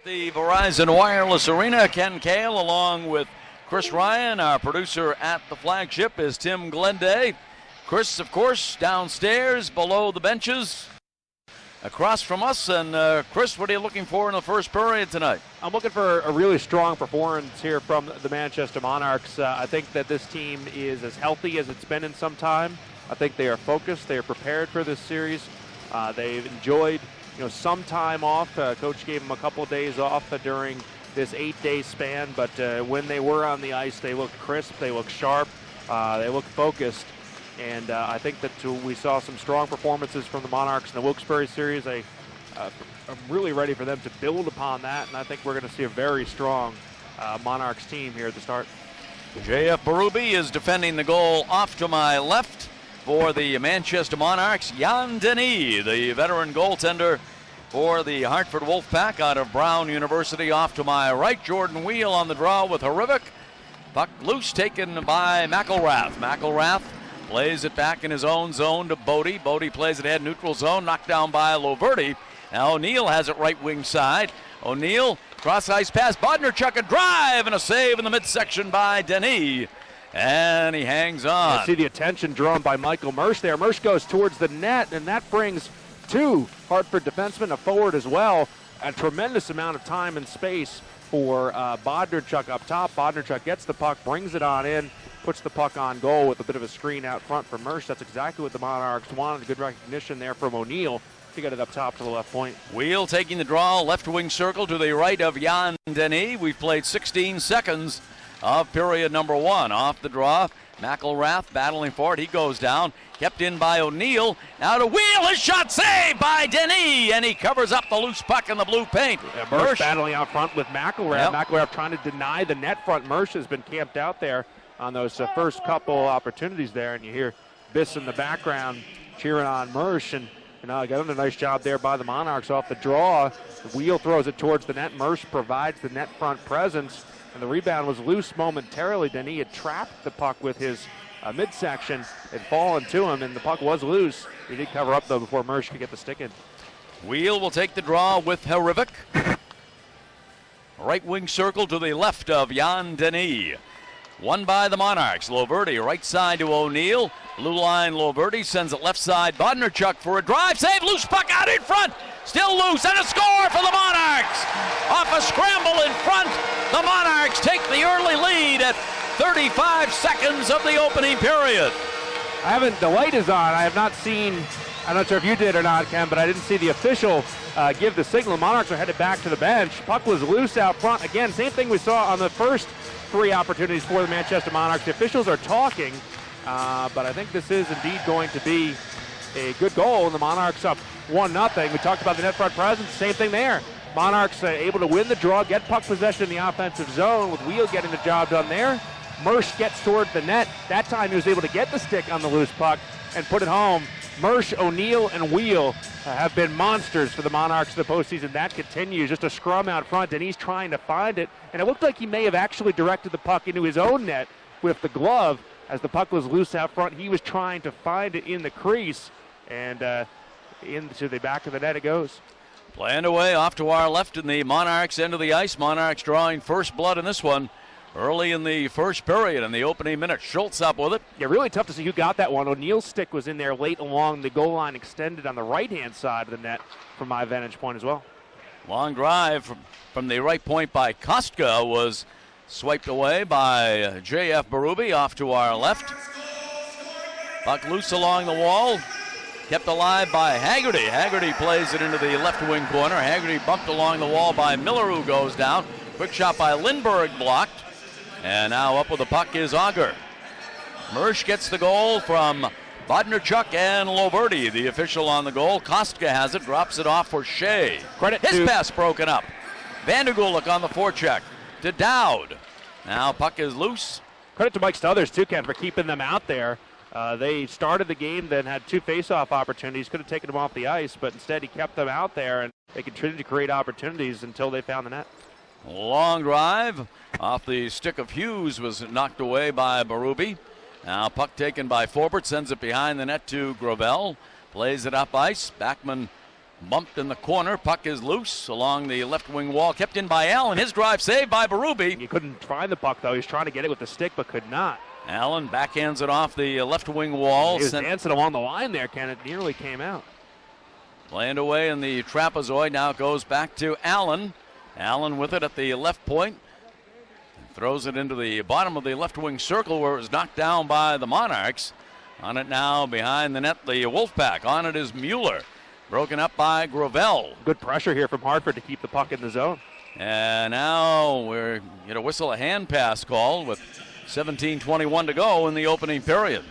the Verizon Wireless Arena. Ken Kale along with Chris Ryan. Our producer at the flagship is Tim Glenday. Chris, of course, downstairs below the benches across from us. And Chris, what are you looking for in the first period tonight? I'm looking for a really strong performance here from the Manchester Monarchs. I think that this team is as healthy as it's been in some time. I think they are focused. They are prepared for this series. They've enjoyed some time off. Coach gave them a couple of days off during this 8-day span, but when they were on the ice, they looked crisp, they looked sharp, they looked focused, and I think that we saw some strong performances from the Monarchs in the Wilkes-Barre series. I'm really ready for them to build upon that, and I think we're going to see a very strong Monarchs team here at the start. J.F. Berube is defending the goal off to my left. For the Manchester Monarchs, Jan Denis, the veteran goaltender for the Hartford Wolfpack out of Brown University, off to my right. Jordan Wheel on the draw with Hartford. Puck loose, taken by McElrath. McElrath plays it back in his own zone to Bodie. Bodie plays it ahead neutral zone, knocked down by Loverty. Now O'Neill has it right wing side. O'Neill, cross ice pass, Bodnerchuk, a drive and a save in the midsection by Denis. And he hangs on. I see the attention drawn by Michael Mersch there. Mersch goes towards the net, and that brings two Hartford defensemen, a forward as well. A tremendous amount of time and space for Bodnerchuk up top. Bodnerchuk gets the puck, brings it on in, puts the puck on goal with a bit of a screen out front for Mersch. That's exactly what the Monarchs wanted. Good recognition there from O'Neill to get it up top to the left point. Wheel taking the draw, left wing circle to the right of Jan Denis. We've played 16 seconds of period number one. Off the draw, McElrath battling for it. He goes down, kept in by O'Neill. Now to Wheel, his shot saved by Denis, and he covers up the loose puck in the blue paint. Mersch battling out front with McElrath. Yep. McElrath trying to deny the net front. Mersch has been camped out there on those first couple opportunities there, and you hear Biss in the background cheering on Mersch, and got a nice job there by the Monarchs off the draw. Wheel throws it towards the net. Mersch provides the net front presence. And the rebound was loose momentarily. Denis had trapped the puck with his midsection. It fallen to him, and the puck was loose. He did cover up, though, before Mersch could get the stick in. Wheel will take the draw with Hartford. Right wing circle to the left of Jan Denis. Won by the Monarchs. Loverty right side to O'Neill. Blue line, Loverty sends it left side. Bodnerchuk for a drive. Save, loose puck out in front. Still loose, and a score for the Monarchs. Off a scramble in front, the Monarchs take the early lead at 35 seconds of the opening period. The light is on. I have not seen, I'm not sure if you did or not, Ken, but I didn't see the official give the signal. The Monarchs are headed back to the bench. Puck was loose out front. Again, same thing we saw on the first three opportunities for the Manchester Monarchs. The officials are talking, but I think this is indeed going to be a good goal, and the Monarchs up 1-0. We talked about the net front presence, same thing there. Monarchs able to win the draw, get puck possession in the offensive zone with Wheel getting the job done there. Mersch gets toward the net. That time he was able to get the stick on the loose puck and put it home. Mersch, O'Neill, and Wheel have been monsters for the Monarchs in the postseason. That continues. Just a scrum out front, and he's trying to find it. And it looked like he may have actually directed the puck into his own net with the glove. As the puck was loose out front, he was trying to find it in the crease. And into the back of the net it goes. Planned away off to our left in the Monarchs end of the ice. Monarchs drawing first blood in this one early in the first period in the opening minute. Schultz up with it. Yeah, really tough to see who got that one. O'Neill's stick was in there late along the goal line, extended on the right-hand side of the net from my vantage point as well. Long drive from the right point by Kostka was swiped away by J.F. Berube off to our left. Puck loose along the wall. Kept alive by Haggerty. Haggerty plays it into the left wing corner. Haggerty bumped along the wall by Miller, who goes down. Quick shot by Lindbergh blocked. And now up with the puck is Auger. Mersch gets the goal from Bodnerchuk and Loverty, the official on the goal. Kostka has it, drops it off for Shea. His pass broken up. Vandergulik on the forecheck to Dowd. Now puck is loose. Credit to Mike Stothers, too, Ken, for keeping them out there. They started the game, then had two face-off opportunities. Could have taken them off the ice, but instead he kept them out there, and they continued to create opportunities until they found the net. Long drive off the stick of Hughes was knocked away by Berube. Now puck taken by Forbert, sends it behind the net to Gravel. Plays it up ice. Backman Bumped in the corner. Puck is loose along the left wing wall. Kept in by Allen. His drive saved by Berube. He couldn't find the puck, though. He was trying to get it with the stick, but could not. Allen backhands it off the left wing wall. He was dancing along the line there, Ken. It nearly came out. Playing away in the trapezoid. Now it goes back to Allen. Allen with it at the left point. Throws it into the bottom of the left wing circle where it was knocked down by the Monarchs. On it now behind the net, the Wolfpack. On it is Mueller. Broken up by Gravel. Good pressure here from Hartford to keep the puck in the zone. And now we're going to whistle a hand pass call with 17:21 to go in the opening period.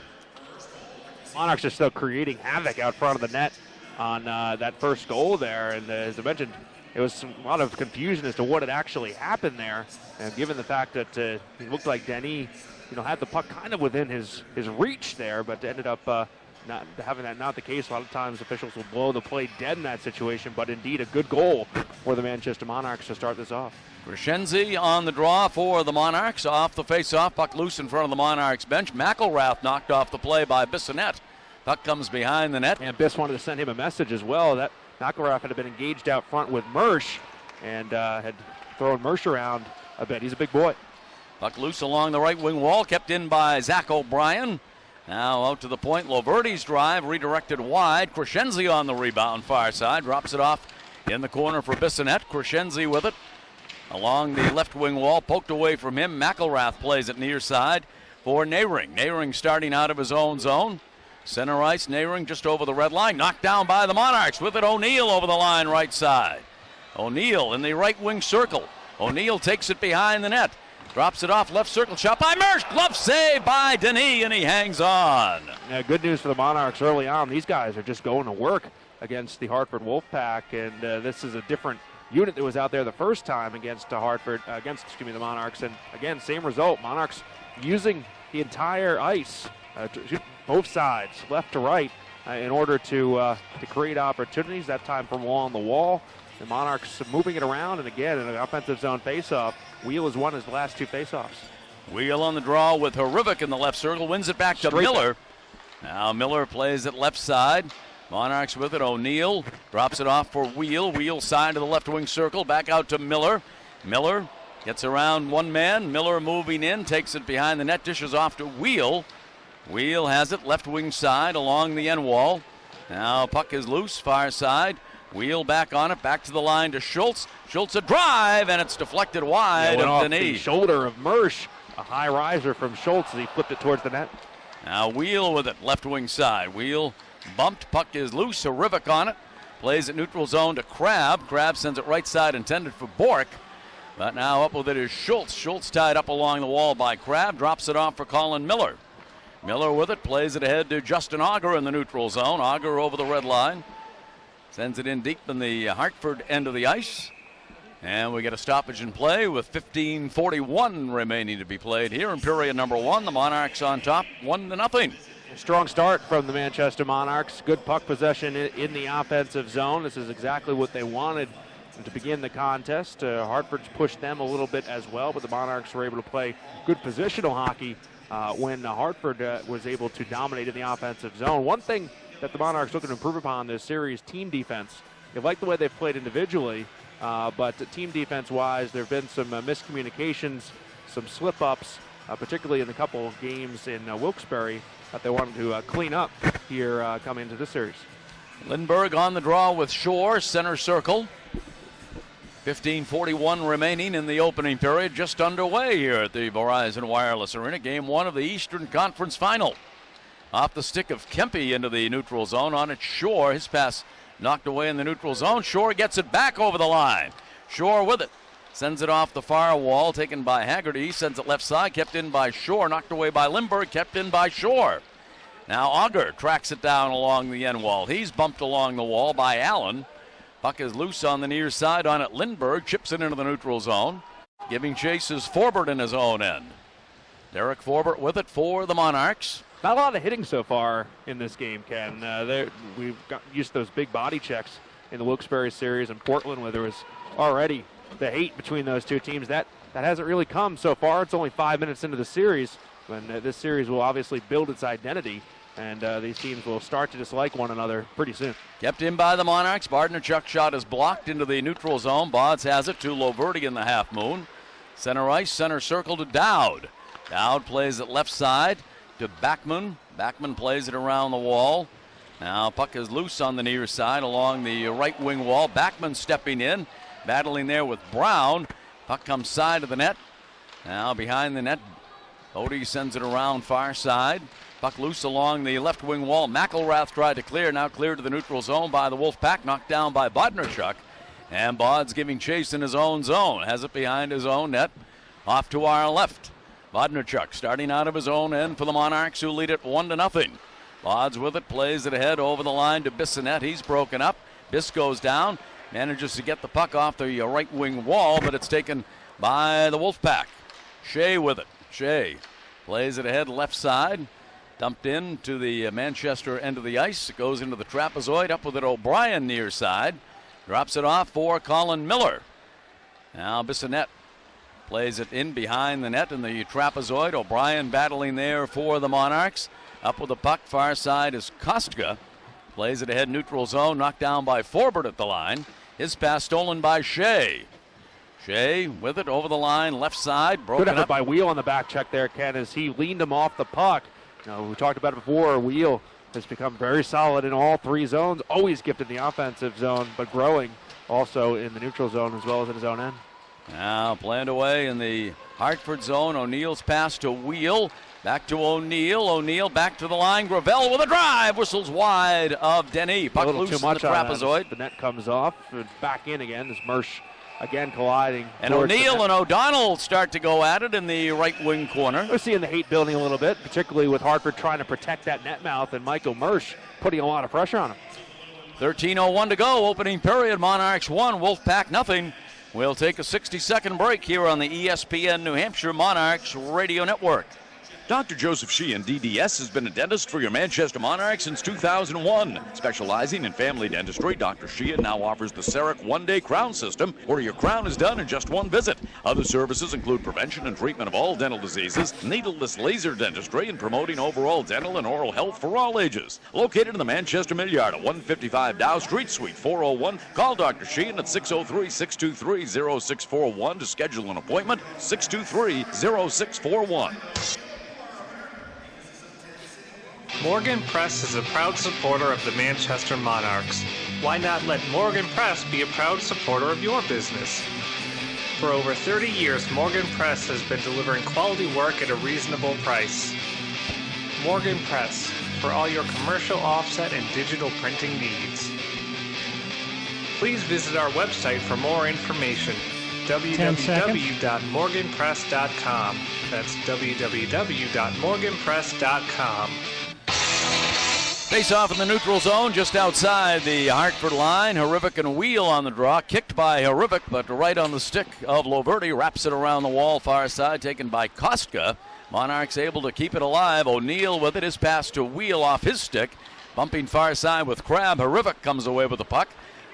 Monarchs are still creating havoc out front of the net on that first goal there. And as I mentioned, it was a lot of confusion as to what had actually happened there. And given the fact that it looked like Denis, had the puck kind of within his reach there, but ended up not having that not the case. A lot of times officials will blow the play dead in that situation, but indeed a good goal for the Manchester Monarchs to start this off. Crescenzi on the draw for the Monarchs. Off the face-off, puck loose in front of the Monarchs bench. McElrath knocked off the play by Bissonnette. Puck comes behind the net. And Biss wanted to send him a message as well. That McElrath had been engaged out front with Mersch and had thrown Mersch around a bit. He's a big boy. Puck loose along the right wing wall, kept in by Zach O'Brien. Now out to the point, Loverty's drive, redirected wide. Crescenzi on the rebound, far side, drops it off in the corner for Bissonnette. Crescenzi with it along the left wing wall, poked away from him. McElrath plays it near side for Nehring. Nehring starting out of his own zone. Center ice, Nehring just over the red line, knocked down by the Monarchs. With it, O'Neill over the line right side. O'Neill in the right wing circle. O'Neill takes it behind the net. Drops it off, left circle, shot by Mersch. Glove save by Denis, and he hangs on. Yeah, good news for the Monarchs early on. These guys are just going to work against the Hartford Wolfpack, and this is a different unit that was out there the first time against the Monarchs. And again, same result. Monarchs using the entire ice, both sides, left to right, in order to create opportunities. That time from along the wall. The Monarchs moving it around, and again, in an offensive zone faceoff. Wheel has won his last two faceoffs. Wheel on the draw with Horovic in the left circle, wins it back to Miller. Now Miller plays it left side. Monarchs with it. O'Neill drops it off for Wheel. Wheel side to the left wing circle, back out to Miller. Miller gets around one man. Miller moving in, takes it behind the net, dishes off to Wheel. Wheel has it left wing side along the end wall. Now puck is loose, far side. Wheel back on it, back to the line to Schultz. Schultz a drive, and it's deflected wide of Denis. The shoulder of Mersch, a high riser from Schultz as he flipped it towards the net. Now Wheel with it, left wing side. Wheel bumped, puck is loose. Horovic on it, plays it neutral zone to Crab. Crab sends it right side, intended for Bork. But now up with it is Schultz. Schultz tied up along the wall by Crab, drops it off for Colin Miller. Miller with it, plays it ahead to Justin Auger in the neutral zone. Auger over the red line. Sends it in deep in the Hartford end of the ice. And we get a stoppage in play with 15:41 remaining to be played here in period number one. The Monarchs on top, 1-0. Strong start from the Manchester Monarchs. Good puck possession in the offensive zone. This is exactly what they wanted to begin the contest. Hartford's pushed them a little bit as well, but the Monarchs were able to play good positional hockey when Hartford was able to dominate in the offensive zone. One thing that the Monarchs looking to improve upon this series, team defense. They like the way they've played individually, but team defense-wise, there have been some miscommunications, some slip-ups, particularly in a couple of games in Wilkes-Barre that they wanted to clean up here coming into this series. Lindbergh on the draw with Shore, center circle. 15:41 remaining in the opening period, just underway here at the Verizon Wireless Arena. Game one of the Eastern Conference Final. Off the stick of Kempe into the neutral zone. On it, Shore. His pass knocked away in the neutral zone. Shore gets it back over the line. Shore with it. Sends it off the far wall, taken by Haggerty. Sends it left side, kept in by Shore. Knocked away by Lindbergh, kept in by Shore. Now Auger tracks it down along the end wall. He's bumped along the wall by Allen. Puck is loose on the near side. On it, Lindbergh chips it into the neutral zone. Giving chase is Forbert in his own end. Derek Forbert with it for the Monarchs. Not a lot of hitting so far in this game, Ken. We've got used to those big body checks in the Wilkes-Barre series and Portland, where there was already the hate between those two teams. That hasn't really come so far. It's only 5 minutes into the series, and this series will obviously build its identity and these teams will start to dislike one another pretty soon. Kept in by the Monarchs. Bardnerchuk's shot is blocked into the neutral zone. Bods has it to Loverty in the half moon. Center ice, center circle to Dowd. Dowd plays it left side to Backman. Backman plays it around the wall. Now puck is loose on the near side along the right wing wall. Backman stepping in, battling there with Brown. Puck comes side of the net. Now behind the net, Odie sends it around far side. Puck loose along the left wing wall. McElrath tried to clear, now cleared to the neutral zone by the Wolfpack, knocked down by Bodnerchuk. And Bod's giving chase in his own zone. Has it behind his own net. Off to our left. Bodnerchuk starting out of his own end for the Monarchs, who lead it 1-0. Bod's with it, plays it ahead over the line to Bissonnette. He's broken up. Biss goes down, manages to get the puck off the right wing wall, but it's taken by the Wolfpack. Shea with it. Shea plays it ahead left side. Dumped in to the Manchester end of the ice. It goes into the trapezoid. Up with it, O'Brien near side. Drops it off for Colin Miller. Now Bissonnette plays it in behind the net in the trapezoid. O'Brien battling there for the Monarchs. Up with the puck, far side is Kostka. Plays it ahead neutral zone, knocked down by Forbert at the line. His pass stolen by Shea. Shea with it over the line, left side, broken Good effort up by Wheel on the back check there, Ken, as he leaned him off the puck. We talked about it before. Wheel has become very solid in all three zones, always gifted in the offensive zone, but growing also in the neutral zone as well as in his own end. Now planned away in the Hartford zone. O'Neill's pass to Wheel. Back to O'Neill. O'Neill back to the line. Gravel with a drive. Whistles wide of Denny. Puck loose in the trapezoid. The net comes off. Back in again. This Mersch again colliding. And O'Neill and O'Donnell start to go at it in the right wing corner. We're seeing the hate building a little bit, particularly with Hartford trying to protect that net mouth and Michael Mersch putting a lot of pressure on him. 13:01 to go. Opening period. Monarchs 1, Wolfpack nothing. We'll take a 60-second break here on the ESPN New Hampshire Monarchs Radio Network. Dr. Joseph Sheehan, DDS, has been a dentist for your Manchester Monarchs since 2001. Specializing in family dentistry, Dr. Sheehan now offers the CEREC one-day crown system, where your crown is done in just one visit. Other services include prevention and treatment of all dental diseases, needleless laser dentistry, and promoting overall dental and oral health for all ages. Located in the Manchester Mill Yard at 155 Dow Street, Suite 401. Call Dr. Sheehan at 603-623-0641 to schedule an appointment, 623-0641. Morgan Press is a proud supporter of the Manchester Monarchs. Why not let Morgan Press be a proud supporter of your business? For over 30 years, Morgan Press has been delivering quality work at a reasonable price. Morgan Press, for all your commercial offset and digital printing needs. Please visit our website for more information. www.morganpress.com. That's www.morganpress.com. Face off in the neutral zone just outside the Hartford line. Harivic and Wheel on the draw. Kicked by Harivic, but right on the stick of Loverty. Wraps it around the wall, far side, taken by Kostka. Monarchs able to keep it alive. O'Neill with it. His pass to Wheel off his stick. Bumping far side with Crab. Harivic comes away with the puck.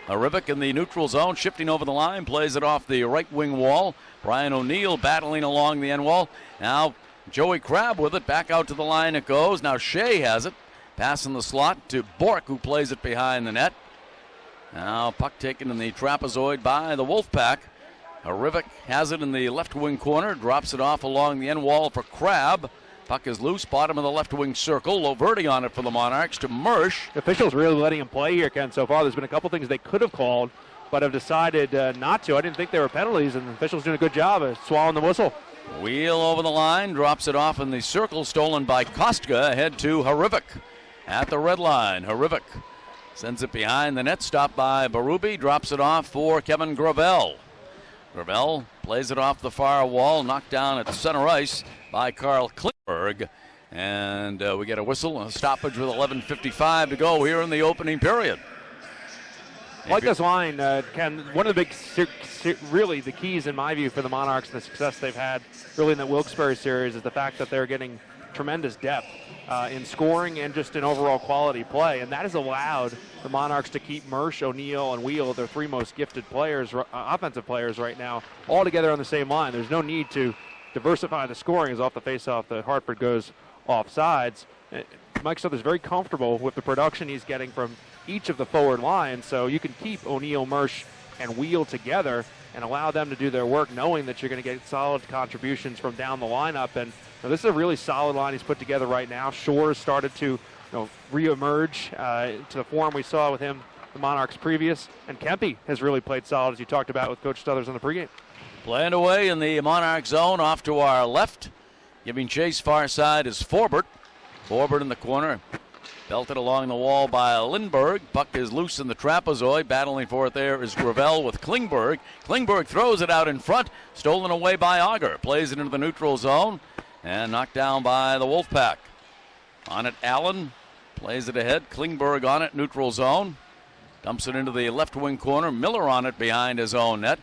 Harivic in the neutral zone, shifting over the line, plays it off the right wing wall. Brian O'Neill battling along the end wall. Now Joey Crab with it. Back out to the line it goes. Now Shea has it. Pass in the slot to Bork, who plays it behind the net. Now puck taken in the trapezoid by the Wolfpack. Harivic has it in the left wing corner. Drops it off along the end wall for Crab. Puck is loose, bottom of the left wing circle. Loverty on it for the Monarchs to Mersch. The officials really letting him play here, Ken, so far. There's been a couple things they could have called, but have decided not to. I didn't think there were penalties, and the officials doing a good job of swallowing the whistle. Wheel over the line, drops it off in the circle, stolen by Kostka, ahead to Harivic. At the red line, Harivic sends it behind the net, stopped by Berube, drops it off for Kevin Gravel. Gravel plays it off the far wall, knocked down at center ice by Carl Klingberg. And we get a whistle and a stoppage with 11:55 to go here in the opening period. I like this line, Ken. One of the big, really the keys in my view for the Monarchs and the success they've had really in the Wilkes-Barre series is the fact that they're getting tremendous depth in scoring and just in overall quality play, and that has allowed the Monarchs to keep Mersch, O'Neill, and Wheel, their three most gifted players, offensive players right now, all together on the same line. There's no need to diversify the scoring as off the faceoff the Hartford goes off sides. Mike Suther's very comfortable with the production he's getting from each of the forward lines, so you can keep O'Neill, Mersch, and Wheel together and allow them to do their work, knowing that you're going to get solid contributions from down the lineup. And this is a really solid line he's put together right now. Shore's started to reemerge to the form we saw with him, the Monarchs previous, and Kempe has really played solid, as you talked about with Coach Stothers on the pregame. Playing away in the Monarch zone off to our left. Giving chase far side is Forbert. Forbert in the corner. Belted along the wall by Lindbergh. Puck is loose in the trapezoid. Battling for it there is Gravel with Klingberg. Klingberg throws it out in front. Stolen away by Auger. Plays it into the neutral zone. And knocked down by the Wolfpack. On it, Allen. Plays it ahead. Klingberg on it, neutral zone. Dumps it into the left wing corner. Miller on it behind his own net.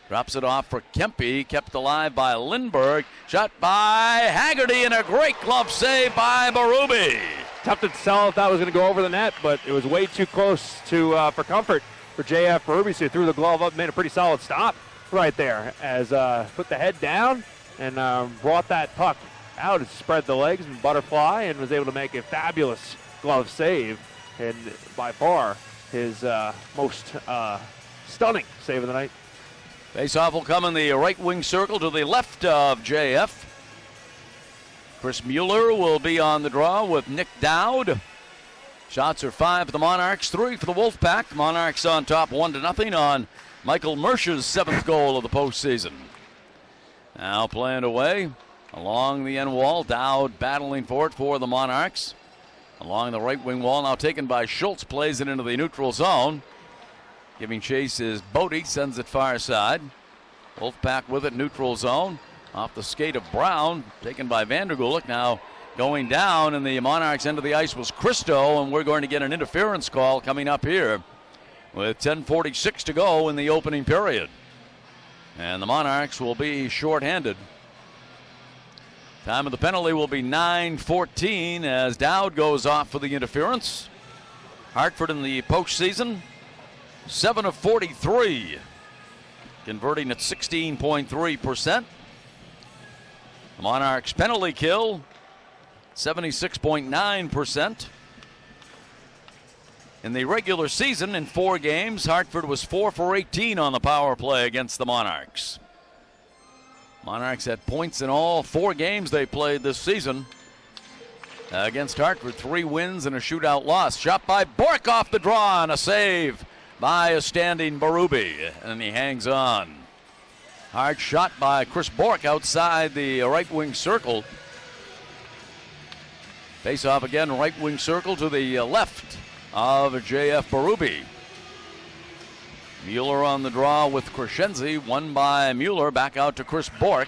Drops it off for Kempe. Kept alive by Lindbergh. Shot by Haggerty and a great glove save by Berube. Tough to tell if that was going to go over the net, but it was way too close to for comfort for J.F. Berube, so he threw the glove up, made a pretty solid stop right there as put the head down and brought that puck out and spread the legs and butterfly and was able to make a fabulous glove save, and by far his most stunning save of the night. Faceoff will come in the right wing circle to the left of JF. Chris Mueller will be on the draw with Nick Dowd. Shots are 5 for the Monarchs, 3 for the Wolfpack. Monarchs on top 1-0 on Michael Mersch's 7th goal of the postseason. Now playing away along the end wall. Dowd battling for it for the Monarchs. Along the right wing wall, now taken by Schultz, plays it into the neutral zone. Giving chase is Bodie, sends it far side. Wolfpack with it, neutral zone. Off the skate of Brown, taken by Vandergulik. Now going down, and the Monarchs' end of the ice was Christo, and we're going to get an interference call coming up here with 10:46 to go in the opening period. And the Monarchs will be shorthanded. Time of the penalty will be 9:14 as Dowd goes off for the interference. Hartford in the postseason, 7 of 43, converting at 16.3%. The Monarchs' penalty kill, 76.9%. In the regular season, in 4 games, Hartford was 4 for 18 on the power play against the Monarchs. Monarchs had points in all 4 games they played this season against Hartford. 3 wins and a shootout loss. Shot by Bork off the draw and a save by a standing Berube, and he hangs on. Hard shot by Chris Bork outside the right wing circle. Face off again, right wing circle to the left of J.F. Berube. Mueller on the draw with Crescenzi, won by Mueller, back out to Chris Bork.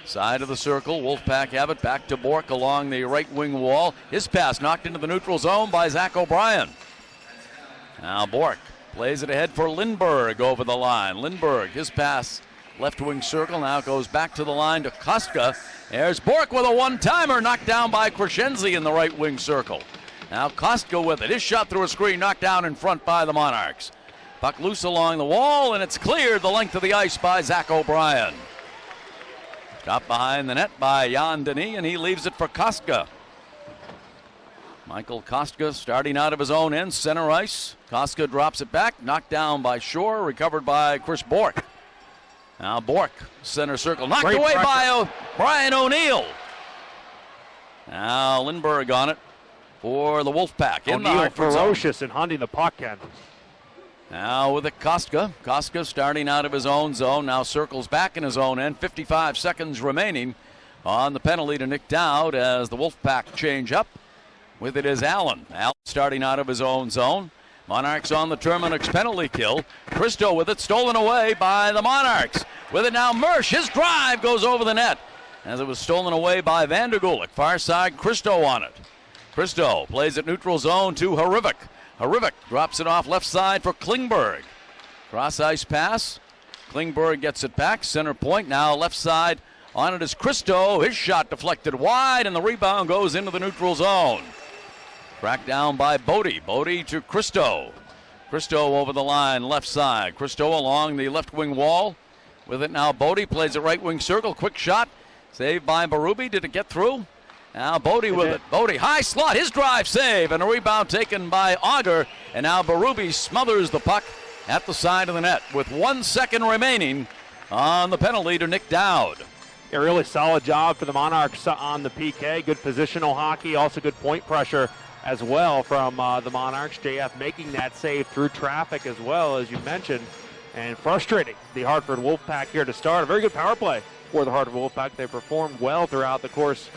Side of the circle, Wolfpack have it, back to Bork along the right wing wall. His pass knocked into the neutral zone by Zach O'Brien. Now Bork plays it ahead for Lindbergh over the line. Lindbergh, his pass, left wing circle, now goes back to the line to Koska. There's Bork with a one-timer, knocked down by Crescenzi in the right wing circle. Now Koska with it. His shot through a screen, knocked down in front by the Monarchs. Puck loose along the wall, and it's cleared the length of the ice by Zach O'Brien. Stopped behind the net by Jan Denis, and he leaves it for Koska. Michael Koska starting out of his own end, center ice. Koska drops it back, knocked down by Shore, recovered by Chris Bork. Now Bork, center circle, knocked Great away pressure by Brian O'Neill. Now Lindbergh on it for the Wolfpack. In the Hartford ferocious zone. in hunting the puck, Ken. Now with it, Koska. Koska starting out of his own zone, now circles back in his own end. 55 seconds remaining on the penalty to Nick Dowd as the Wolfpack change up. With it is Allen. Allen starting out of his own zone. Monarchs on the Terminix penalty kill. Christo with it, stolen away by the Monarchs. With it now, Mersch. His drive goes over the net as it was stolen away by Vandergulik. Far side, Christo on it. Christo plays it neutral zone to Harivik. Harivik drops it off left side for Klingberg. Cross ice pass. Klingberg gets it back. Center point now left side. On it is Christo. His shot deflected wide, and the rebound goes into the neutral zone. Tracked down by Bodie. Bodie to Christo. Christo over the line, left side. Christo along the left wing wall. With it now, Bodie plays a right wing circle. Quick shot. Saved by Berube. Did it get through? Now Bodie with it. Bodie, high slot, his drive save, and a rebound taken by Auger. And now Berube smothers the puck at the side of the net with 1 second remaining on the penalty to Nick Dowd. A really solid job for the Monarchs on the PK. Good positional hockey, also good point pressure as well from the Monarchs. JF making that save through traffic as well, as you mentioned, and frustrating the Hartford Wolfpack here to start. A very good power play for the Hartford Wolfpack. They performed well throughout the course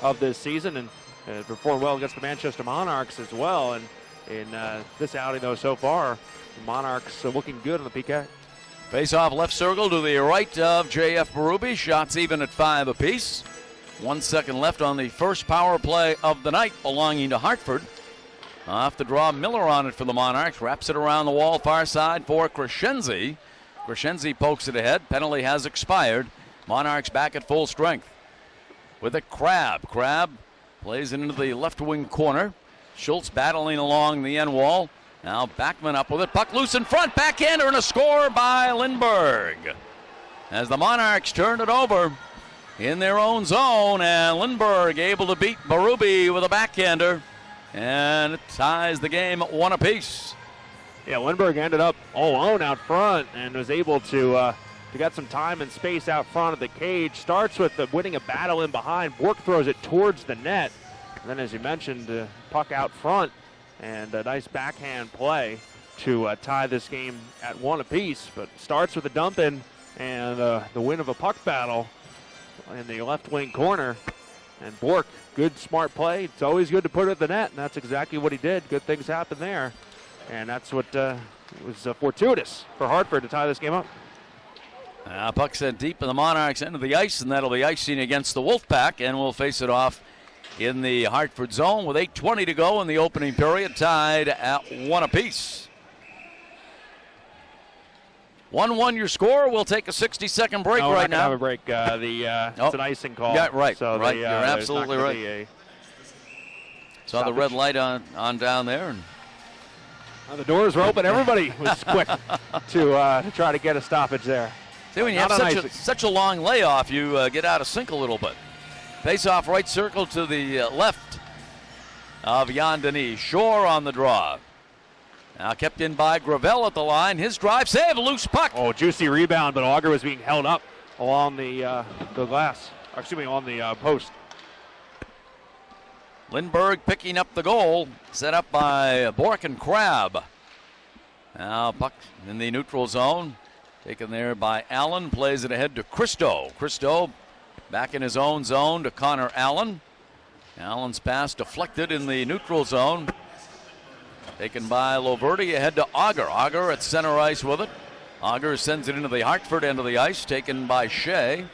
of this season and performed well against the Manchester Monarchs as well. And in this outing, though, so far, the Monarchs are looking good on the PK. Face-off left circle to the right of J.F. Berube. Shots even at 5 apiece. 1 second left on the first power play of the night belonging to Hartford. Off the draw, Miller on it for the Monarchs. Wraps it around the wall, far side for Crescenzi. Crescenzi pokes it ahead. Penalty has expired. Monarchs back at full strength. With a Crab. Crab plays it into the left wing corner. Schultz battling along the end wall. Now Backman up with it. Puck loose in front. Backhander and a score by Lindberg. As the Monarchs turn it over in their own zone. And Lindberg able to beat Berube with a backhander. And it ties the game at 1 apiece. Yeah, Lindberg ended up all alone out front and was able to get some time and space out front of the cage. Starts with winning a battle in behind. Bork throws it towards the net. And then, as you mentioned, puck out front. And a nice backhand play to tie this game at 1 apiece. But starts with a dump in and the win of a puck battle in the left wing corner. And Bork, good smart play. It's always good to put it at the net, and that's exactly what he did. Good things happen there. And that's what was fortuitous for Hartford to tie this game up. Puck sent deep in the Monarchs end of the ice, and that'll be icing against the Wolfpack, and we'll face it off in the Hartford zone with 8:20 to go in the opening period, tied at 1 apiece. 1-1 your score. We'll take a 60-second break right now. Have a break. It's an icing call. Yeah, right. So right. You're absolutely right. Saw the red light on down there. And the doors were open. Everybody was quick to try to get a stoppage there. See, when you have such a long layoff, you get out of sync a little bit. Face-off right circle to the left of Jan Denis. Shore on the draw. Now kept in by Gravel at the line. His drive save, a loose puck. Oh, juicy rebound, but Auger was being held up along the glass. Excuse me, on the post. Lindberg picking up the goal, set up by Bork and Crab. Now puck in the neutral zone, taken there by Allen. Plays it ahead to Christo. Christo back in his own zone to Connor Allen. Allen's pass deflected in the neutral zone. Taken by Loverty ahead to Auger. Auger at center ice with it. Auger sends it into the Hartford end of the ice. Taken by Shea.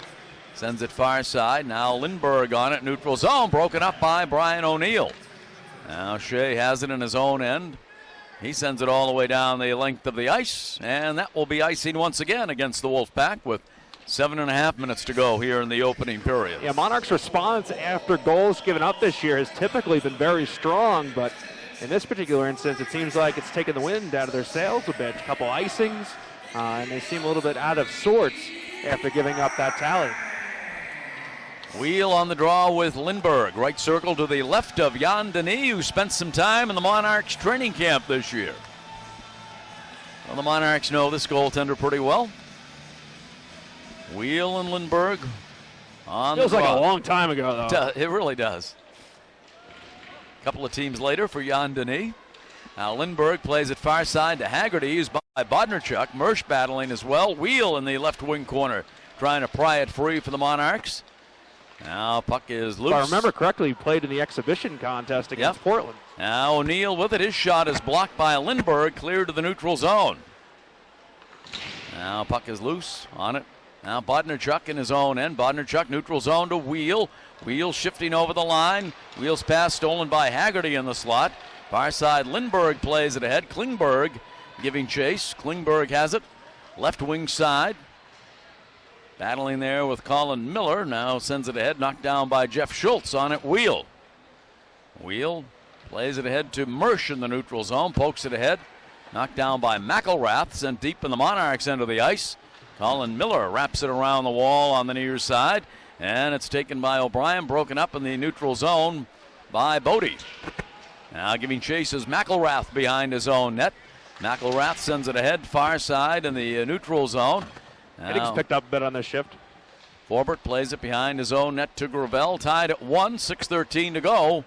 Sends it far side. Now Lindberg on it. Neutral zone. Broken up by Brian O'Neill. Now Shea has it in his own end. He sends it all the way down the length of the ice. And that will be icing once again against the Wolfpack with 7.5 minutes to go here in the opening period. Yeah, Monarchs' response after goals given up this year has typically been very strong, but in this particular instance, it seems like it's taken the wind out of their sails a bit. A couple icings, and they seem a little bit out of sorts after giving up that tally. Wheel on the draw with Lindberg. Right circle to the left of Jan Denis, who spent some time in the Monarchs training camp this year. Well, the Monarchs know this goaltender pretty well. Wheel and Lindberg on Feels the draw. like a long time ago, though. It really does. A couple of teams later for Jan Denis. Now Lindberg plays it far side to Haggerty. He's by Bodnarchuk. Mersch battling as well. Wheel in the left wing corner, trying to pry it free for the Monarchs. Now puck is loose. If I remember correctly, he played in the exhibition contest against Portland. Now O'Neill with it. His shot is blocked by Lindberg, clear to the neutral zone. Now puck is loose on it. Now Bodnarchuk in his own end. Bodnarchuk neutral zone to Wheel. Wheel shifting over the line. Wheel's pass stolen by Haggerty in the slot. Far side, Lindberg plays it ahead. Klingberg giving chase. Klingberg has it. Left wing side. Battling there with Colin Miller. Now sends it ahead. Knocked down by Jeff Schultz on it. Wheel. Wheel plays it ahead to Mersch in the neutral zone. Pokes it ahead. Knocked down by McElrath. Sent deep in the Monarchs end of the ice. Colin Miller wraps it around the wall on the near side. And it's taken by O'Brien, broken up in the neutral zone by Bodie. Now giving chase is McElrath behind his own net. McElrath sends it ahead, far side in the neutral zone. Hitting's picked up a bit on this shift. Forbert plays it behind his own net to Gravel, tied at 1, 6:13 to go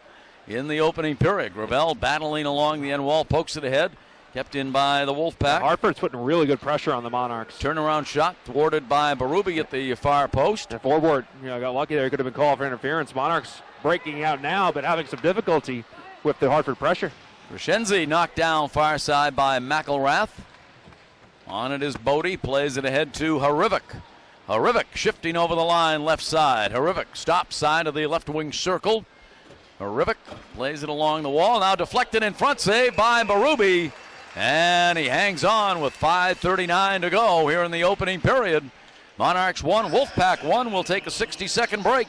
in the opening period. Gravel battling along the end wall, pokes it ahead, kept in by the Wolfpack. Hartford's putting really good pressure on the Monarchs. Turnaround shot thwarted by Berube at the far post. And Forbert, got lucky there. He could have been called for interference. Monarchs breaking out now, but having some difficulty with the Hartford pressure. Crescenzi knocked down far side by McElrath. On it is Bodie, plays it ahead to Harivic. Harivic shifting over the line left side. Harivic stops side of the left wing circle. Harivic plays it along the wall. Now deflected in front, save by Berube. And he hangs on with 5:39 to go here in the opening period. Monarchs 1, Wolfpack 1. We'll take a 60-second break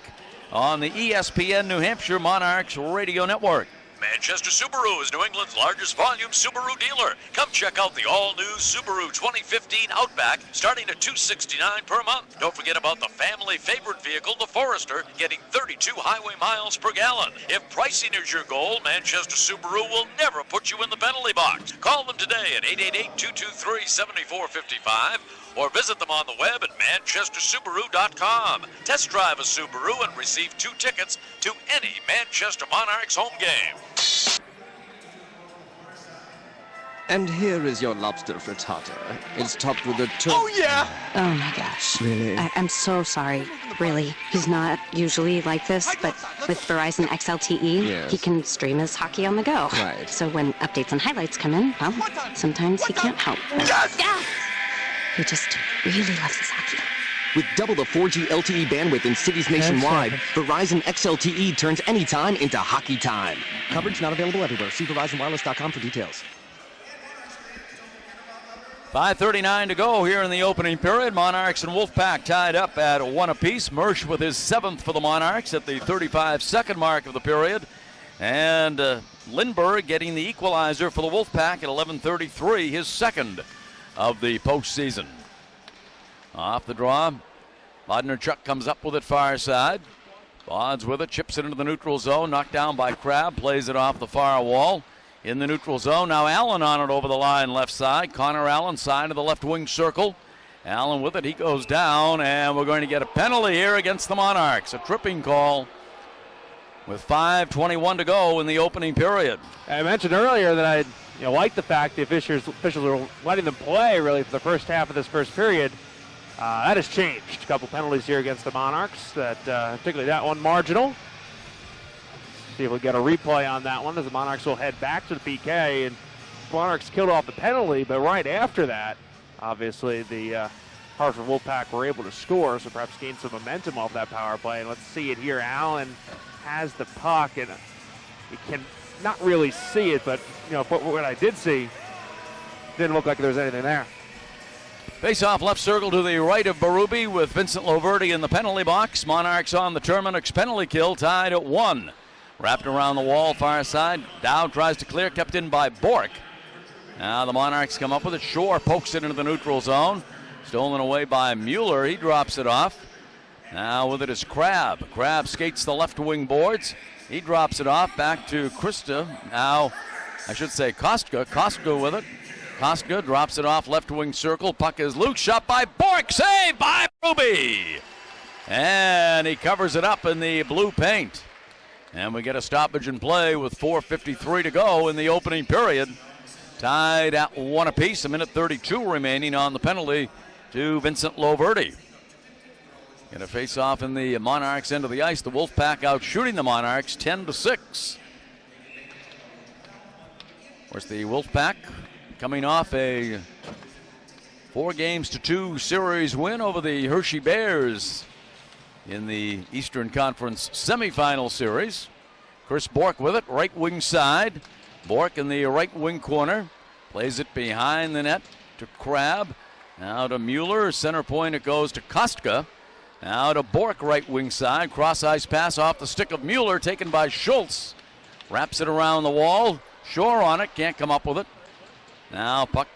on the ESPN New Hampshire Monarchs Radio Network. Manchester Subaru is New England's largest volume Subaru dealer. Come check out the all-new Subaru 2015 Outback, starting at $269 per month. Don't forget about the family favorite vehicle, the Forester, getting 32 highway miles per gallon. If pricing is your goal, Manchester Subaru will never put you in the penalty box. Call them today at 888-223-7455 or visit them on the web at manchestersubaru.com. Test drive a Subaru and receive 2 tickets to any Manchester Monarchs home game. And here is your lobster frittata. It's topped with a Oh, yeah! Oh, my gosh. Really? I'm so sorry. Really. He's not usually like this, but with Verizon XLTE, Yes. he can stream his hockey on the go. Right. So when updates and highlights come in, well, sometimes he can't help. Yes! Yeah! He just really loves his hockey. With double the 4G LTE bandwidth in cities nationwide, Verizon XLTE turns anytime into hockey time. Coverage not available everywhere. See VerizonWireless.com for details. 5:39 to go here in the opening period. Monarchs and Wolfpack tied up at 1 apiece. Mersch with his 7th for the Monarchs at the 35-second mark of the period. And Lindbergh getting the equalizer for the Wolfpack at 11:33, his 2nd of the postseason. Off the draw, Bodnarchuk comes up with it far side. Bod's with it, chips it into the neutral zone, knocked down by Crabb, plays it off the far wall. In the neutral zone, now Allen on it over the line left side. Connor Allen, side of the left wing circle. Allen with it, he goes down, and we're going to get a penalty here against the Monarchs. A tripping call with 5:21 to go in the opening period. I mentioned earlier that I like the fact the officials are letting them play really for the first half of this first period. That has changed. A couple penalties here against the Monarchs, particularly that one marginal. See if we get a replay on that one as the Monarchs will head back to the PK. And Monarchs killed off the penalty, but right after that, obviously the Hartford Wolfpack were able to score, so perhaps gain some momentum off that power play. And let's see it here. Allen has the puck, and you can not really see it, but what I did see didn't look like there was anything there. Face-off left circle to the right of Berube with Vincent Loverty in the penalty box. Monarchs on the Terminix penalty kill, tied at 1. Wrapped around the wall, far side. Dow tries to clear, kept in by Bork. Now the Monarchs come up with it. Shore pokes it into the neutral zone. Stolen away by Mueller. He drops it off. Now with it is Crabb. Crabb skates the left wing boards. He drops it off back to Krista. Now, I should say Kostka. Kostka with it. Kostka drops it off left wing circle. Puck is loose. Shot by Bork. Saved by Ruby. And he covers it up in the blue paint. And we get a stoppage in play with 4:53 to go in the opening period. Tied at 1 apiece. 1:32 remaining on the penalty to Vincent Loverty. Get a face-off in the Monarchs end of the ice. The Wolfpack out shooting the Monarchs 10-6. Of course, the Wolfpack coming off a 4-2 series win over the Hershey Bears in the Eastern Conference semifinal series. Chris Bork with it, right wing side. Bork in the right wing corner. Plays it behind the net to Crabb. Now to Mueller. Center point it goes to Kostka. Now to Bork, right wing side. Cross ice pass off the stick of Mueller, taken by Schultz. Wraps it around the wall. Shore on it, can't come up with it. Now puck,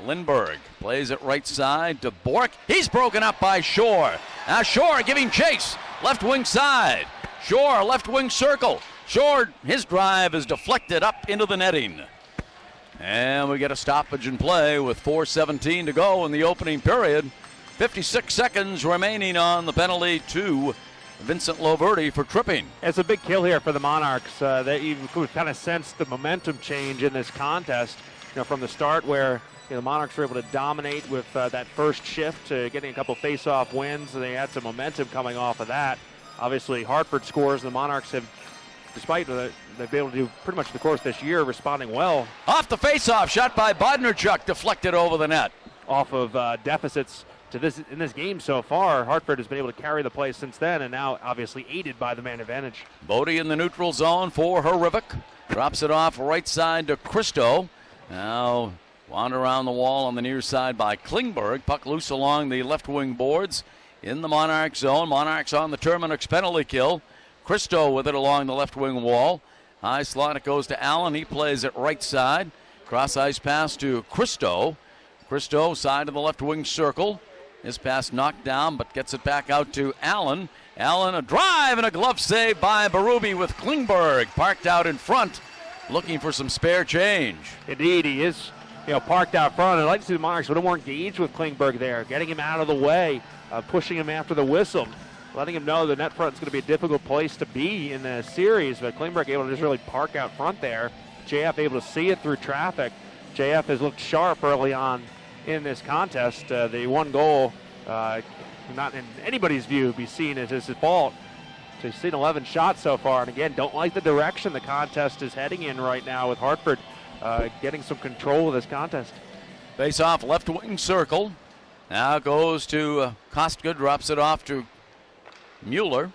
Lindbergh plays it right side to Bork. He's broken up by Shore. Now Shore giving chase. left wing side. Shore, left wing circle. Shore, his drive is deflected up into the netting. And we get a stoppage in play with 4:17 to go in the opening period. 56 seconds remaining on the penalty to Vincent Loverty for tripping. It's a big kill here for the Monarchs. You could kind of sense the momentum change in this contest. From the start where the Monarchs were able to dominate with that first shift, getting a couple face-off wins. They had some momentum coming off of that. Obviously, Hartford scores. The Monarchs have, despite they've been able to do pretty much the course this year, responding well. Off the face-off, shot by Bodnarchuk, deflected over the net. Off of deficits in this game so far, Hartford has been able to carry the play since then, and now obviously aided by the man advantage. Bodie in the neutral zone for Herivik. Drops it off right side to Christo. Now wound around the wall on the near side by Klingberg. Puck loose along the left wing boards in the Monarch zone. Monarchs on the Terminix penalty kill. Christo with it along the left wing wall. High slot, it goes to Allen. He plays it right side. Cross ice pass to Christo. Christo side of the left wing circle. His pass knocked down, but gets it back out to Allen. Allen, a drive and a glove save by Berube with Klingberg parked out in front, looking for some spare change. Indeed, he is parked out front. I'd like to see the Monarchs a little more engaged with Klingberg there, getting him out of the way, pushing him after the whistle, letting him know the net front is going to be a difficult place to be in the series. But Klingberg able to just really park out front there. JF able to see it through traffic. JF has looked sharp early on in this contest. The one goal, not in anybody's view, be seen as his fault. So he's seen 11 shots so far, and again, don't like the direction the contest is heading in right now with Hartford getting some control of this contest. Face off left wing circle. Now goes to Kostka, drops it off to Mueller.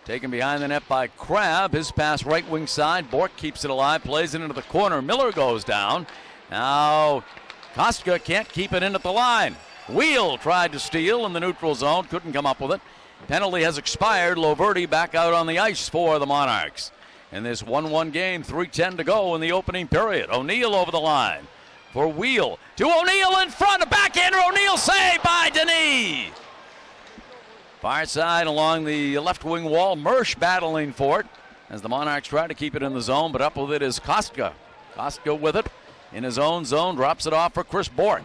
Taken behind the net by Crabb. His pass right wing side. Bork keeps it alive, plays it into the corner. Miller goes down. Now Kostka can't keep it in at the line. Wheel tried to steal in the neutral zone, couldn't come up with it. Penalty has expired. Loverty back out on the ice for the Monarchs. In this 1-1 game, 3:10 to go in the opening period. O'Neill over the line for Wheel. To O'Neill in front, a backhander. O'Neill saved by Denis. Far side along the left wing wall. Mersch battling for it as the Monarchs try to keep it in the zone, but up with it is Kostka. Kostka with it in his own zone, drops it off for Chris Bork.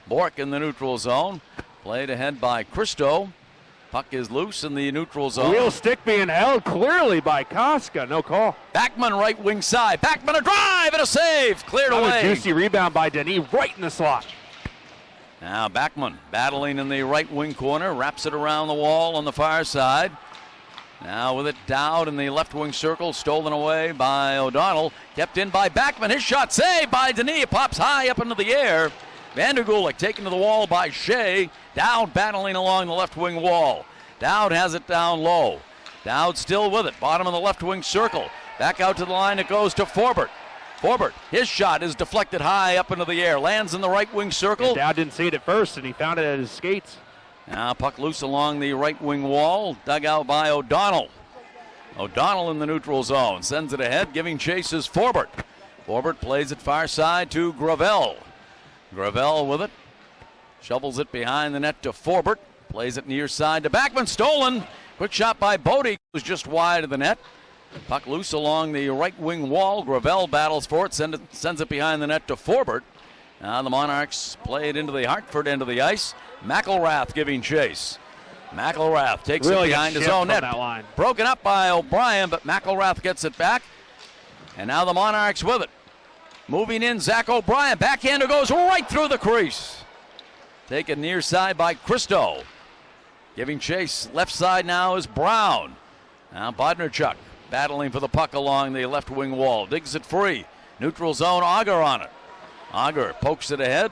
Bork in the neutral zone, played ahead by Christo. Puck is loose in the neutral zone. Wheel stick being held clearly by Kostka, no call. Backman right wing side. Backman a drive and a save, cleared away. A juicy rebound by Denis right in the slot. Now Backman battling in the right wing corner, wraps it around the wall on the far side. Now with it Dowd in the left wing circle, stolen away by O'Donnell. Kept in by Backman, his shot saved by Denis. It pops high up into the air. Vandergulik taken to the wall by Shea. Dowd battling along the left wing wall. Dowd has it down low. Dowd still with it, bottom of the left wing circle. Back out to the line, it goes to Forbert. Forbert, his shot is deflected high up into the air, lands in the right wing circle. And Dowd didn't see it at first, and he found it at his skates. Now puck loose along the right wing wall, dug out by O'Donnell. O'Donnell in the neutral zone, sends it ahead, giving chase is Forbert. Forbert plays it far side to Gravel. Gravel with it, shovels it behind the net to Forbert, plays it near side to Backman, stolen. Quick shot by Bodie, was just wide of the net. Puck loose along the right wing wall. Gravel battles for it, sends it behind the net to Forbert. Now the Monarchs play it into the Hartford end of the ice. McElrath giving chase. McElrath takes it behind his own net. Broken up by O'Brien, but McElrath gets it back. And now the Monarchs with it. Moving in, Zach O'Brien. Backhander goes right through the crease. Taken near side by Christo. Giving chase. Left side now is Brown. Now Bodnarchuk battling for the puck along the left wing wall. Digs it free. Neutral zone, Auger on it. Auger pokes it ahead.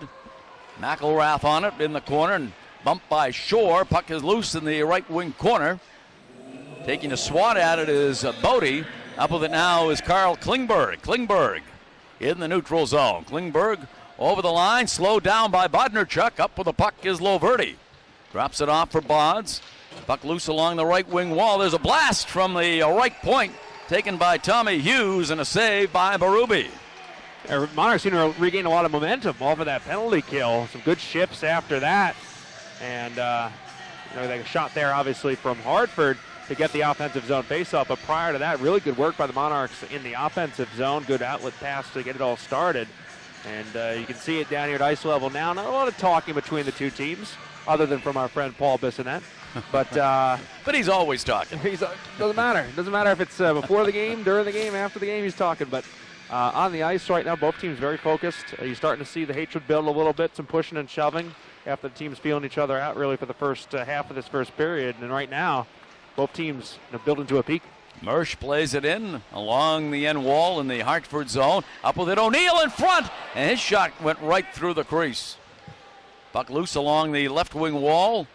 McElrath on it in the corner and bumped by Shore. Puck is loose in the right wing corner. Taking a swat at it is Bodie. Up with it now is Carl Klingberg. Klingberg in the neutral zone. Klingberg over the line, slowed down by Bodnarchuk. Up with the puck is Loverty. Drops it off for Bods. Puck loose along the right wing wall. There's a blast from the right point taken by Tommy Hughes and a save by Berube. Monarchs seem to regain a lot of momentum off of that penalty kill. Some good shifts after that. And they got a shot there, obviously, from Hartford. to get the offensive zone faceoff. But prior to that, really good work by the Monarchs in the offensive zone. Good outlet pass to get it all started. And you can see it down here at ice level now. Not a lot of talking between the two teams, other than from our friend Paul Bissonette. But he's always talking. Doesn't matter. Doesn't matter if it's before the game, during the game, after the game, he's talking. But on the ice right now, both teams very focused. You're starting to see the hatred build a little bit, some pushing and shoving after the teams feeling each other out really for the first half of this first period. And right now, both teams building to a peak. Mersch plays it in along the end wall in the Hartford zone. Up with it, O'Neill in front, and his shot went right through the crease. Puck loose along the left wing wall.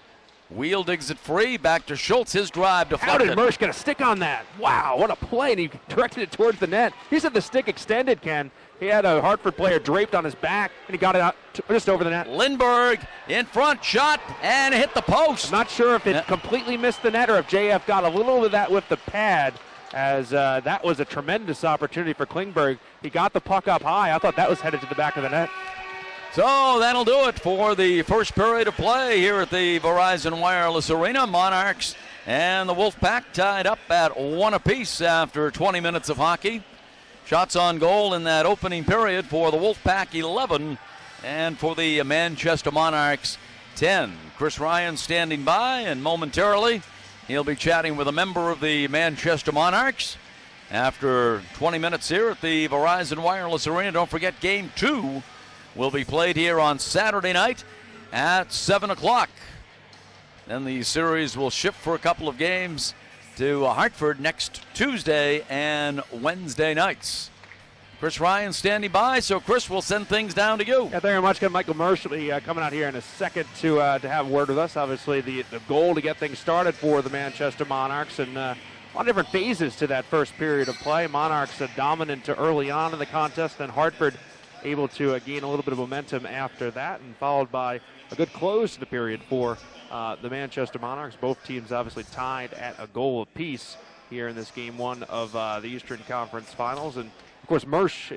Wheel digs it free, back to Schultz, his drive deflected. How did Mersch get a stick on that? Wow, what a play, and he directed it towards the net. He said the stick extended, Ken. He had a Hartford player draped on his back, and he got it out just over the net. Lindbergh in front, shot, and hit the post. I'm not sure if it completely missed the net or if JF got a little of that with the pad, as that was a tremendous opportunity for Klingberg. He got the puck up high. I thought that was headed to the back of the net. So that'll do it for the first period of play here at the Verizon Wireless Arena. Monarchs and the Wolfpack tied up at 1 apiece after 20 minutes of hockey. Shots on goal in that opening period for the Wolfpack, 11, and for the Manchester Monarchs, 10. Chris Ryan standing by, and momentarily he'll be chatting with a member of the Manchester Monarchs after 20 minutes here at the Verizon Wireless Arena. Don't forget, Game 2 will be played here on Saturday night at 7 o'clock. Then the series will shift for a couple of games to Hartford next Tuesday and Wednesday nights. Chris Ryan standing by, so Chris will send things down to you. Yeah, thank you very much. Michael Mersch will be coming out here in a second to have a word with us. Obviously, the goal to get things started for the Manchester Monarchs, and a lot of different phases to that first period of play. Monarchs dominant early on in the contest, then Hartford able to gain a little bit of momentum after that, and followed by a good close to the period for the Manchester Monarchs. Both teams obviously tied at a goal apiece here in this Game 1 of the Eastern Conference Finals. And, of course, Mersch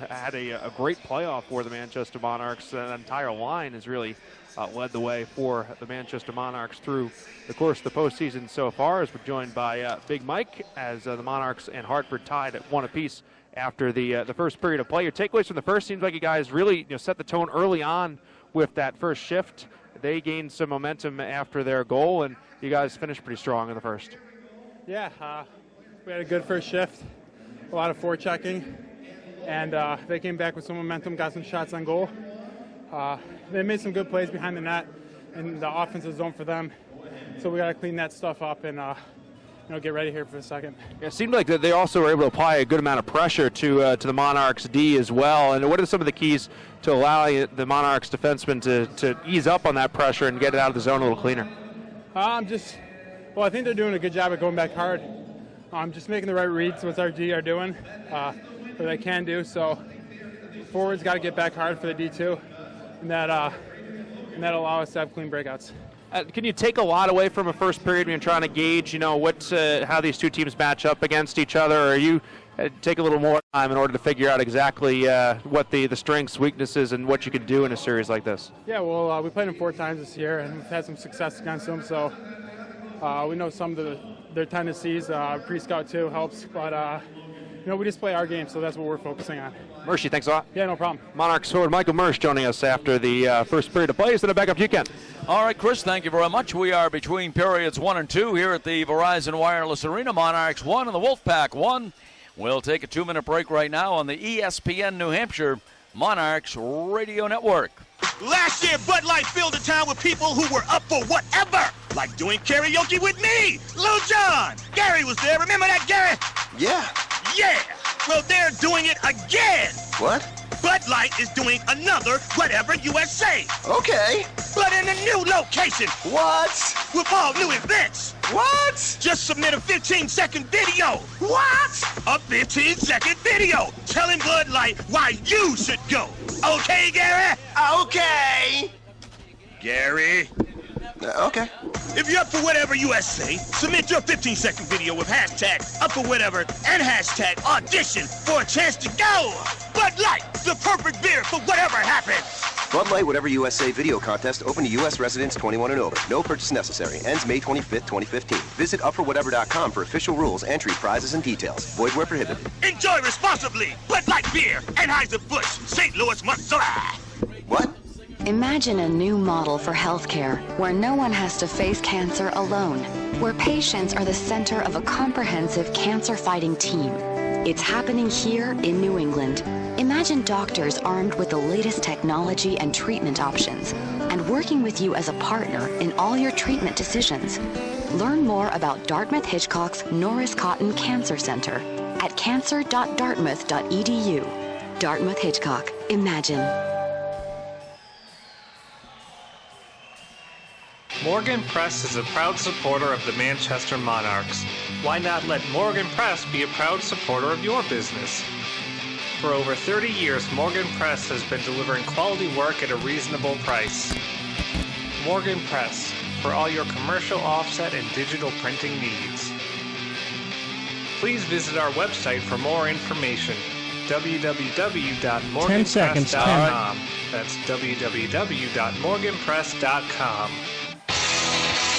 had a great playoff for the Manchester Monarchs. The entire line has really led the way for the Manchester Monarchs through the course of the postseason so far, as we're joined by Big Mike, as the Monarchs and Hartford tied at 1 apiece after the first period of play. Your takeaways from the first, seems like you guys really set the tone early on with that first shift. They gained some momentum after their goal, and you guys finished pretty strong in the first. Yeah, we had a good first shift, a lot of forechecking, and they came back with some momentum, got some shots on goal. They made some good plays behind the net in the offensive zone for them, so we got to clean that stuff up and get ready here for the second. It seemed like they also were able to apply a good amount of pressure to the Monarchs D as well. And what are some of the keys to allowing the Monarchs defensemen to ease up on that pressure and get it out of the zone a little cleaner? I think they're doing a good job at going back hard. Just making the right reads, what our D are doing, what they can do. So forwards got to get back hard for the D2, and that'll allow us to have clean breakouts. Can you take a lot away from a first period when you're trying to gauge, how these two teams match up against each other, or you take a little more time in order to figure out exactly what the strengths, weaknesses, and what you can do in a series like this? Yeah, well, we played them 4 times this year, and we've had some success against them, so we know some of their tendencies. Pre-scout, too, helps, but we just play our game, so that's what we're focusing on. Mersch, thanks a lot. Yeah, no problem. Monarchs forward Michael Mersch joining us after the first period of play. Send it back up to you, Ken. All right, Chris, thank you very much. We are between periods 1 and 2 here at the Verizon Wireless Arena. Monarchs 1 and the Wolfpack 1. We'll take a 2-minute break right now on the ESPN New Hampshire Monarchs Radio Network. Last year, Bud Light filled the town with people who were up for whatever, like doing karaoke with me, Lil Jon. Gary was there. Remember that, Gary? Yeah. Yeah. Well, they're doing it again. What? Bud Light is doing another Whatever USA. Okay. But in a new location. What? With all new events. What? Just submit a 15-second video. What? A 15-second video telling Bud Light why you should go. Okay, Gary? Okay. Gary? Okay. If you're up for Whatever USA, submit your 15-second video with hashtag #UpForWhatever and hashtag audition for a chance to go. Bud Light, the perfect beer for whatever happens. Bud Light Whatever USA video contest open to U.S. residents 21 and over. No purchase necessary. Ends May 25th, 2015. Visit upforwhatever.com for official rules, entry, prizes, and details. Void where prohibited. Enjoy responsibly. Bud Light Beer, Anheuser-Busch, St. Louis, Missouri. What? Imagine a new model for healthcare where no one has to face cancer alone, where patients are the center of a comprehensive cancer-fighting team. It's happening here in New England. Imagine doctors armed with the latest technology and treatment options and working with you as a partner in all your treatment decisions. Learn more about Dartmouth-Hitchcock's Norris Cotton Cancer Center at cancer.dartmouth.edu. Dartmouth-Hitchcock. Imagine. Morgan Press is a proud supporter of the Manchester Monarchs. Why not let Morgan Press be a proud supporter of your business? For over 30 years, Morgan Press has been delivering quality work at a reasonable price. Morgan Press, for all your commercial offset and digital printing needs. Please visit our website for more information. www.morganpress.com. That's www.morganpress.com.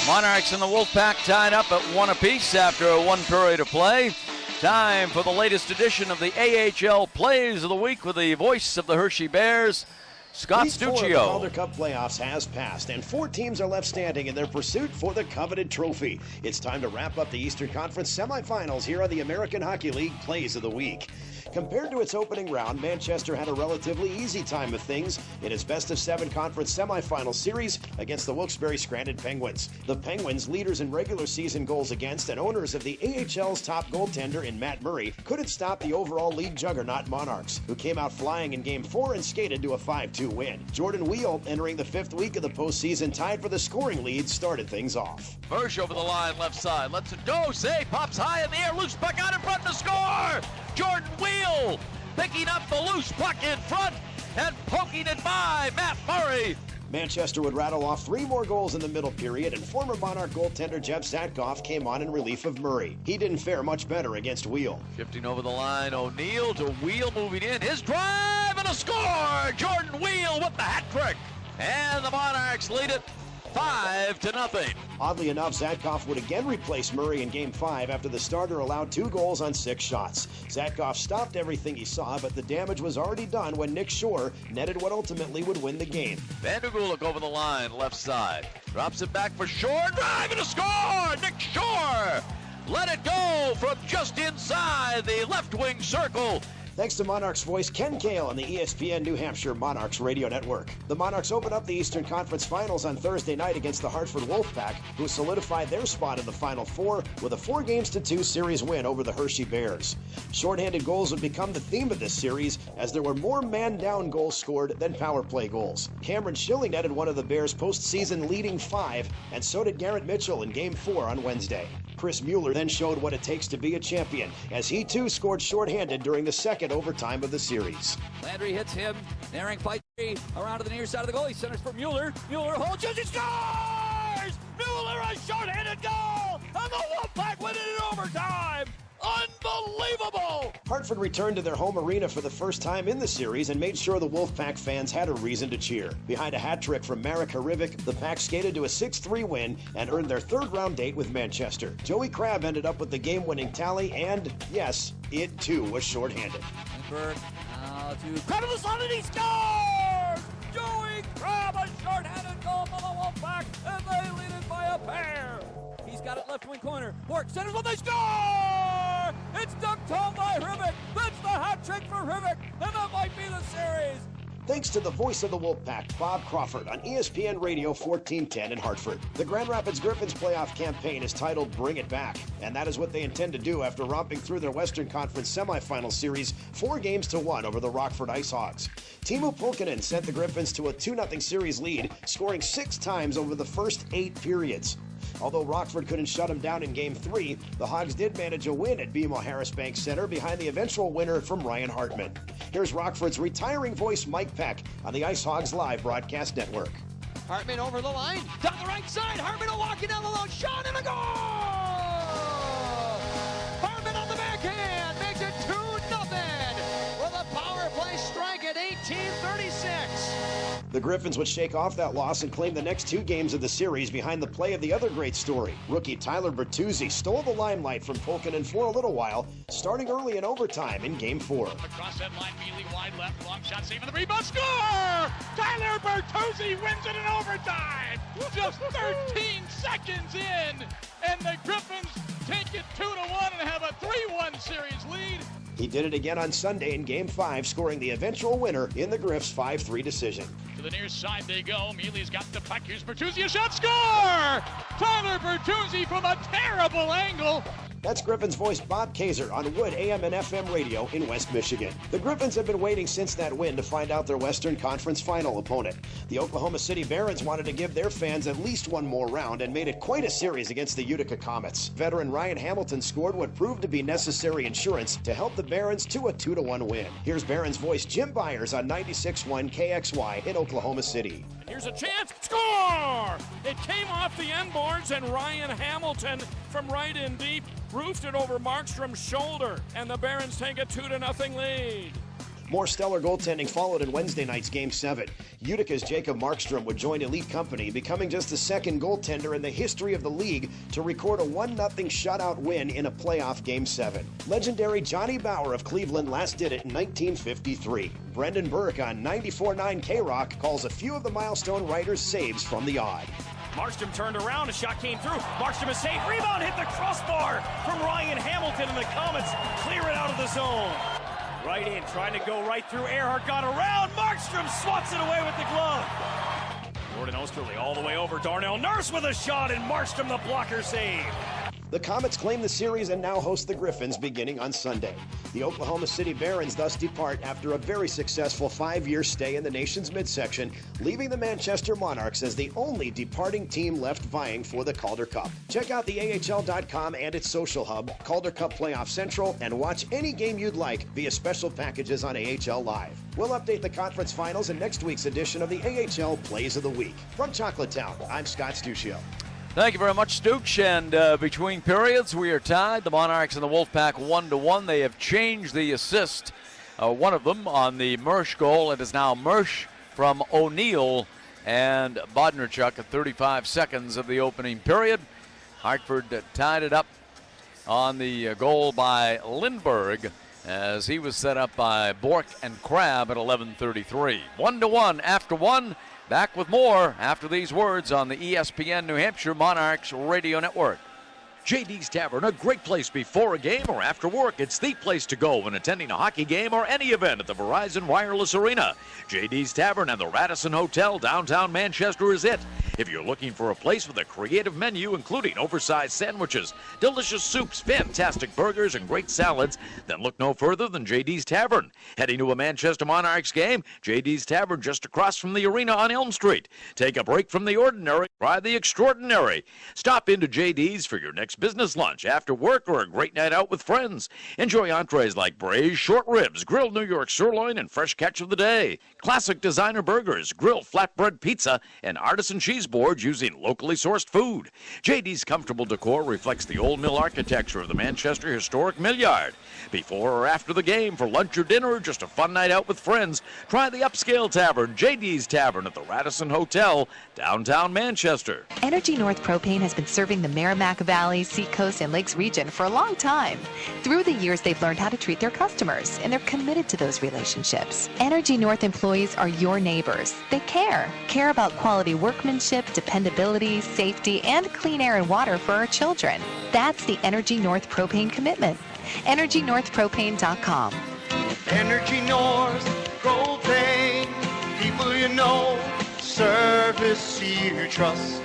Monarchs and the Wolfpack tied up at 1 apiece after 1 period of play. Time for the latest edition of the AHL Plays of the Week with the voice of the Hershey Bears, Scott Week 4 of the Stuccio. Calder Cup Playoffs has passed, and 4 teams are left standing in their pursuit for the coveted trophy. It's time to wrap up the Eastern Conference semifinals here on the American Hockey League Plays of the Week. Compared to its opening round, Manchester had a relatively easy time of things in its best-of-7 conference semifinal series against the Wilkes-Barre-Scranton Penguins. The Penguins, leaders in regular season goals against and owners of the AHL's top goaltender in Matt Murray, couldn't stop the overall league juggernaut Monarchs, who came out flying in Game 4 and skated to a 5-2 win. Jordan Wheel, entering the 5th week of the postseason, tied for the scoring lead, started things off. Versh over the line, left side, lets it go, save, pops high in the air, loose puck out in front to score! Jordan Wheel picking up the loose puck in front and poking it by Matt Murray. Manchester would rattle off 3 more goals in the middle period, and former Monarch goaltender Jeff Zatkoff came on in relief of Murray. He didn't fare much better against Wheel. Shifting over the line, O'Neill to Wheel moving in. His drive and a score! Jordan Wheel with the hat trick. And the Monarchs lead it 5-0. Oddly enough, Zatkoff would again replace Murray in Game 5 after the starter allowed 2 goals on 6 shots. Zatkoff stopped everything he saw, but the damage was already done when Nick Shore netted what ultimately would win the game. Vandergulik over the line, left side. Drops it back for Shore, drive and a score! Nick Shore! Let it go from just inside the left wing circle. Thanks to Monarchs voice Ken Kale on the ESPN New Hampshire Monarchs radio network. The Monarchs open up the Eastern Conference Finals on Thursday night against the Hartford Wolfpack, who solidified their spot in the Final Four with a 4-2 series win over the Hershey Bears. Shorthanded goals would become the theme of this series, as there were more man-down goals scored than power play goals. Cameron Schilling netted one of the Bears' postseason leading 5, and so did Garrett Mitchell in Game 4 on Wednesday. Chris Mueller then showed what it takes to be a champion, as he too scored shorthanded during the second overtime of the series. Landry hits him, narrowing fight 3, around to the near side of the goal. He centers for Mueller. Mueller holds, he scores! Mueller, a shorthanded goal, and the Wolfpack win it in overtime. Unbelievable! Hartford returned to their home arena for the first time in the series and made sure the Wolfpack fans had a reason to cheer. Behind a hat trick from Marek Harivic, the Pack skated to a 6-3 win and earned their 3rd round date with Manchester. Joey Crabb ended up with the game-winning tally, and yes, it too was shorthanded. Lindbergh now to Crabb on the side, and he scores! Joey Crabb, a shorthanded goal for the Wolfpack, and they lead it by a pair. He's got it left wing corner. Bork centers when they score! It's dunked home by Hrivic. That's the hat trick for Hrivic, and that might be the series. Thanks to the voice of the Wolfpack, Bob Crawford, on ESPN Radio 1410 in Hartford. The Grand Rapids Griffins playoff campaign is titled Bring It Back, and that is what they intend to do after romping through their Western Conference semifinal series 4-1 over the Rockford Ice Hogs. Teemu Pulkkinen sent the Griffins to a 2-0 series lead, scoring 6 times over the first 8 periods. Although Rockford couldn't shut him down in Game 3, the Hogs did manage a win at BMO Harris Bank Center behind the eventual winner from Ryan Hartman. Here's Rockford's retiring voice Mike Peck on the Ice Hogs Live Broadcast Network. Hartman over the line, down the right side. Hartman walking down the low, shot and a goal! Hartman on the backhand makes it 2-0 with a power play strike at 18:36. The Griffins would shake off that loss and claim the next 2 games of the series behind the play of the other great story. Rookie Tyler Bertuzzi stole the limelight from Pulkkinen for a little while, starting early in overtime in Game 4. Across that line, Mealy wide left, long shot, saving the rebound, score! Tyler Bertuzzi wins it in overtime! Just 13 seconds in, and the Griffins take it 2-1 and have a 3-1 series lead. He did it again on Sunday in Game 5, scoring the eventual winner in the Griffs' 5-3 decision. To the near side they go. Mealy's got the puck. Here's Bertuzzi, a shot, score! Tyler Bertuzzi from a terrible angle. That's Griffins voice Bob Kaiser on Wood AM and FM radio in West Michigan. The Griffins have been waiting since that win to find out their Western Conference final opponent. The Oklahoma City Barons wanted to give their fans at least one more round and made it quite a series against the Utica Comets. Veteran Ryan Hamilton scored what proved to be necessary insurance to help the Barons to a 2-1 win. Here's Barons voice Jim Byers on 96.1 KXY in Oklahoma City. Here's a chance, score! It came off the end boards and Ryan Hamilton from right in deep roofed it over Markstrom's shoulder, and the Barons take a 2-0 lead. More stellar goaltending followed in Wednesday night's Game 7. Utica's Jacob Markstrom would join elite company, becoming just the second goaltender in the history of the league to record a 1-0 shutout win in a playoff Game 7. Legendary Johnny Bauer of Cleveland last did it in 1953. Brendan Burke on 94.9 K-Rock calls a few of the milestone writers' saves from the odd. Markstrom turned around, a shot came through. Markstrom is safe, rebound hit the crossbar from Ryan Hamilton, and the Comets clear it out of the zone. Right in, trying to go right through. Earhart got around. Markstrom swats it away with the glove. Jordan Osterley all the way over. Darnell Nurse with a shot, and Markstrom the blocker save. The Comets claim the series and now host the Griffins beginning on Sunday. The Oklahoma City Barons thus depart after a very successful 5-year stay in the nation's midsection, leaving the Manchester Monarchs as the only departing team left vying for the Calder Cup. Check out the AHL.com and its social hub, Calder Cup Playoffs Central, and watch any game you'd like via special packages on AHL Live. We'll update the conference finals in next week's edition of the AHL Plays of the Week. From Chocolatetown, I'm Scott Stuccio. Thank you very much, Stooch. And between periods, we are tied. The Monarchs and the Wolfpack 1-1. They have changed the assist, one of them on the Mersch goal. It is now Mersch from O'Neill and Bodnarchuk at 35 seconds of the opening period. Hartford tied it up on the goal by Lindberg as he was set up by Bork and Crabb at 11:33. 1-1 after one. Back with more after these words on the ESPN New Hampshire Monarchs Radio Network. JD's Tavern, a great place before a game or after work. It's the place to go when attending a hockey game or any event at the Verizon Wireless Arena. JD's Tavern and the Radisson Hotel, downtown Manchester is it. If you're looking for a place with a creative menu, including oversized sandwiches, delicious soups, fantastic burgers, and great salads, then look no further than JD's Tavern. Heading to a Manchester Monarchs game? JD's Tavern just across from the arena on Elm Street. Take a break from the ordinary, try the extraordinary. Stop into JD's for your next business lunch, after work, or a great night out with friends. Enjoy entrees like braised short ribs, grilled New York sirloin, and fresh catch of the day. Classic designer burgers, grilled flatbread pizza, and artisan cheese boards using locally sourced food. JD's comfortable decor reflects the old mill architecture of the Manchester Historic Mill Yard. Before or after the game, for lunch or dinner, or just a fun night out with friends, try the upscale tavern, JD's Tavern at the Radisson Hotel, downtown Manchester. Energy North Propane has been serving the Merrimack Valley, Seacoast, and Lakes region for a long time. Through the years, they've learned how to treat their customers, and they're committed to those relationships. Energy North employees are your neighbors. They care about quality workmanship, dependability, safety, and clean air and water for our children. That's the Energy North Propane commitment. EnergyNorthPropane.com. Energy North Propane, people you know, service you trust.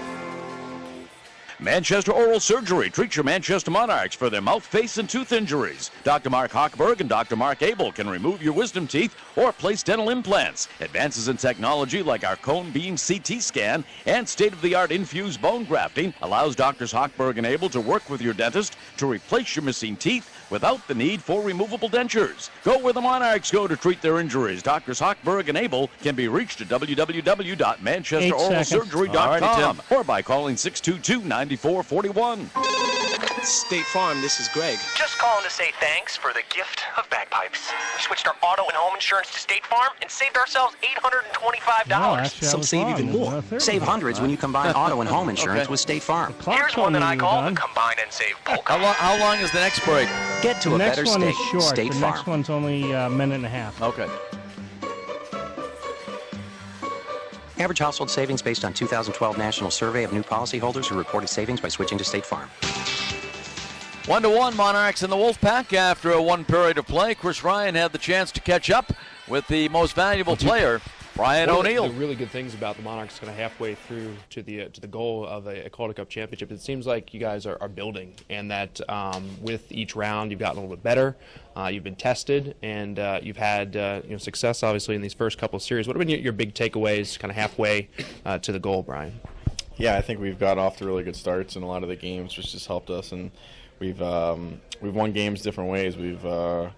Manchester Oral Surgery. Treat your Manchester Monarchs for their mouth, face, and tooth injuries. Dr. Mark Hochberg and Dr. Mark Abel can remove your wisdom teeth or place dental implants. Advances in technology like our cone beam CT scan and state-of-the-art infused bone grafting allows Drs. Hochberg and Abel to work with your dentist to replace your missing teeth without the need for removable dentures. Go where the Monarchs go to treat their injuries. Drs. Hochberg and Abel can be reached at www.manchesteroralsurgery.com or by calling 622-9441. State Farm, this is Greg. Just calling to say thanks for the gift of bagpipes. We switched our auto and home insurance to State Farm and saved ourselves $825. Some save even more. Save hundreds when you combine auto and home insurance with State Farm. Here's one that I call the Combine and Save Polka. How long is the next break? Get to a better state. The next one is short. State the Farm. next one's only a minute and a half. Okay. Average household savings based on 2012 National Survey of New Policyholders who reported savings by switching to State Farm. 1-1 Monarchs and the Wolfpack after a one period of play. Chris Ryan had the chance to catch up with the most valuable player, Brian O'Neill. The really good things about the Monarchs kind of halfway through to the goal of a Calder Cup championship, it seems like you guys are building, and that with each round you've gotten a little bit better. You've been tested, and you've had success, obviously, in these first couple of series. What have been your big takeaways kind of halfway to the goal, Brian? Yeah, I think we've got off to really good starts in a lot of the games, which just helped us, and we've won games different ways. We've won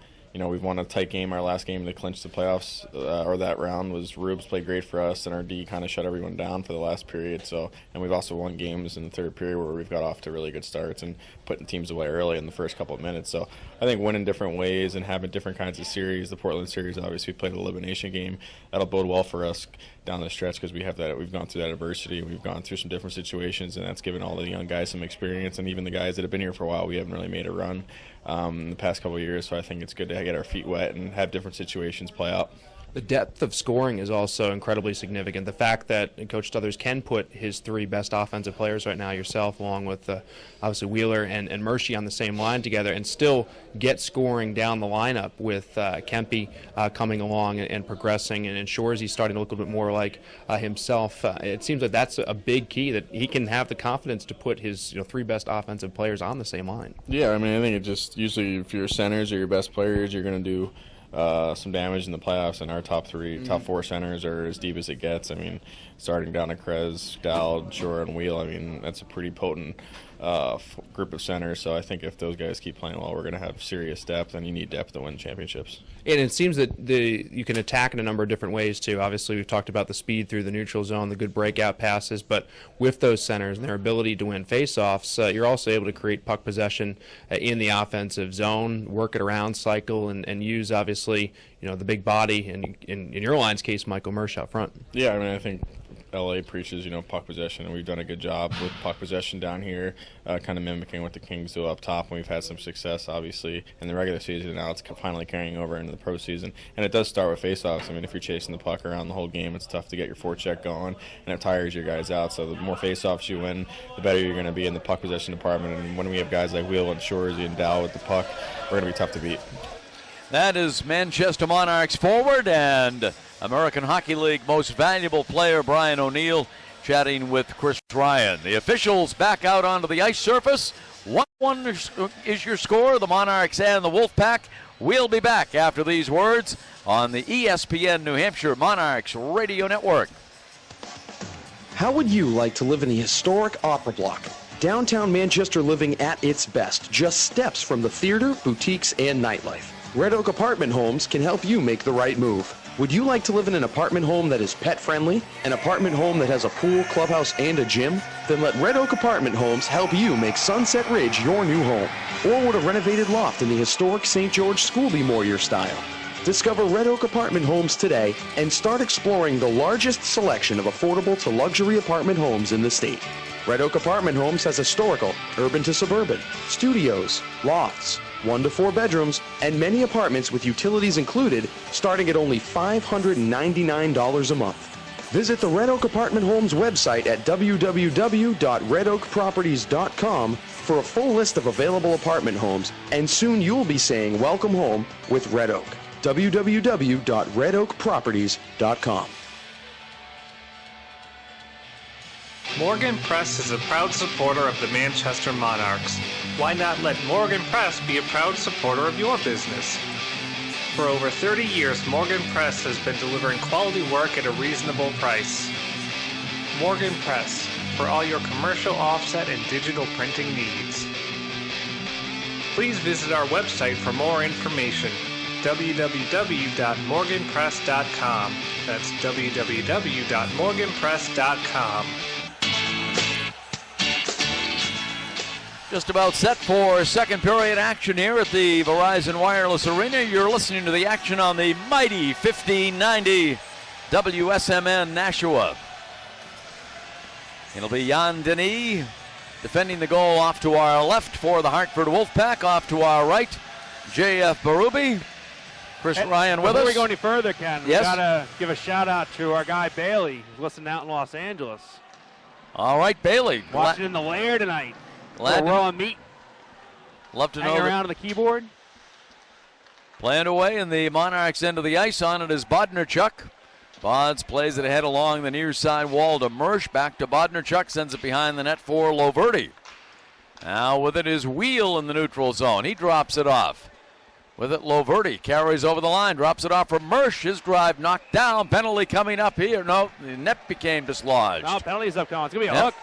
a tight game. Our last game to clinch the playoffs, or that round, was Rubes played great for us, and our D kind of shut everyone down for the last period. So, and we've also won games in the third period where we've got off to really good starts and putting teams away early in the first couple of minutes. So I think winning different ways and having different kinds of series. The Portland series, obviously, we played an elimination game. That'll bode well for us down the stretch because we've gone through that adversity. We've gone through some different situations, and that's given all the young guys some experience. And even the guys that have been here for a while, we haven't really made a run in the past couple of years. So I think it's good to get our feet wet and have different situations play out. The depth of scoring is also incredibly significant. The fact that Coach Stothers can put his three best offensive players right now, yourself, along with obviously Wheeler and Murphy on the same line together, and still get scoring down the lineup with Kempe coming along and progressing, and ensures he's starting to look a little bit more like himself. It seems like that's a big key, that he can have the confidence to put his three best offensive players on the same line. Yeah, I mean, I think it just usually if your centers or your best players, you're going to do some damage in the playoffs, and our top four centers are as deep as it gets. I mean, starting down at Krez, Dowd, Shore, and Wheel, I mean, that's a pretty potent group of centers. So I think if those guys keep playing well, we're going to have serious depth, and you need depth to win championships. And it seems that you can attack in a number of different ways, too. Obviously, we've talked about the speed through the neutral zone, the good breakout passes, but with those centers and their ability to win faceoffs, you're also able to create puck possession in the offensive zone, work it around, cycle, and use, obviously, the big body, and in your line's case, Michael Mersch out front. Yeah, I mean, I think LA preaches, puck possession, and we've done a good job with puck possession down here, kind of mimicking what the Kings do up top, and we've had some success, obviously, in the regular season. Now it's finally carrying over into the pro season, and it does start with faceoffs. I mean, if you're chasing the puck around the whole game, it's tough to get your forecheck going, and it tires your guys out. So the more faceoffs you win, the better you're going to be in the puck possession department, and when we have guys like Wheel and Shorzy and Dow with the puck, we're going to be tough to beat. That is Manchester Monarchs forward and American Hockey League most valuable player Brian O'Neill chatting with Chris Ryan. The officials back out onto the ice surface. 1-1 is your score, the Monarchs and the Wolfpack. We'll be back after these words on the ESPN New Hampshire Monarchs Radio Network. How would you like to live in the historic Opera Block? Downtown Manchester living at its best, just steps from the theater, boutiques, and nightlife. Red Oak Apartment Homes can help you make the right move. Would you like to live in an apartment home that is pet-friendly? An apartment home that has a pool, clubhouse, and a gym? Then let Red Oak Apartment Homes help you make Sunset Ridge your new home. Or would a renovated loft in the historic St. George School be more your style? Discover Red Oak Apartment Homes today and start exploring the largest selection of affordable to luxury apartment homes in the state. Red Oak Apartment Homes has historical, urban to suburban, studios, lofts, 1 to 4 bedrooms, and many apartments with utilities included, starting at only $599 a month. Visit the Red Oak Apartment Homes website at www.redoakproperties.com for a full list of available apartment homes, and soon you'll be saying welcome home with Red Oak. www.redoakproperties.com. Morgan Press is a proud supporter of the Manchester Monarchs. Why not let Morgan Press be a proud supporter of your business? For over 30 years, Morgan Press has been delivering quality work at a reasonable price. Morgan Press, for all your commercial offset and digital printing needs. Please visit our website for more information. www.morganpress.com. That's www.morganpress.com. Just about set for second period action here at the Verizon Wireless Arena. You're listening to the action on the mighty 1590 WSMN Nashua. It'll be Jan Denis defending the goal off to our left for the Hartford Wolfpack. Off to our right, JF Berube. Chris Ryan with us. Before we go any further, Ken, yes? we got to give a shout-out to our guy Bailey, who's listening out in Los Angeles. All right, Bailey. Watching in the lair tonight. Glad we're on meat. Love to know. Hanging around on the keyboard. Playing away in the Monarchs end of the ice. On it is Bodnarchuk. Bods plays it ahead along the near side wall to Mersch. Back to Bodnarchuk. Sends it behind the net for Loverty. Now with it is Wheel in the neutral zone. He drops it off. With it, Loverty carries over the line. Drops it off for Mersch. His drive knocked down. Penalty coming up here. No, the net became dislodged. No, penalty's upcoming. It's going to be a hook.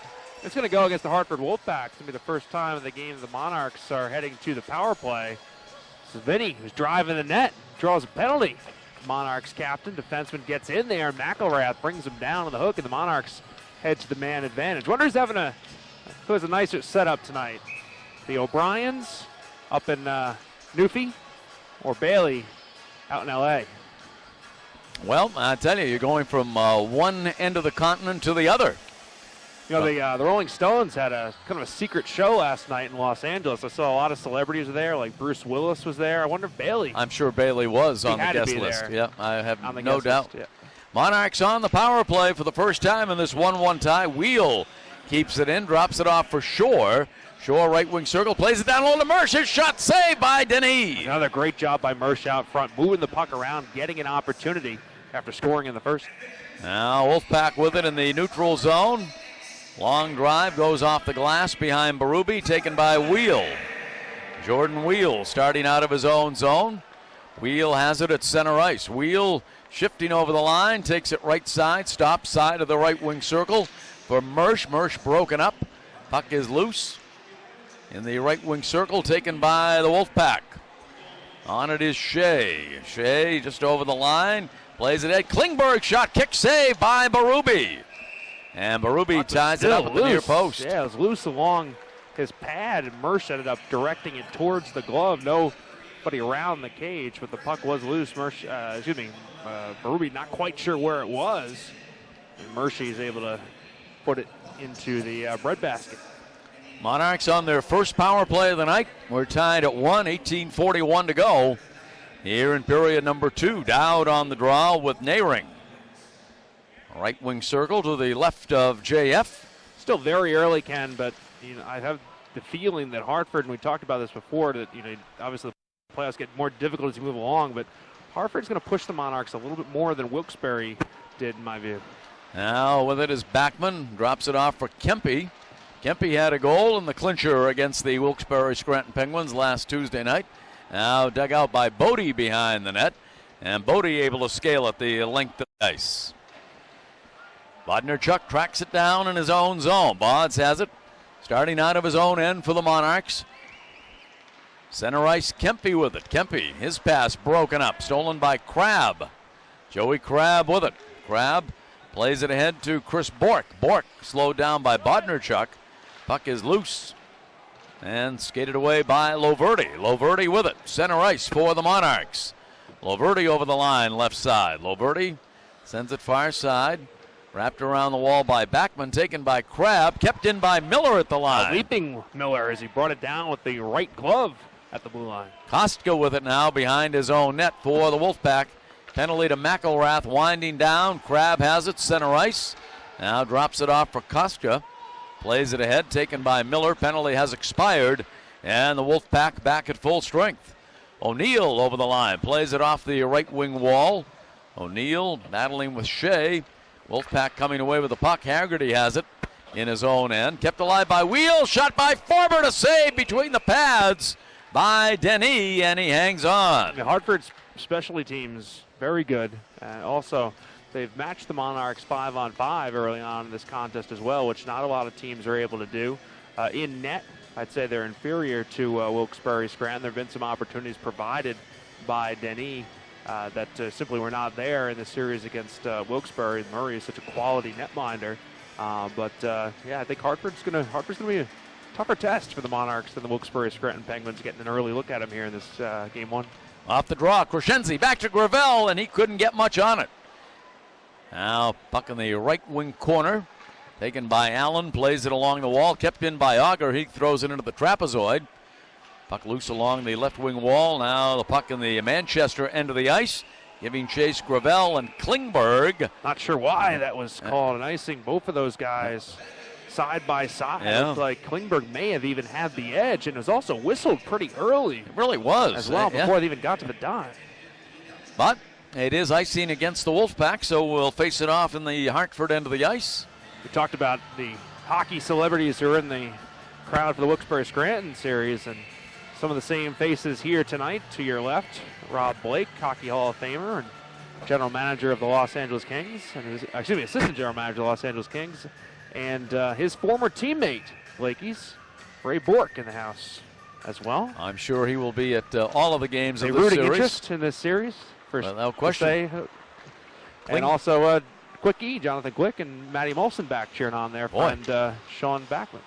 It's going to go against the Hartford Wolfpack. It's going to be the first time in the game the Monarchs are heading to the power play. This is Vinny, who's driving the net, draws a penalty. Monarchs captain, defenseman gets in there, and McElrath brings him down on the hook, and the Monarchs head to the man advantage. Wonder who has a nicer setup tonight. The O'Briens up in Newfie or Bailey out in L.A.? Well, I tell you, you're going from one end of the continent to the other. You know, the Rolling Stones had a kind of a secret show last night in Los Angeles. I saw a lot of celebrities there, like Bruce Willis was there. I wonder if Bailey. I'm sure Bailey was on the guest list. Yeah, I have no doubt. Yeah. Monarchs on the power play for the first time in this 1-1 tie. Wheel keeps it in, drops it off for Shore. Shore right wing circle, plays it down low to Mersch. His shot saved by Denis. Another great job by Mersch out front, moving the puck around, getting an opportunity after scoring in the first. Now Wolfpack with it in the neutral zone. Long drive goes off the glass behind Berube, taken by Wheel. Jordan Wheel starting out of his own zone. Wheel has it at center ice. Wheel shifting over the line, takes it right side, stops side of the right wing circle for Mersch. Mersch broken up. Puck is loose in the right wing circle, taken by the Wolfpack. On it is Shea. Shea just over the line, plays it at Klingberg, shot, kick, save by Berube. And Berube ties it up at the near post. Yeah, it was loose along his pad, and Mersch ended up directing it towards the glove. Nobody around the cage, but the puck was loose. Berube not quite sure where it was. And Mersch is able to put it into the breadbasket. Monarchs on their first power play of the night. We're tied at 1, 18:41 to go. Here in period number 2, Dowd on the draw with Nehring. Right wing circle to the left of JF. Still very early, Ken, but I have the feeling that Hartford, and we talked about this before, that obviously the playoffs get more difficult as you move along, but Hartford's going to push the Monarchs a little bit more than Wilkes-Barre did, in my view. Now with it is Backman, drops it off for Kempe. Kempe had a goal in the clincher against the Wilkes-Barre Scranton Penguins last Tuesday night. Now dug out by Bodie behind the net, and Bodie able to scale at the length of the ice. Bodnarchuk tracks it down in his own zone. Bods has it, starting out of his own end for the Monarchs. Center ice, Kempe with it. Kempe, his pass broken up, stolen by Crabb. Joey Crabb with it. Crabb plays it ahead to Chris Bork. Bork slowed down by Bodnarchuk. Puck is loose and skated away by Loverty. Loverty with it. Center ice for the Monarchs. Loverty over the line, left side. Loverty sends it far side. Wrapped around the wall by Backman, taken by Crabb, kept in by Miller at the line. Leaping Miller as he brought it down with the right glove at the blue line. Kostka with it now behind his own net for the Wolfpack. Penalty to McElrath, winding down. Crabb has it, center ice. Now drops it off for Kostka. Plays it ahead, taken by Miller. Penalty has expired, and the Wolfpack back at full strength. O'Neill over the line, plays it off the right wing wall. O'Neill battling with Shea. Wolfpack coming away with the puck. Haggerty has it in his own end. Kept alive by Wheel. Shot by Forbert. A save between the pads by Denis, and he hangs on. Hartford's specialty teams, very good. Also, they've matched the Monarchs 5-on-5 early on in this contest as well, which not a lot of teams are able to do. In net, I'd say they're inferior to Wilkes-Barre Scranton. There have been some opportunities provided by Denis that simply were not there in the series against Wilkes-Barre. Murray is such a quality netminder. I think Hartford's going to be tougher test for the Monarchs than the Wilkes-Barre Scranton Penguins, getting an early look at him here in this game one. Off the draw, Crescenzi back to Gravel, and he couldn't get much on it. Now, puck in the right wing corner, taken by Allen, plays it along the wall, kept in by Auger. He throws it into the trapezoid. Puck loose along the left wing wall. Now the puck in the Manchester end of the ice, giving chase Gravel and Klingberg. Not sure why that was called an icing. Both of those guys side by side. Yeah. It looked like Klingberg may have even had the edge, and it was also whistled pretty early. It really was. As well, before they even got to the dive. But it is icing against the Wolfpack, so we'll face it off in the Hartford end of the ice. We talked about the hockey celebrities who are in the crowd for the Wilkes-Barre Scranton series, and some of the same faces here tonight. To your left, Rob Blake, Hockey Hall of Famer and general manager of the Los Angeles Kings, and assistant general manager of the Los Angeles Kings, and his former teammate, Blakey's, Ray Bork, in the house as well. I'm sure he will be at all of the games of a this rooting series. interest in this series, no question. And also Quickie, Jonathan Glick, and Matty Molson back cheering on there, and Sean Backlund.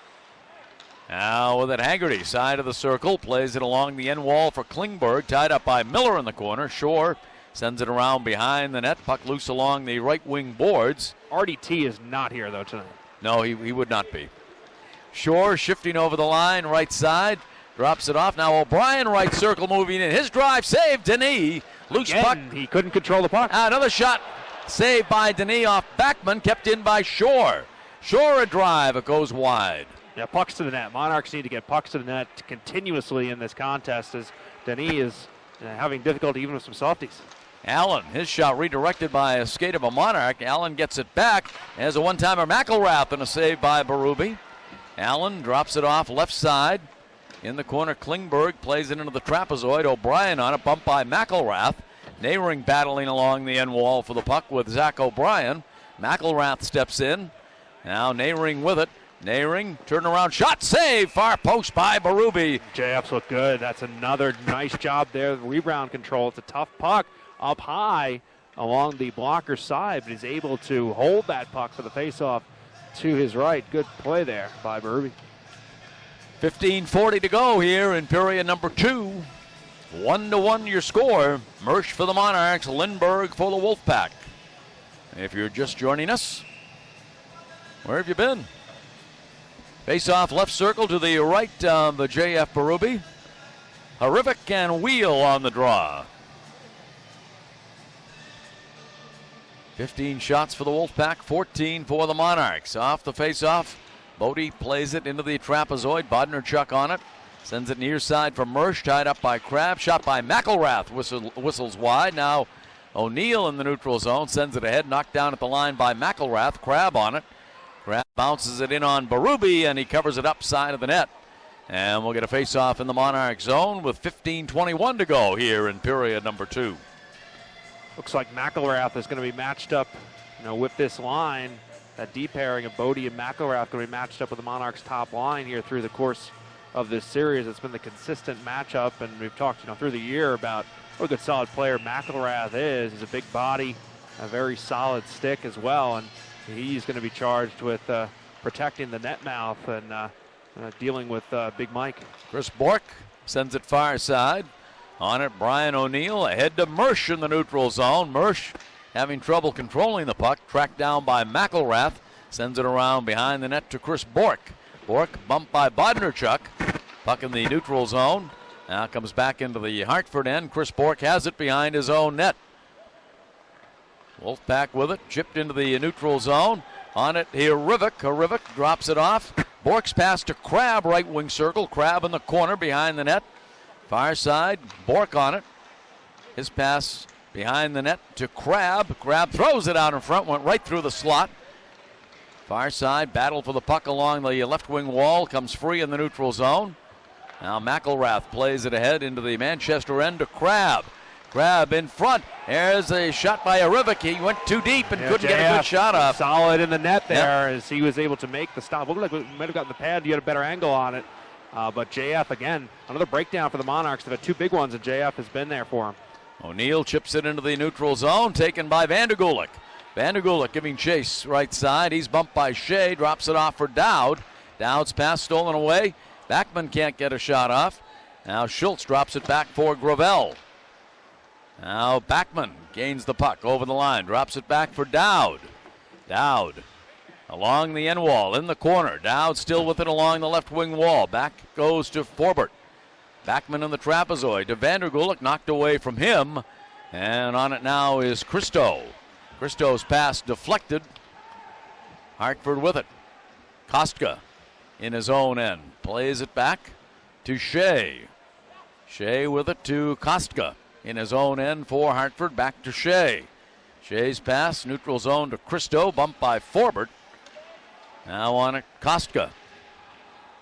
Now with it, Haggerty, side of the circle, plays it along the end wall for Klingberg, tied up by Miller in the corner. Shore sends it around behind the net, puck loose along the right wing boards. RDT is not here, though, tonight. No, he would not be. Shore shifting over the line, right side, drops it off. Now O'Brien, right circle, moving in. His drive, saved, Denis. Loose puck. He couldn't control the puck. Another shot, saved by Denis off Backman, kept in by Shore. Shore a drive, it goes wide. Yeah, pucks to the net. Monarchs need to get pucks to the net continuously in this contest, as Denis is having difficulty even with some softies. Allen, his shot redirected by a skate of a Monarch. Allen gets it back as a one-timer. McElrath and a save by Berube. Allen drops it off left side. In the corner, Klingberg plays it into the trapezoid. O'Brien on it, bumped by McElrath. Nehring battling along the end wall for the puck with Zach O'Brien. McElrath steps in. Now Nehring with it. Nehring, turnaround shot, save, far post by Berube. JF's look good. That's another nice job there. Rebound control. It's a tough puck up high along the blocker side, but he's able to hold that puck for the faceoff to his right. Good play there by Berube. 15:40 to go here in period number 2. 1-1 your score. Mersch for the Monarchs, Lindbergh for the Wolfpack. If you're just joining us, where have you been? Face off left circle to the right of the JF Berube. Harivic and Wheel on the draw. 15 shots for the Wolfpack, 14 for the Monarchs. Off the face-off, Bodie plays it into the trapezoid. Bodnerchuk on it. Sends it near side for Mersch, tied up by Crabb. Shot by McElrath, whistles wide. Now O'Neill in the neutral zone, sends it ahead, knocked down at the line by McElrath. Crabb on it. Crabb bounces it in on Berube, and he covers it up side of the net. And we'll get a face-off in the Monarch zone with 15:21 to go here in period number 2. Looks like McElrath is going to be matched up, with this line. That deep pairing of Bodie and McElrath going to be matched up with the Monarchs' top line here through the course of this series. It's been the consistent matchup, and we've talked, through the year about what a good solid player McElrath is. He's a big body, a very solid stick as well, and he's going to be charged with protecting the net mouth and dealing with Big Mike. Chris Bork sends it far side. On it, Brian O'Neill ahead to Mersch in the neutral zone. Mersch having trouble controlling the puck, tracked down by McElrath. Sends it around behind the net to Chris Bork. Bork bumped by Bodnerchuk. Puck in the neutral zone. Now comes back into the Hartford end. Chris Bork has it behind his own net. Wolfpack with it, chipped into the neutral zone. On it, Harivic drops it off. Bork's pass to Crabb, right wing circle. Crabb in the corner behind the net. Far side, Bork on it. His pass behind the net to Crabb. Crabb throws it out in front, went right through the slot. Far side, battle for the puck along the left wing wall, comes free in the neutral zone. Now McElrath plays it ahead into the Manchester end to Crabb. Crabb in front. There's a shot by Harivic. He went too deep and couldn't get a good shot off. Solid in the net there as he was able to make the stop. Looked like we might have gotten the pad. You had a better angle on it. But JF, again, another breakdown for the Monarchs. They've had 2 big ones, and JF has been there for him. O'Neill chips it into the neutral zone, taken by Vandergulik. Vandergulik giving chase right side. He's bumped by Shea, drops it off for Dowd. Dowd's pass stolen away. Backman can't get a shot off. Now Schultz drops it back for Gravel. Now Backman gains the puck over the line, drops it back for Dowd. Dowd along the end wall in the corner. Dowd still with it along the left wing wall. Back goes to Forbert. Backman in the trapezoid to Vandergulik, knocked away from him. And on it now is Christo. Christo's pass deflected. Hartford with it. Kostka in his own end. Plays it back to Shea. Shea with it to Kostka in his own end for Hartford. Back to Shea. Shea's pass, neutral zone to Christo, bumped by Forbert. Now on it, Kostka.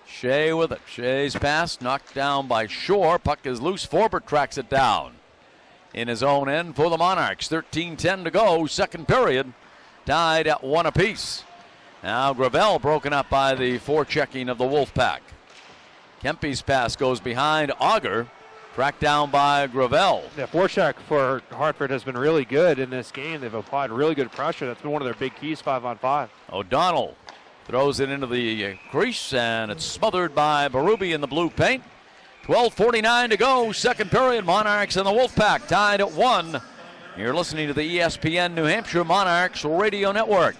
Shea with it. Shea's pass knocked down by Shore. Puck is loose. Forbert tracks it down in his own end for the Monarchs. 13:10 to go. Second period. Tied at 1 apiece. Now Gravel broken up by the forechecking of the Wolfpack. Kempe's pass goes behind Auger. Tracked down by Gravel. Yeah, forecheck for Hartford has been really good in this game. They've applied really good pressure. That's been one of their big keys 5-on-5. O'Donnell throws it into the crease, and it's smothered by Berube in the blue paint. 12:49 to go, second period. Monarchs and the Wolfpack tied at 1. You're listening to the ESPN New Hampshire Monarchs Radio Network.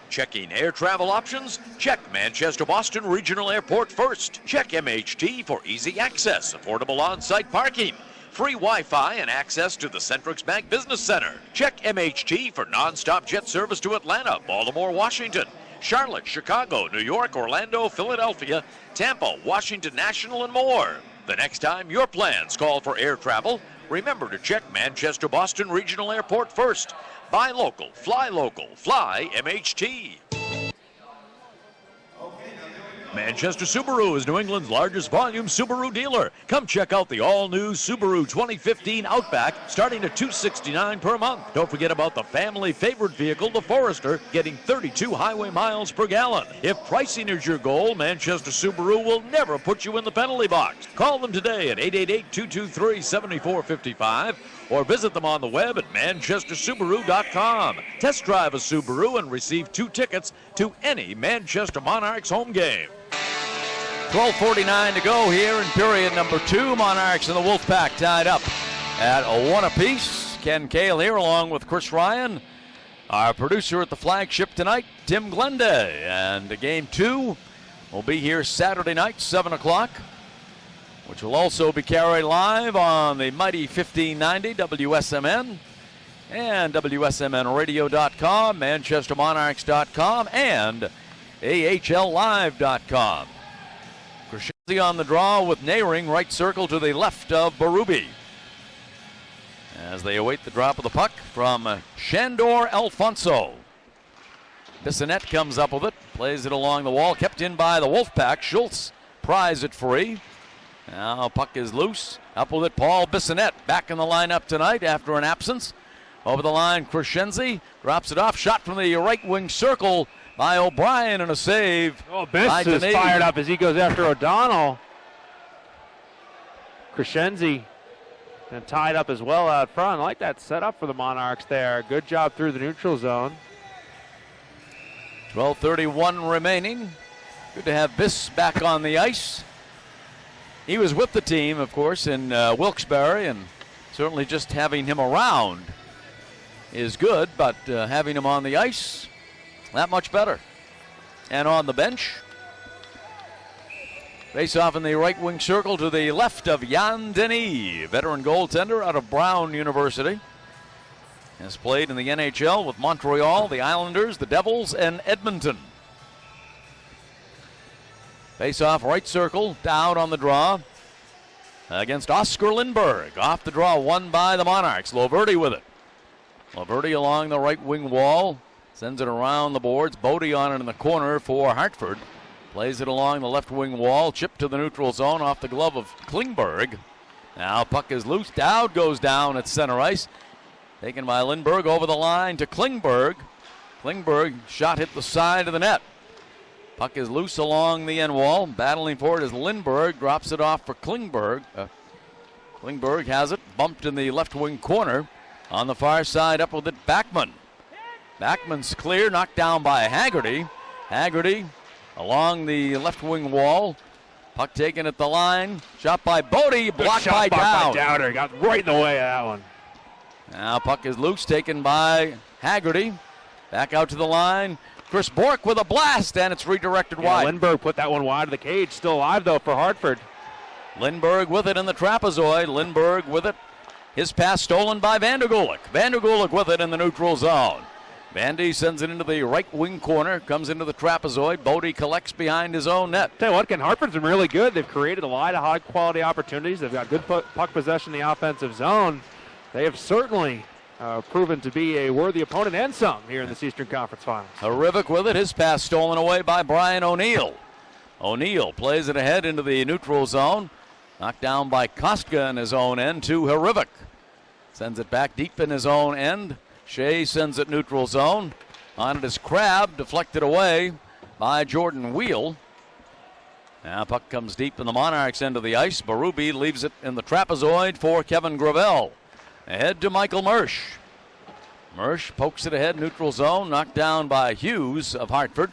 Checking air travel options? Check Manchester Boston Regional Airport first. Check MHT for easy access, affordable on-site parking, free Wi-Fi, and access to the Centrix Bank Business Center. Check MHT for non-stop jet service to Atlanta, Baltimore, Washington, Charlotte, Chicago, New York, Orlando, Philadelphia, Tampa, Washington National, and more. The next time your plans call for air travel, remember to check Manchester Boston Regional Airport first. Buy local, fly MHT. Manchester Subaru is New England's largest volume Subaru dealer. Come check out the all-new Subaru 2015 Outback, starting at $269 per month. Don't forget about the family favorite vehicle, the Forester, getting 32 highway miles per gallon. If pricing is your goal, Manchester Subaru will never put you in the penalty box. Call them today at 888-223-7455 or visit them on the web at manchestersubaru.com. Test drive a Subaru and receive 2 tickets to any Manchester Monarchs home game. 12:49 to go here in period number 2. Monarchs and the Wolfpack tied up at 1 apiece. Ken Cale here along with Chris Ryan. Our producer at the flagship tonight, Tim Glenday. And game 2 will be here Saturday night, 7 o'clock, which will also be carried live on the mighty 1590 WSMN and WSMNradio.com, ManchesterMonarchs.com, and AHLLive.com. Crescenzi on the draw with Nehring, right circle to the left of Berube. As they await the drop of the puck from Shandor Alfonso. Bissonnette comes up with it, plays it along the wall, kept in by the Wolfpack. Schultz pries it free. Now puck is loose. Up with it, Paul Bissonnette back in the lineup tonight after an absence. Over the line, Crescenzi drops it off. Shot from the right wing circle by O'Brien, and a save. Oh, Biss is fired up as he goes after O'Donnell. Crescenzi and tied up as well out front. I like that setup for the Monarchs there. Good job through the neutral zone. 12:31 remaining. Good to have Biss back on the ice. He was with the team, of course, in Wilkes-Barre, and certainly just having him around is good, but having him on the ice, that much better. And on the bench, face off in the right wing circle to the left of Jan Denis, veteran goaltender out of Brown University. Has played in the NHL with Montreal, the Islanders, the Devils, and Edmonton. Face off right circle, down on the draw against Oscar Lindberg. Off the draw, won by the Monarchs. Loverty with it. Loverty along the right wing wall. Sends it around the boards. Bodie on it in the corner for Hartford. Plays it along the left wing wall. Chip to the neutral zone off the glove of Klingberg. Now puck is loose. Dowd goes down at center ice. Taken by Lindberg over the line to Klingberg. Klingberg shot hit the side of the net. Puck is loose along the end wall. Battling for it as Lindberg drops it off for Klingberg. Klingberg has it bumped in the left wing corner. On the far side, up with it, Backman. Backman's clear, knocked down by Haggerty. Haggerty along the left wing wall. Puck taken at the line. Shot by Bodie, blocked by Dowder. Got right in the way of that one. Now puck is loose, taken by Haggerty. Back out to the line. Chris Bork with a blast, and it's redirected wide. Lindbergh put that one wide of the cage. Still alive, though, for Hartford. Lindbergh with it in the trapezoid. Lindbergh with it. His pass stolen by Vandergulik. Vandergulik with it in the neutral zone. Vandy sends it into the right wing corner, comes into the trapezoid. Bodie collects behind his own net. Tell you what, Ken, Hartford's been really good. They've created a lot of high-quality opportunities. They've got good puck possession in the offensive zone. They have certainly proven to be a worthy opponent and some here in this Eastern Conference Finals. Horrific with it. His pass stolen away by Brian O'Neill. O'Neill plays it ahead into the neutral zone. Knocked down by Kostka in his own end to Horrific. Sends it back deep in his own end. Shea sends it neutral zone. On it is Crabb, deflected away by Jordan Wheel. Now puck comes deep in the Monarchs' end of the ice. Berube leaves it in the trapezoid for Kevin Gravel. Ahead to Michael Mersch. Mersch pokes it ahead, neutral zone, knocked down by Hughes of Hartford.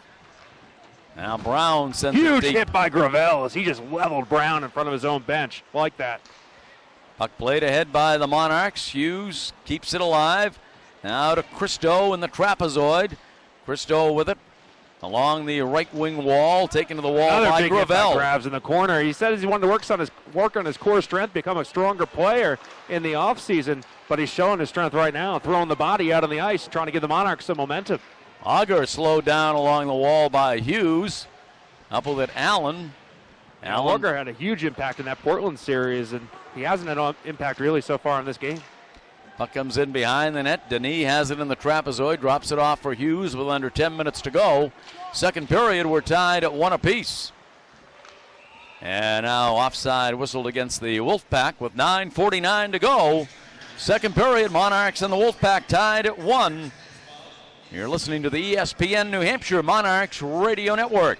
Now Brown sends it deep. Huge hit by Gravel as he just leveled Brown in front of his own bench. Like that. Puck played ahead by the Monarchs. Hughes keeps it alive. Now to Christo in the trapezoid. Christo with it along the right wing wall, taken to the wall Another by big Gravel. Grabs in the corner. He says he wanted to work on his core strength, become a stronger player in the offseason, but he's showing his strength right now, throwing the body out on the ice, trying to give the Monarchs some momentum. Auger slowed down along the wall by Hughes. Up with it, Allen. Auger had a huge impact in that Portland series, and he hasn't had an impact really so far in this game. Puck comes in behind the net. Denis has it in the trapezoid, drops it off for Hughes with under 10 minutes to go. Second period, we're tied at 1 apiece. And now offside whistled against the Wolfpack with 9:49 to go. Second period, Monarchs and the Wolfpack tied at 1. You're listening to the ESPN New Hampshire Monarchs Radio Network.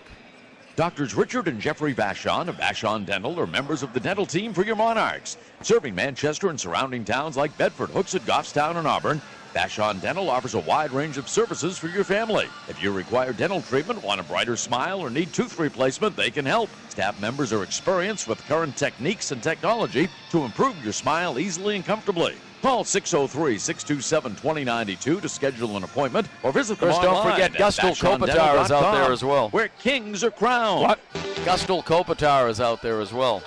Doctors Richard and Jeffrey Vachon of Vachon Dental are members of the dental team for your Monarchs. Serving Manchester and surrounding towns like Bedford, Hooksett, Goffstown, and Auburn, Vachon Dental offers a wide range of services for your family. If you require dental treatment, want a brighter smile, or need tooth replacement, they can help. Staff members are experienced with current techniques and technology to improve your smile easily and comfortably. Call 603-627-2092 to schedule an appointment or visit them online. Don't forget, Gustal Kopitar is out there as well. Where kings are crowned. What? Gustal Kopitar is out there as well.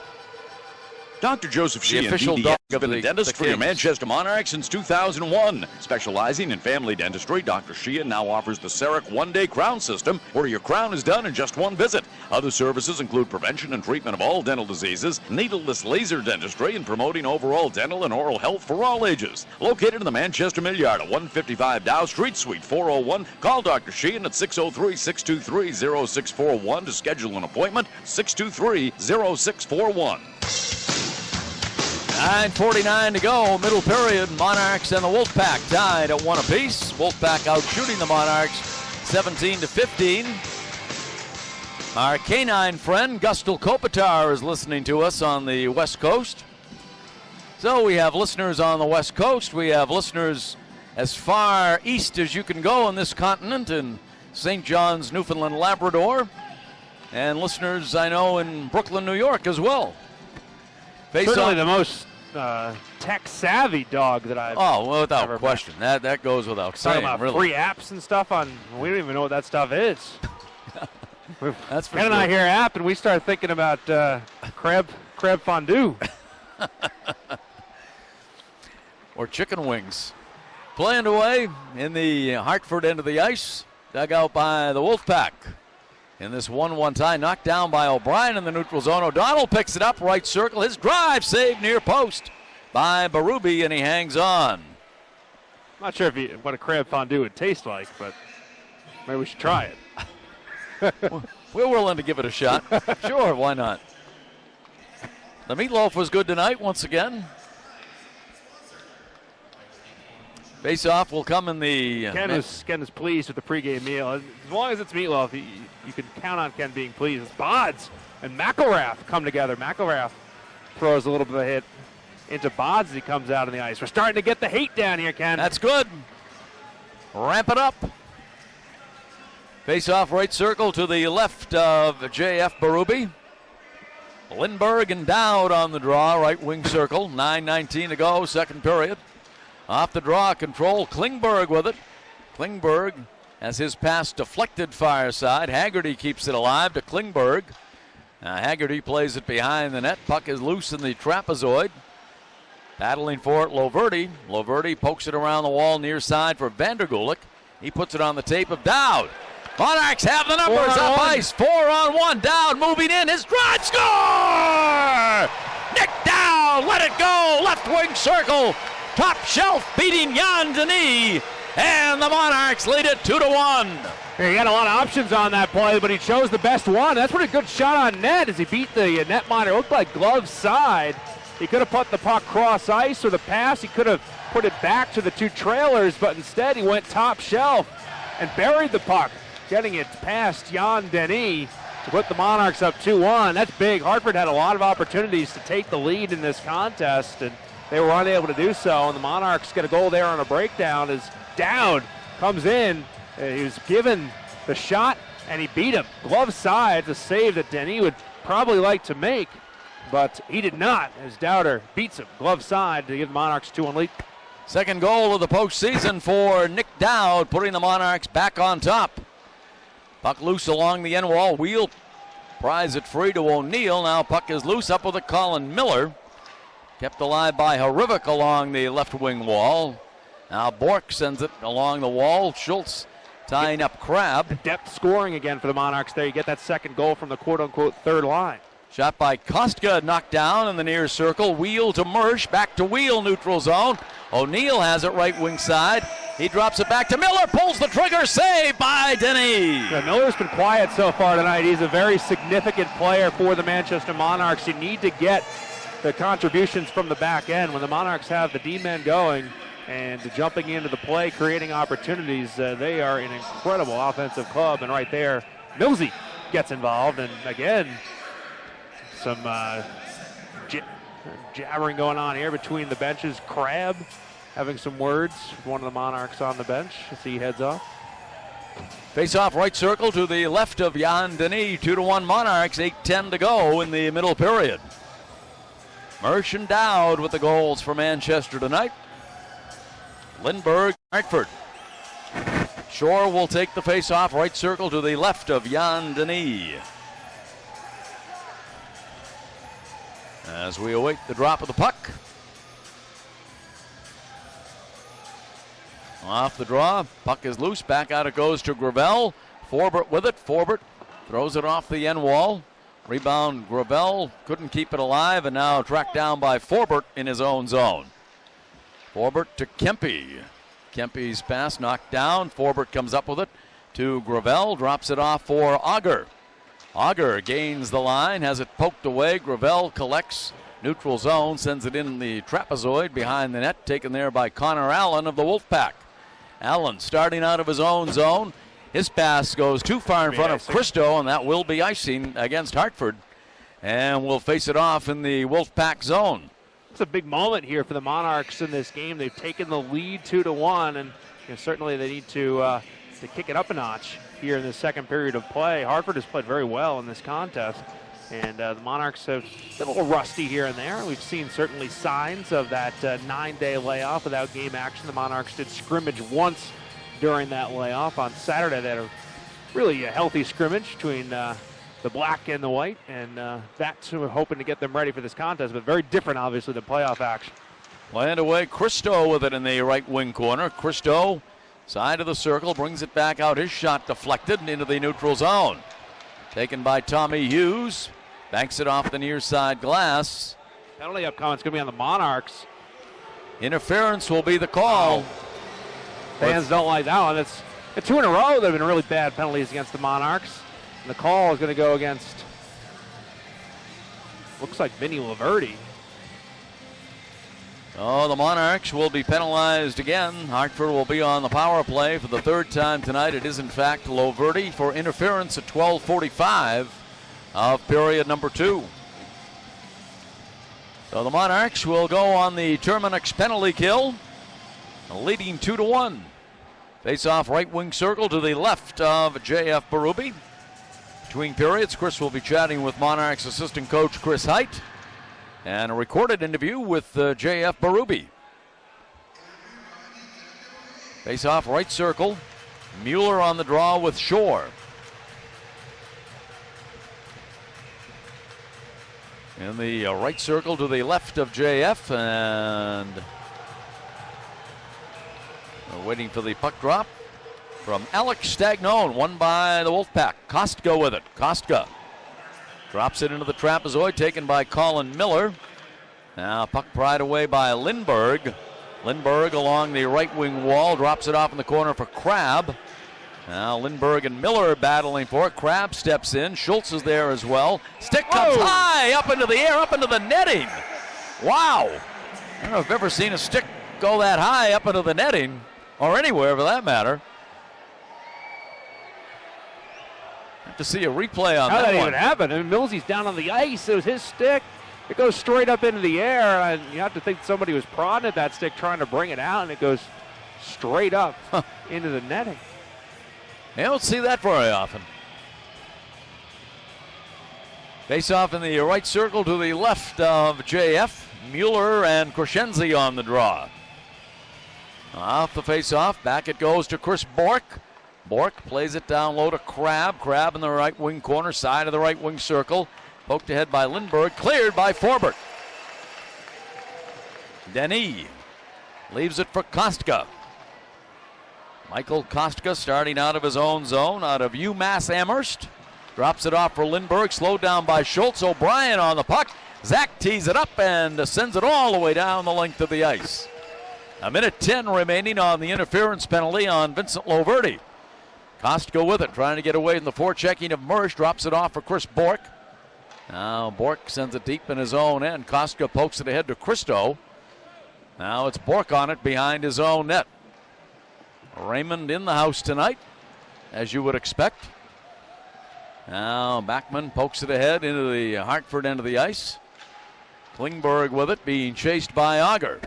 Dr. Joseph Sheehan, official DDS, dog has of been the a dentist for your Manchester Monarchs since 2001. Specializing in family dentistry, Dr. Sheehan now offers the CEREC one-day crown system, where your crown is done in just one visit. Other services include prevention and treatment of all dental diseases, needleless laser dentistry, and promoting overall dental and oral health for all ages. Located in the Manchester Mill Yard at 155 Dow Street, Suite 401. Call Dr. Sheehan at 603-623-0641 to schedule an appointment. 623-0641. 9:49 to go, middle period. Monarchs and the Wolfpack tied at 1 apiece. Wolfpack out shooting the Monarchs 17-15. Our canine friend Gustal Kopitar is listening to us on the West Coast. So we have listeners on the West Coast. We have listeners as far east as you can go on this continent in St. John's, Newfoundland, Labrador. And listeners I know in Brooklyn, New York as well. Certainly the most tech-savvy dog that I've well, without ever question. met. That goes without saying, Talking about really. free apps and stuff on, we don't even know what that stuff is. That's for Ken and I hear app, and we start thinking about crab fondue. Or chicken wings. Playing away in the Hartford end of the ice. Dug out by the Wolfpack. In this 1-1 tie, knocked down by O'Brien in the neutral zone. O'Donnell picks it up, right circle. His drive saved near post by Berube, and he hangs on. I'm not sure what a crab fondue would taste like, but maybe we should try it. We're willing to give it a shot. Sure, why not? The meatloaf was good tonight once again. Face-off will come in the... Ken is pleased with the pregame meal. As long as it's meatloaf, you can count on Ken being pleased. It's Bods and McElrath come together. McElrath throws a little bit of a hit into Bods as he comes out on the ice. We're starting to get the heat down here, Ken. That's good. Ramp it up. Face-off right circle to the left of J.F. Berube. Lindbergh and Dowd on the draw, right wing circle. 9:19 to go, second period. Off the draw, control, Klingberg with it. Klingberg has his pass deflected far side. Haggerty keeps it alive to Klingberg. Haggerty plays it behind the net. Puck is loose in the trapezoid. Battling for it, Loverty. Loverty pokes it around the wall near side for Vandergulik. He puts it on the tape of Dowd. Monarchs have the numbers up ice. 4-on-1. Dowd moving in. His drive, score! Nick Dowd, let it go. Left wing circle. Top shelf beating Jan Denis. And the Monarchs lead it 2-1. He got a lot of options on that play, but he chose the best one. That's a pretty good shot on net as he beat the netminder. It looked like glove side. He could have put the puck cross ice or the pass. He could have put it back to the two trailers, but instead he went top shelf and buried the puck, getting it past Jan Denis to put the Monarchs up 2-1. That's big. Hartford had a lot of opportunities to take the lead in this contest, and they were unable to do so. And the Monarchs get a goal there on a breakdown as Dowd comes in. He was given the shot, and he beat him. Glove side, a save that Denis would probably like to make, but he did not, as Dowder beats him. Glove side to give the Monarchs 2-1 lead. Second goal of the postseason for Nick Dowd, putting the Monarchs back on top. Puck loose along the end wall. Wheel pries it free to O'Neill. Now puck is loose up with it, Colin Miller. Kept alive by Harivik along the left wing wall. Now Bork sends it along the wall. Schultz tying up Crab. Depth scoring again for the Monarchs there. You get that second goal from the quote-unquote third line. Shot by Kostka, knocked down in the near circle. Wheel to Mersch, back to Wheel, neutral zone. O'Neill has it right wing side. He drops it back to Miller, pulls the trigger, saved by Denis. Yeah, Miller's been quiet so far tonight. He's a very significant player for the Manchester Monarchs. You need to get the contributions from the back end. When the Monarchs have the D-men going and jumping into the play, creating opportunities, they are an incredible offensive club. And right there, Millsy gets involved. And again, some jabbering going on here between the benches. Crab having some words with one of the Monarchs on the bench as he heads off. Face-off right circle to the left of Jan Denis. 2-1 Monarchs, 8:10 to go in the middle period. Mersch and Dowd with the goals for Manchester tonight. Lindbergh, Hartford. Shore will take the face-off right circle to the left of Jan Denis. As we await the drop of the puck. Off the draw, puck is loose, back out it goes to Gravel. Forbert with it, Forbert throws it off the end wall. Rebound, Gravel couldn't keep it alive, and now tracked down by Forbert in his own zone. Forbert to Kempe. Kempe's pass knocked down. Forbert comes up with it to Gravel, drops it off for Auger. Auger gains the line, has it poked away. Gravel collects neutral zone, sends it in the trapezoid behind the net, taken there by Connor Allen of the Wolfpack. Allen starting out of his own zone. His pass goes too far in front of Christo, and that will be icing against Hartford. And we'll face it off in the Wolfpack zone. It's a big moment here for the Monarchs in this game. They've taken the lead 2-1, and certainly they need to kick it up a notch here in the second period of play. Hartford has played very well in this contest, and the Monarchs have been a little rusty here and there. We've seen certainly signs of that 9-day layoff without game action. The Monarchs did scrimmage once during that layoff. On Saturday, they had a really healthy scrimmage between the black and the white, and that's hoping to get them ready for this contest, but very different, obviously, than playoff action. Land away, Christo with it in the right wing corner. Christo, side of the circle, brings it back out. His shot deflected and into the neutral zone. Taken by Tommy Hughes. Banks it off the near side glass. Penalty upcoming. It's going to be on the Monarchs. Interference will be the call. Wow. Fans don't like that one. It's two in a row that have been really bad penalties against the Monarchs. And the call is going to go against, looks like Vinny Laverty. Oh, the Monarchs will be penalized again. Hartford will be on the power play for the third time tonight. It is, in fact, Laverty for interference at 12:45 of period number 2. So the Monarchs will go on the Terminix penalty kill, leading 2-1. Face-off right wing circle to the left of J.F. Berube. Between periods, Chris will be chatting with Monarchs assistant coach Chris Height. And a recorded interview with J.F. Berube. Face-off right circle. Mueller on the draw with Shore. In the right circle to the left of JF, and we're waiting for the puck drop from Alex Stagnone, won by the Wolfpack. Kostka with it. Kostka drops it into the trapezoid, taken by Colin Miller. Now puck pried away by Lindberg. Lindberg along the right wing wall, drops it off in the corner for Crabb. Now Lindberg and Miller are battling for it. Crabb steps in. Schultz is there as well. Stick comes high, up into the air, up into the netting. Wow. I don't know if I've ever seen a stick go that high up into the netting, or anywhere for that matter. Have to see a replay on How that did that one. even happen? I mean, Millsy's down on the ice. It was his stick. It goes straight up into the air. And you have to think somebody was prodding at that stick trying to bring it out, and it goes straight up into the netting. You don't see that very often. Face off in the right circle to the left of JF. Mueller and Crescenzi on the draw. Off the face-off, back it goes to Chris Bork. Bork plays it down low to Crabb. Crabb in the right wing corner, side of the right wing circle. Poked ahead by Lindberg, cleared by Forbert. Denis leaves it for Kostka. Michael Kostka starting out of his own zone, out of UMass Amherst. Drops it off for Lindberg, slowed down by Schultz. O'Brien on the puck. Zach tees it up and sends it all the way down the length of the ice. A minute 10 remaining on the interference penalty on Vincent Loverty. Kostka with it, trying to get away in the forechecking of Mersch. Drops it off for Chris Bork. Now Bork sends it deep in his own end. Kostka pokes it ahead to Christo. Now it's Bork on it behind his own net. Raymond in the house tonight, as you would expect. Now Backman pokes it ahead into the Hartford end of the ice. Klingberg with it, being chased by Auger.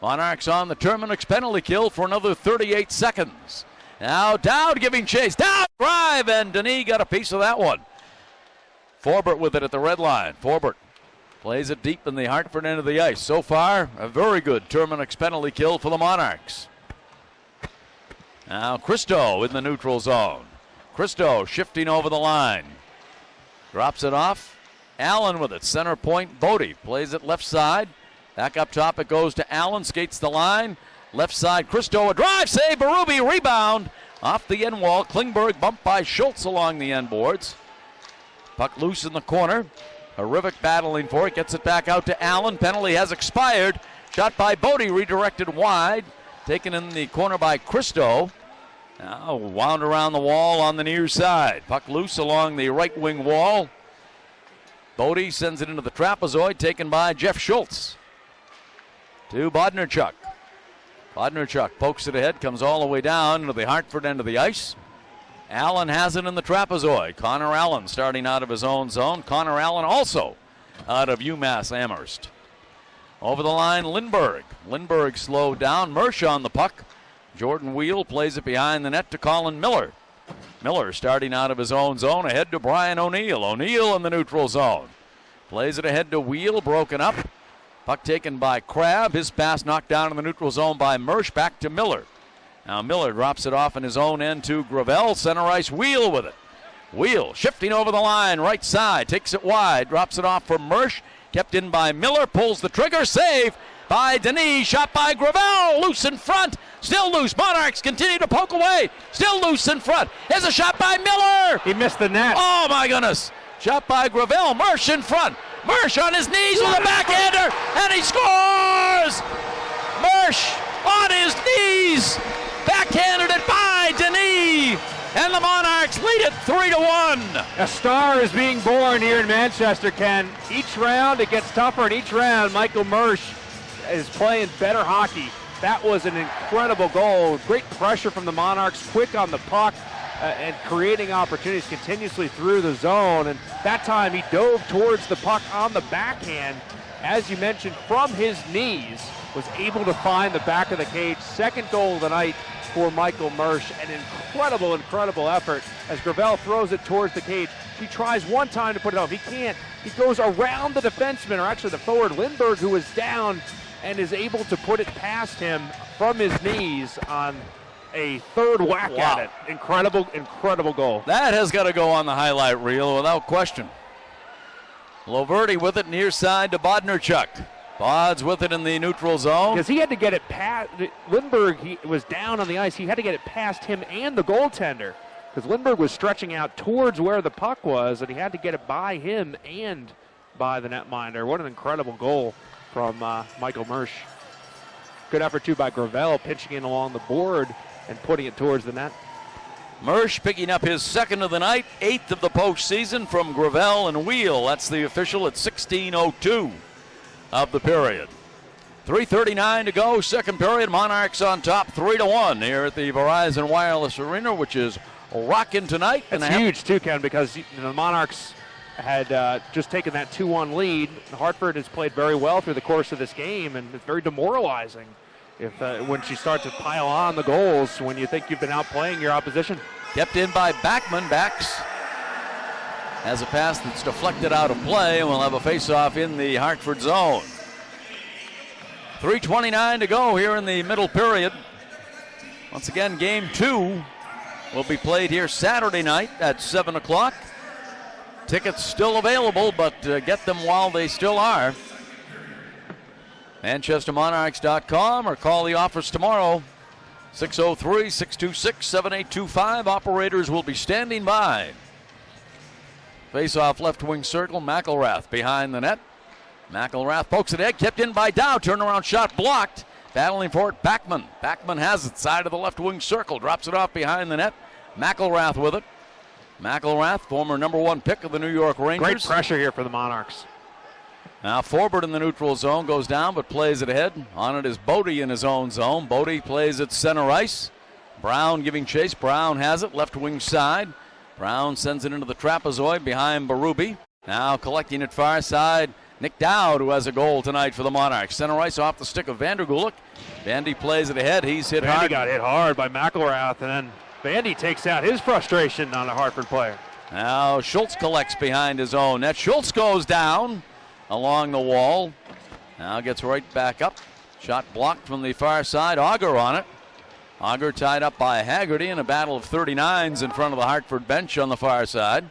Monarchs on the Terminix penalty kill for another 38 seconds. Now Dowd giving chase. Dowd drive, and Denis got a piece of that one. Forbert with it at the red line. Forbert plays it deep in the Hartford end of the ice. So far, a very good Terminix penalty kill for the Monarchs. Now Christo in the neutral zone. Christo shifting over the line. Drops it off. Allen with it. Center point. Bodie plays it left side. Back up top it goes to Allen. Skates the line. Left side Christo. A drive save. Berube rebound. Off the end wall. Klingberg bumped by Schultz along the end boards. Puck loose in the corner. Harivic battling for it. Gets it back out to Allen. Penalty has expired. Shot by Bodie. Redirected wide. Taken in the corner by Christo. Now wound around the wall on the near side. Puck loose along the right wing wall. Bodie sends it into the trapezoid, taken by Jeff Schultz. To Bodnerchuk. Bodnerchuk pokes it ahead, comes all the way down into the Hartford end of the ice. Allen has it in the trapezoid. Connor Allen starting out of his own zone. Connor Allen also out of UMass Amherst. Over the line, Lindberg. Lindberg slowed down. Mersch on the puck. Jordan Wheel plays it behind the net to Colin Miller. Miller starting out of his own zone, ahead to Brian O'Neill. O'Neill in the neutral zone. Plays it ahead to Wheel, broken up. Puck taken by Crabb. His pass knocked down in the neutral zone by Mersch, back to Miller. Now Miller drops it off in his own end to Gravel. Center ice, Wheel with it. Wheel shifting over the line, right side, takes it wide, drops it off for Mersch. Kept in by Miller, pulls the trigger, save by Denis, shot by Gravel, loose in front, still loose. Monarchs continue to poke away, still loose in front. Here's a shot by Miller. He missed the net. Oh my goodness. Shot by Gravel, Mersch in front. Mersch on his knees with a backhander, and he scores! Mersch on his knees, backhanded it by Denis, and the Monarchs lead it 3-1. A star is being born here in Manchester, Ken. Each round it gets tougher, and each round Michael Mersch is playing better hockey. That was an incredible goal. Great pressure from the Monarchs, quick on the puck. and creating opportunities continuously through the zone. And that time he dove towards the puck on the backhand, as you mentioned, from his knees, was able to find the back of the cage. Second goal of the night for Michael Mersch. An incredible effort as Gravel throws it towards the cage. He tries one time to put it home. He can't. He goes around the defenseman, or actually the forward, Lindberg, who is down, and is able to put it past him from his knees on a third whack at it. Incredible goal. That has got to go on the highlight reel without question. Loverty with it near side to Bodnarchuk. Bod's with it in the neutral zone. Because he had to get it past Lindberg. He was down on the ice. He had to get it past him and the goaltender, because Lindberg was stretching out towards where the puck was, and he had to get it by him and by the netminder. What an incredible goal from Michael Mersch. Good effort, too, by Gravel, pitching in along the board and putting it towards the net. Mersch picking up his second of the night, 8th of the postseason from Gravel and Wheel. That's the official at 16:02 of the period. 3:39 to go, second period. Monarchs on top 3-1 here at the Verizon Wireless Arena, which is rocking tonight. It's huge, too, Ken, because the Monarchs had just taken that 2-1 lead. Hartford has played very well through the course of this game, and it's very demoralizing when you start to pile on the goals when you think you've been outplaying your opposition. Kept in by Backman. Backs has a pass that's deflected out of play, and we'll have a face-off in the Hartford zone. 3:29 to go here in the middle period. Once again, Game 2 will be played here Saturday night at 7 o'clock. Tickets still available, but get them while they still are. ManchesterMonarchs.com, or call the office tomorrow, 603-626-7825. Operators will be standing by. Face-off left wing circle, McElrath behind the net. McElrath pokes it ahead, kept in by Dow, turnaround shot blocked. Battling for it, Backman. Backman has it, side of the left wing circle, drops it off behind the net. McElrath with it. McElrath, former #1 pick of the New York Rangers. Great pressure here for the Monarchs. Now Forbert in the neutral zone, goes down but plays it ahead. On it is Bodie in his own zone. Bodie plays at center ice. Brown giving chase. Brown has it, left wing side. Brown sends it into the trapezoid behind Berube. Now collecting it far side, Nick Dowd, who has a goal tonight for the Monarchs. Center ice off the stick of Vandergulik. Vandy plays it ahead. He's hit hard. Vandy got hit hard by McElrath, and then Vandy takes out his frustration on a Hartford player. Now Schultz collects behind his own net. Schultz goes down along the wall. Now gets right back up. Shot blocked from the far side. Auger on it. Auger tied up by Haggerty in a battle of 39s in front of the Hartford bench on the far side.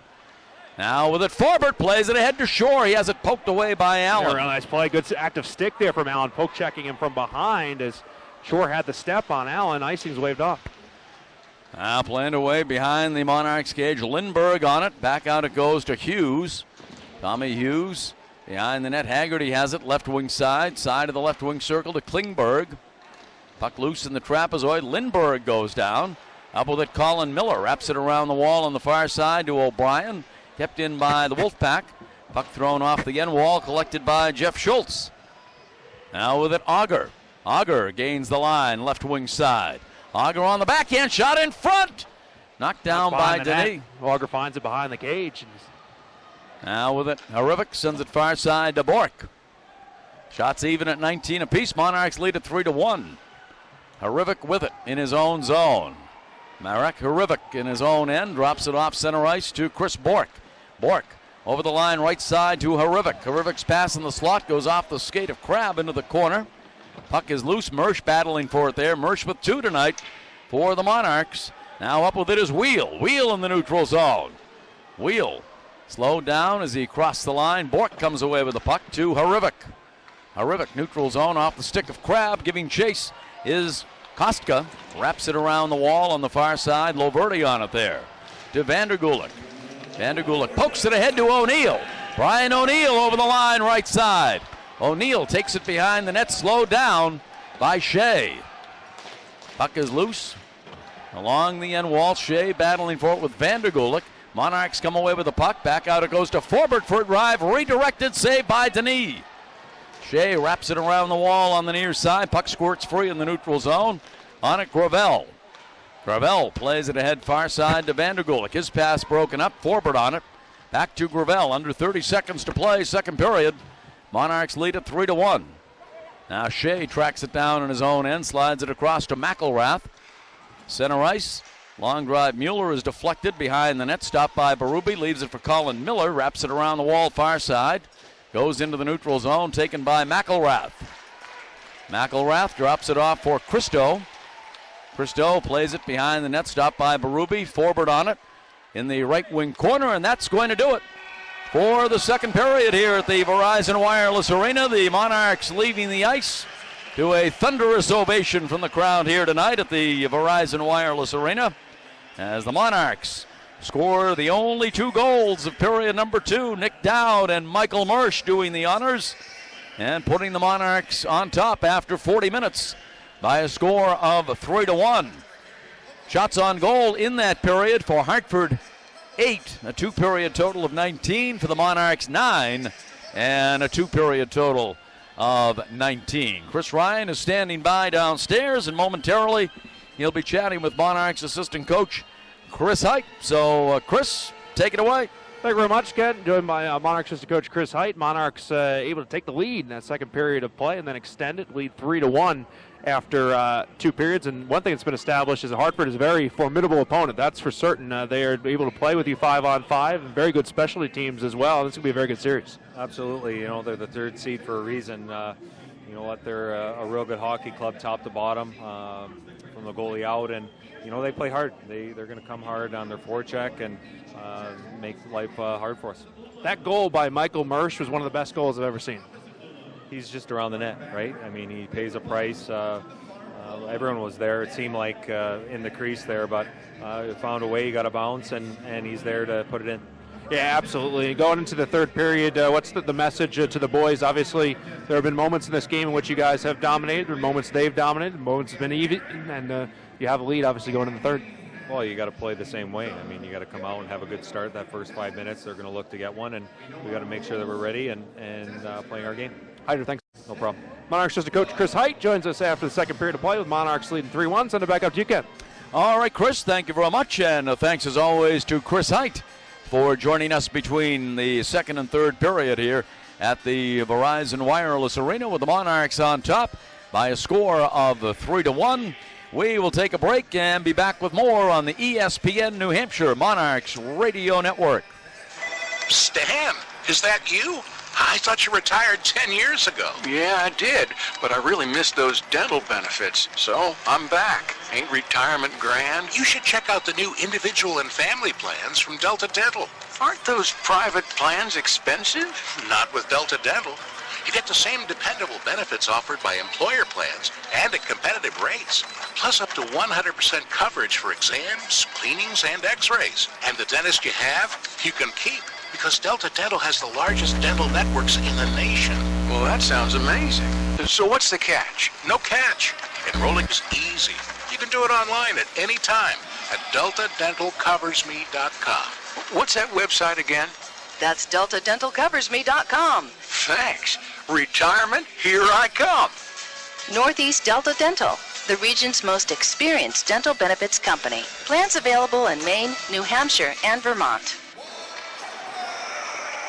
Now with it, Forbert plays it ahead to Shore. He has it poked away by Allen. Real nice play. Good active stick there from Allen. Poke checking him from behind as Shore had the step on Allen. Icing's waved off. Now playing away behind the Monarchs cage. Lindberg on it. Back out it goes to Hughes. Tommy Hughes behind the net. Haggerty has it. Left wing side. Side of the left wing circle to Klingberg. Puck loose in the trapezoid. Lindberg goes down. Up with it, Colin Miller. Wraps it around the wall on the far side to O'Brien. Kept in by the Wolfpack. Puck thrown off the end wall. Collected by Jeff Schultz. Now with it, Auger. Auger gains the line. Left wing side. Auger on the backhand, shot in front. Knocked down by Denis. Auger finds it behind the cage. Now with it, Harivik sends it far side to Bork. Shots even at 19 apiece. Monarchs lead at 3-1. Harivik with it in his own zone. Marek Harivik in his own end drops it off center ice to Chris Bork. Bork over the line right side to Harivik. Harivik's pass in the slot goes off the skate of Crab into the corner. Puck is loose. Mersch battling for it there. Mersch with 2 tonight for the Monarchs. Now up with it is Wheel. Wheel in the neutral zone. Wheel slowed down as he crossed the line. Bork comes away with the puck to Harivik. Harivik neutral zone off the stick of Crab. Giving chase is Kostka. Wraps it around the wall on the far side. Loverty on it there to Vandergulik. Vandergulik pokes it ahead to O'Neill. Brian O'Neill over the line right side. O'Neill takes it behind the net, slowed down by Shea. Puck is loose along the end wall. Shea battling for it with Vandergulik. Monarchs come away with the puck. Back out it goes to Forbert for a drive. Redirected, saved by Denis. Shea wraps it around the wall on the near side. Puck squirts free in the neutral zone. On it, Gravel. Gravel plays it ahead far side to Vandergulik. His pass broken up. Forbert on it. Back to Gravel. Under 30 seconds to play. Second period. Monarchs lead it 3-1. Now Shea tracks it down in his own end. Slides it across to McElrath. Center ice. Long drive. Mueller is deflected behind the net. Stopped by Berube. Leaves it for Colin Miller. Wraps it around the wall far side. Goes into the neutral zone. Taken by McElrath. McElrath drops it off for Christo. Christo plays it behind the net, stopped by Berube. Forbert on it in the right wing corner, and that's going to do it for the second period here at the Verizon Wireless Arena. The Monarchs leaving the ice to a thunderous ovation from the crowd here tonight at the Verizon Wireless Arena as the Monarchs score the only 2 goals of period number 2. Nick Dowd and Michael Mersch doing the honors and putting the Monarchs on top after 40 minutes. By a score of 3-1. Shots on goal in that period for Hartford, 8. A 2-period total of 19 for the Monarchs, 9. And a 2-period total of 19. Chris Ryan is standing by downstairs, and momentarily he'll be chatting with Monarchs assistant coach Chris Height. So, Chris, take it away. Thank you very much, Ken. Joined by Monarchs assistant coach Chris Height. Monarchs able to take the lead in that second period of play and then extend it, lead 3-1. After 2 periods. And one thing that's been established is that Hartford is a very formidable opponent. That's for certain. They are able to play with you 5-on-5 and very good specialty teams as well. This is going to be a very good series. Absolutely. You know, they're the 3rd seed for a reason. You know what? They're a real good hockey club top to bottom from the goalie out. And, you know, they play hard. They're going to come hard on their forecheck and make life hard for us. That goal by Michael Mersch was one of the best goals I've ever seen. He's just around the net, right? I mean, he pays a price. Everyone was there. It seemed like in the crease there, but found a way. He got a bounce, and he's there to put it in. Yeah, absolutely. Going into the third period, what's the message to the boys? Obviously, there have been moments in this game in which you guys have dominated, and moments they've dominated, and moments have been even, and you have a lead, obviously, going in the third. Well, you got to play the same way. I mean, you got to come out and have a good start that first 5 minutes. They're going to look to get one, and we got to make sure that we're ready and playing our game. Hyder, thanks. No problem. Monarchs assistant coach Chris Height joins us after the second period of play with Monarchs leading 3-1. Send it back up to you, Ken. All right, Chris, thank you very much. And thanks, as always, to Chris Height for joining us between the second and third period here at the Verizon Wireless Arena with the Monarchs on top by a score of 3-1. We will take a break and be back with more on the ESPN New Hampshire Monarchs Radio Network. Stan, is that you? I thought you retired 10 years ago. Yeah, I did, but I really missed those dental benefits, so I'm back. Ain't retirement grand? You should check out the new individual and family plans from Delta Dental. Aren't those private plans expensive? Not with Delta Dental. You get the same dependable benefits offered by employer plans and at competitive rates, plus up to 100% coverage for exams, cleanings, and x-rays. And the dentist you have, you can keep, because Delta Dental has the largest dental networks in the nation. Well, that sounds amazing. So what's the catch? No catch. Enrolling is easy. You can do it online at any time at deltadentalcoversme.com. What's that website again? That's deltadentalcoversme.com. Thanks. Retirement, here I come. Northeast Delta Dental, the region's most experienced dental benefits company. Plans available in Maine, New Hampshire, and Vermont.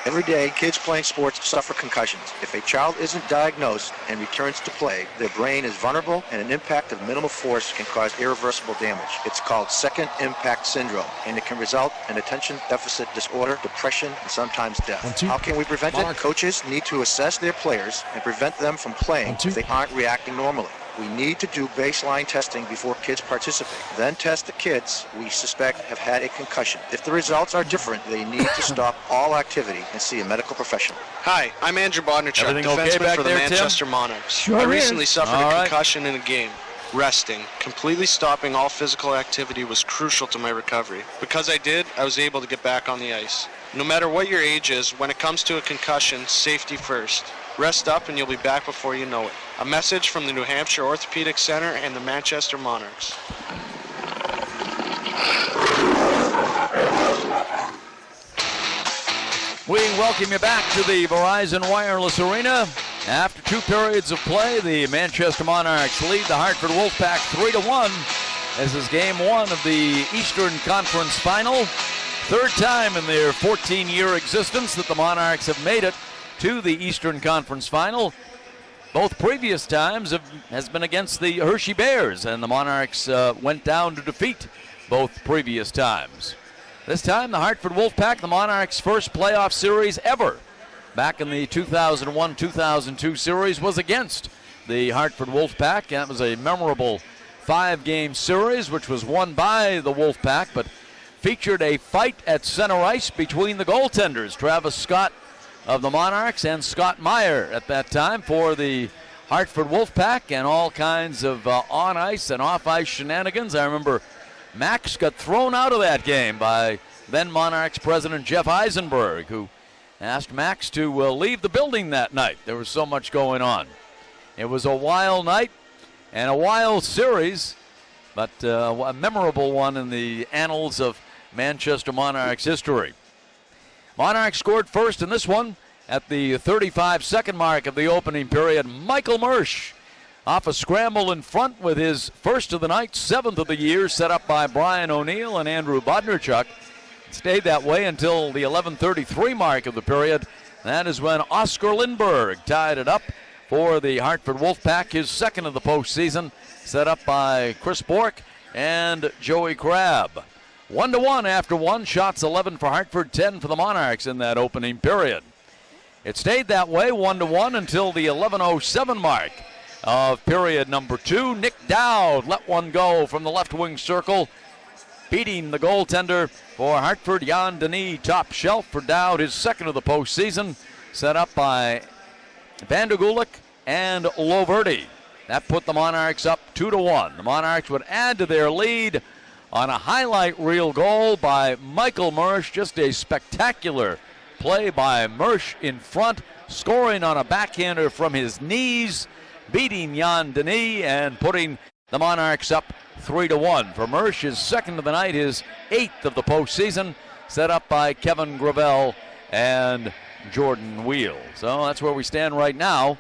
Every day, kids playing sports suffer concussions. If a child isn't diagnosed and returns to play, their brain is vulnerable and an impact of minimal force can cause irreversible damage. It's called second impact syndrome, and it can result in attention deficit disorder, depression, and sometimes death. How can we prevent it? Coaches need to assess their players and prevent them from playing if they aren't reacting normally. We need to do baseline testing before kids participate. Then test the kids we suspect have had a concussion. If the results are different, they need to stop all activity and see a medical professional. Hi, I'm Andrew Bodnarchuk, defenseman for the Manchester Monarchs. I recently suffered a concussion in a game. Resting, completely stopping all physical activity was crucial to my recovery. Because I did, I was able to get back on the ice. No matter what your age is, when it comes to a concussion, safety first. Rest up and you'll be back before you know it. A message from the New Hampshire Orthopedic Center and the Manchester Monarchs. We welcome you back to the Verizon Wireless Arena. After 2 periods of play, the Manchester Monarchs lead the Hartford Wolfpack 3-1 This is game one of the Eastern Conference Final. Third time in their 14-year existence that the Monarchs have made it to the Eastern Conference Final. Both previous times has been against the Hershey Bears, and the Monarchs went down to defeat both previous times. This time, the Hartford Wolfpack, the Monarchs' first playoff series ever, back in the 2001-2002 series, was against the Hartford Wolfpack. That was a memorable 5-game series, which was won by the Wolfpack, but featured a fight at center ice between the goaltenders, Travis Scott of the Monarchs and Scott Meyer at that time for the Hartford Wolfpack, and all kinds of on-ice and off-ice shenanigans. I remember Max got thrown out of that game by then Monarchs president Jeff Eisenberg, who asked Max to leave the building that night. There was so much going on. It was a wild night and a wild series, but a memorable one in the annals of Manchester Monarchs history. Monarchs scored first in this one at the 35-second mark of the opening period. Michael Mersch off a scramble in front with his first of the night, 7th of the year, set up by Brian O'Neill and Andrew Bodnerchuk. It stayed that way until the 11:33 mark of the period. That is when Oscar Lindberg tied it up for the Hartford Wolfpack, his second of the postseason, set up by Chris Bork and Joey Crabb. 1-1 after one. Shots 11 for Hartford, 10 for the Monarchs in that opening period. It stayed that way, 1-1, until the 11:07 mark of period number 2. Nick Dowd let one go from the left wing circle, beating the goaltender for Hartford, Jan Denis. Top shelf for Dowd, his second of the postseason, set up by Vandergulik and Loverty. That put the Monarchs up 2-1. The Monarchs would add to their lead on a highlight reel goal by Michael Mersch. Just a spectacular play by Mersch in front, scoring on a backhander from his knees, beating Jan Denis and putting the Monarchs up 3-1. For Mersch, his second of the night, his 8th of the postseason, set up by Kevin Gravel and Jordan Wheel. So that's where we stand right now.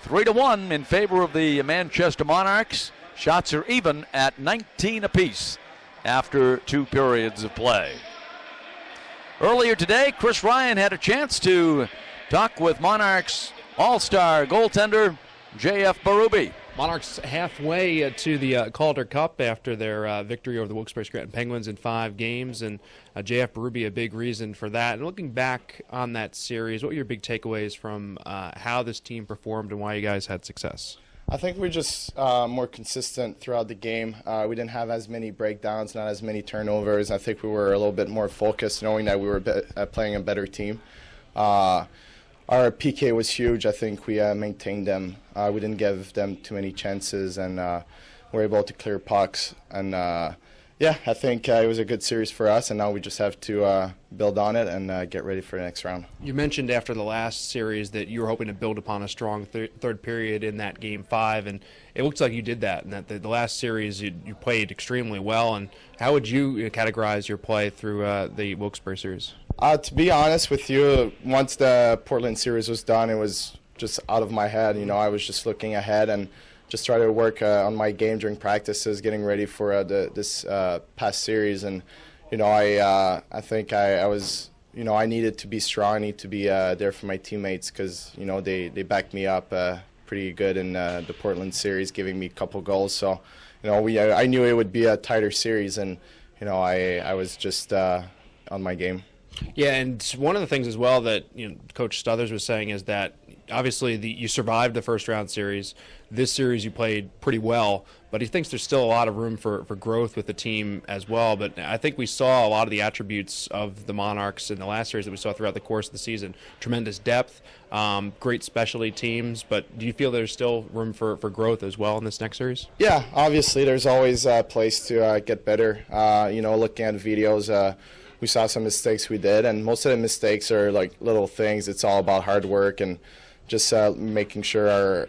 3-1 in favor of the Manchester Monarchs. Shots are even at 19 apiece after 2 periods of play. Earlier today, Chris Ryan had a chance to talk with Monarchs all-star goaltender J.F. Berube. Monarchs halfway to the Calder Cup after their victory over the Wilkes-Barre-Scranton Penguins in 5 games, and J.F. Berube a big reason for that. And looking back on that series, what were your big takeaways from how this team performed and why you guys had success? I think we're just more consistent throughout the game. We didn't have as many breakdowns, not as many turnovers. I think we were a little bit more focused, knowing that we were playing a better team. Our PK was huge. I think we maintained them. We didn't give them too many chances, and were able to clear pucks. And I think it was a good series for us, and now we just have to build on it and get ready for the next round. You mentioned after the last series that you were hoping to build upon a strong third period in that Game 5, and it looks like you did that. And that the last series you played extremely well. And how would you categorize your play through the Wilkes-Barre series? To be honest with you, once the Portland series was done, it was just out of my head. You know, I was just looking ahead and just try to work on my game during practices, getting ready for this past series. And I think I was, I needed to be strong. I need to be there for my teammates because they backed me up pretty good in the Portland series, giving me a couple goals. So I knew it would be a tighter series, and I was just on my game. Yeah, and one of the things as well that Coach Stothers was saying is that obviously you survived the first round series. This series you played pretty well, but he thinks there's still a lot of room for growth with the team as well. But I think we saw a lot of the attributes of the Monarchs in the last series that we saw throughout the course of the season. Tremendous depth, great specialty teams, but do you feel there's still room for growth as well in this next series? Yeah, obviously there's always a place to get better. Looking at videos, we saw some mistakes we did, and most of the mistakes are like little things. It's all about hard work and just making sure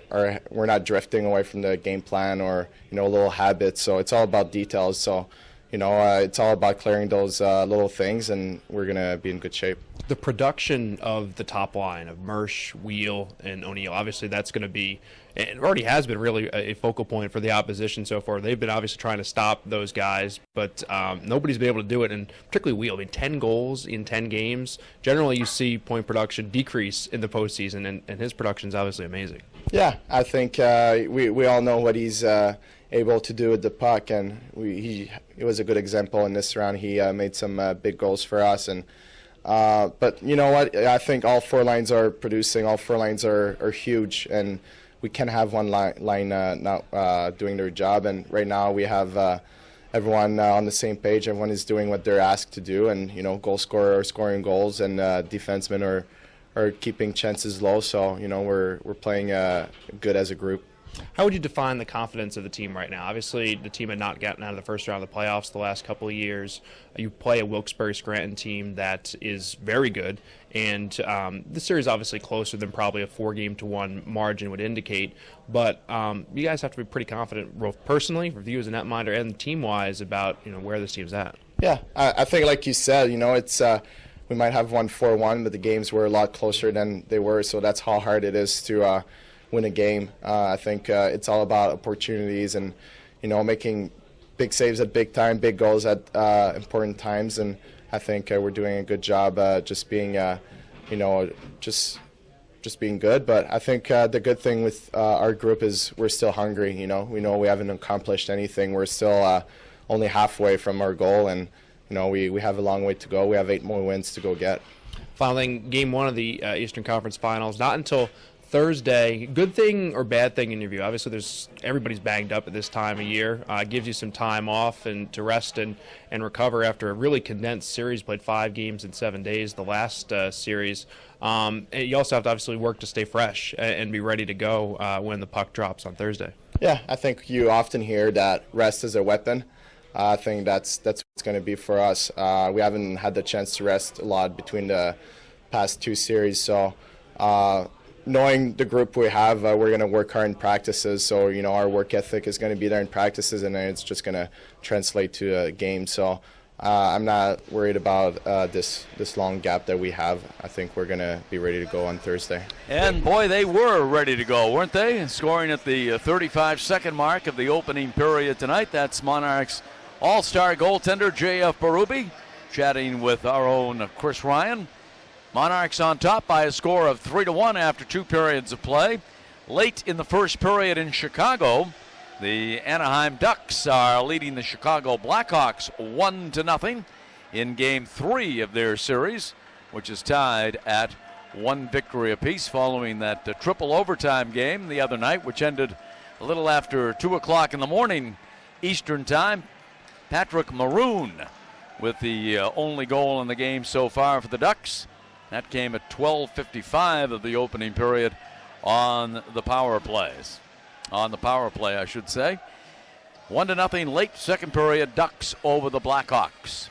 we're not drifting away from the game plan or little habits. So it's all about details. So it's all about clearing those little things, and we're going to be in good shape. The production of the top line of Mersch, Wheel, and O'Neill, obviously that's going to be, it already has been really a focal point for the opposition so far. They've been obviously trying to stop those guys, but nobody's been able to do it, and particularly Wheel. I mean, 10 goals in 10 games. Generally, you see point production decrease in the postseason, and his production is obviously amazing. Yeah, I think we all know what he's able to do with the puck, and he was a good example in this round. He made some big goals for us, and but you know what? I think all 4 lines are producing. All 4 lines are huge, and we can't have one line not doing their job. And right now we have everyone on the same page. Everyone is doing what they're asked to do, and goal scorer are scoring goals, and defensemen are keeping chances low. So we're playing good as a group. How would you define the confidence of the team right now? Obviously, the team had not gotten out of the first round of the playoffs the last couple of years. You play a Wilkes-Barre-Scranton team that is very good, and the series is obviously closer than probably a 4-game-to-1 margin would indicate. But you guys have to be pretty confident, both personally, for you as a netminder, and team-wise about where this team's at. Yeah, I think, like you said, it's we might have won 4-1, but the games were a lot closer than they were. So that's how hard it is to win a game. I think it's all about opportunities and, making big saves at big time, big goals at important times. And I think we're doing a good job just being, just being good. But I think the good thing with our group is we're still hungry. We know we haven't accomplished anything. We're still only halfway from our goal, and we have a long way to go. We have 8 more wins to go get. Final thing, Game 1 of the Eastern Conference Finals, not until Thursday. Good thing or bad thing in your view? Obviously, everybody's banged up at this time of year. Gives you some time off and to rest and recover after a really condensed series. Played 5 games in 7 days, the last series. You also have to obviously work to stay fresh and be ready to go when the puck drops on Thursday. Yeah, I think you often hear that rest is a weapon. I think that's what it's going to be for us. We haven't had the chance to rest a lot between the past 2 series, so knowing the group we have, we're going to work hard in practices. So our work ethic is going to be there in practices, and then it's just going to translate to a game. So I'm not worried about this long gap that we have. I think we're going to be ready to go on Thursday. And boy, they were ready to go, weren't they? Scoring at the 35-second mark of the opening period tonight. That's Monarchs all-star goaltender J.F. Berube chatting with our own Chris Ryan. Monarchs on top by a score of 3-1 after 2 periods of play. Late in the first period in Chicago, the Anaheim Ducks are leading the Chicago Blackhawks 1-0 in Game 3 of their series, which is tied at 1 victory apiece following that triple overtime game the other night, which ended a little after 2 o'clock in the morning Eastern Time. Patrick Maroon with the only goal in the game so far for the Ducks. That came at 12:55 of the opening period on the power plays. On the power play, I should say. 1-0 late second period, Ducks over the Blackhawks.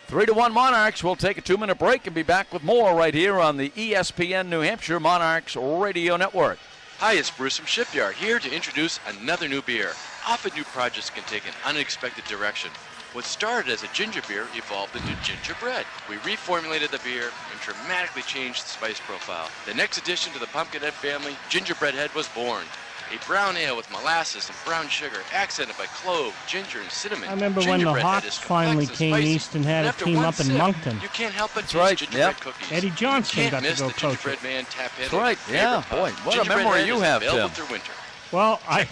3-1 Monarchs. We'll take a 2-minute break and be back with more right here on the ESPN New Hampshire Monarchs Radio Network. Hi, it's Bruce from Shipyard, here to introduce another new beer. Often new projects can take an unexpected direction. What started as a ginger beer evolved into gingerbread. We reformulated the beer and dramatically changed the spice profile. The next addition to the Pumpkinhead family, Gingerbread Head, was born. A brown ale with molasses and brown sugar, accented by clove, ginger, and cinnamon. I remember when the Hawks finally came east and had a team up in Moncton. You can't help but That's right, gingerbread cookies. Eddie Johnson got to go the coach gingerbread it. man tap in. That's right, yeah, boy, what a memory you have, Tim. Winter. Well, I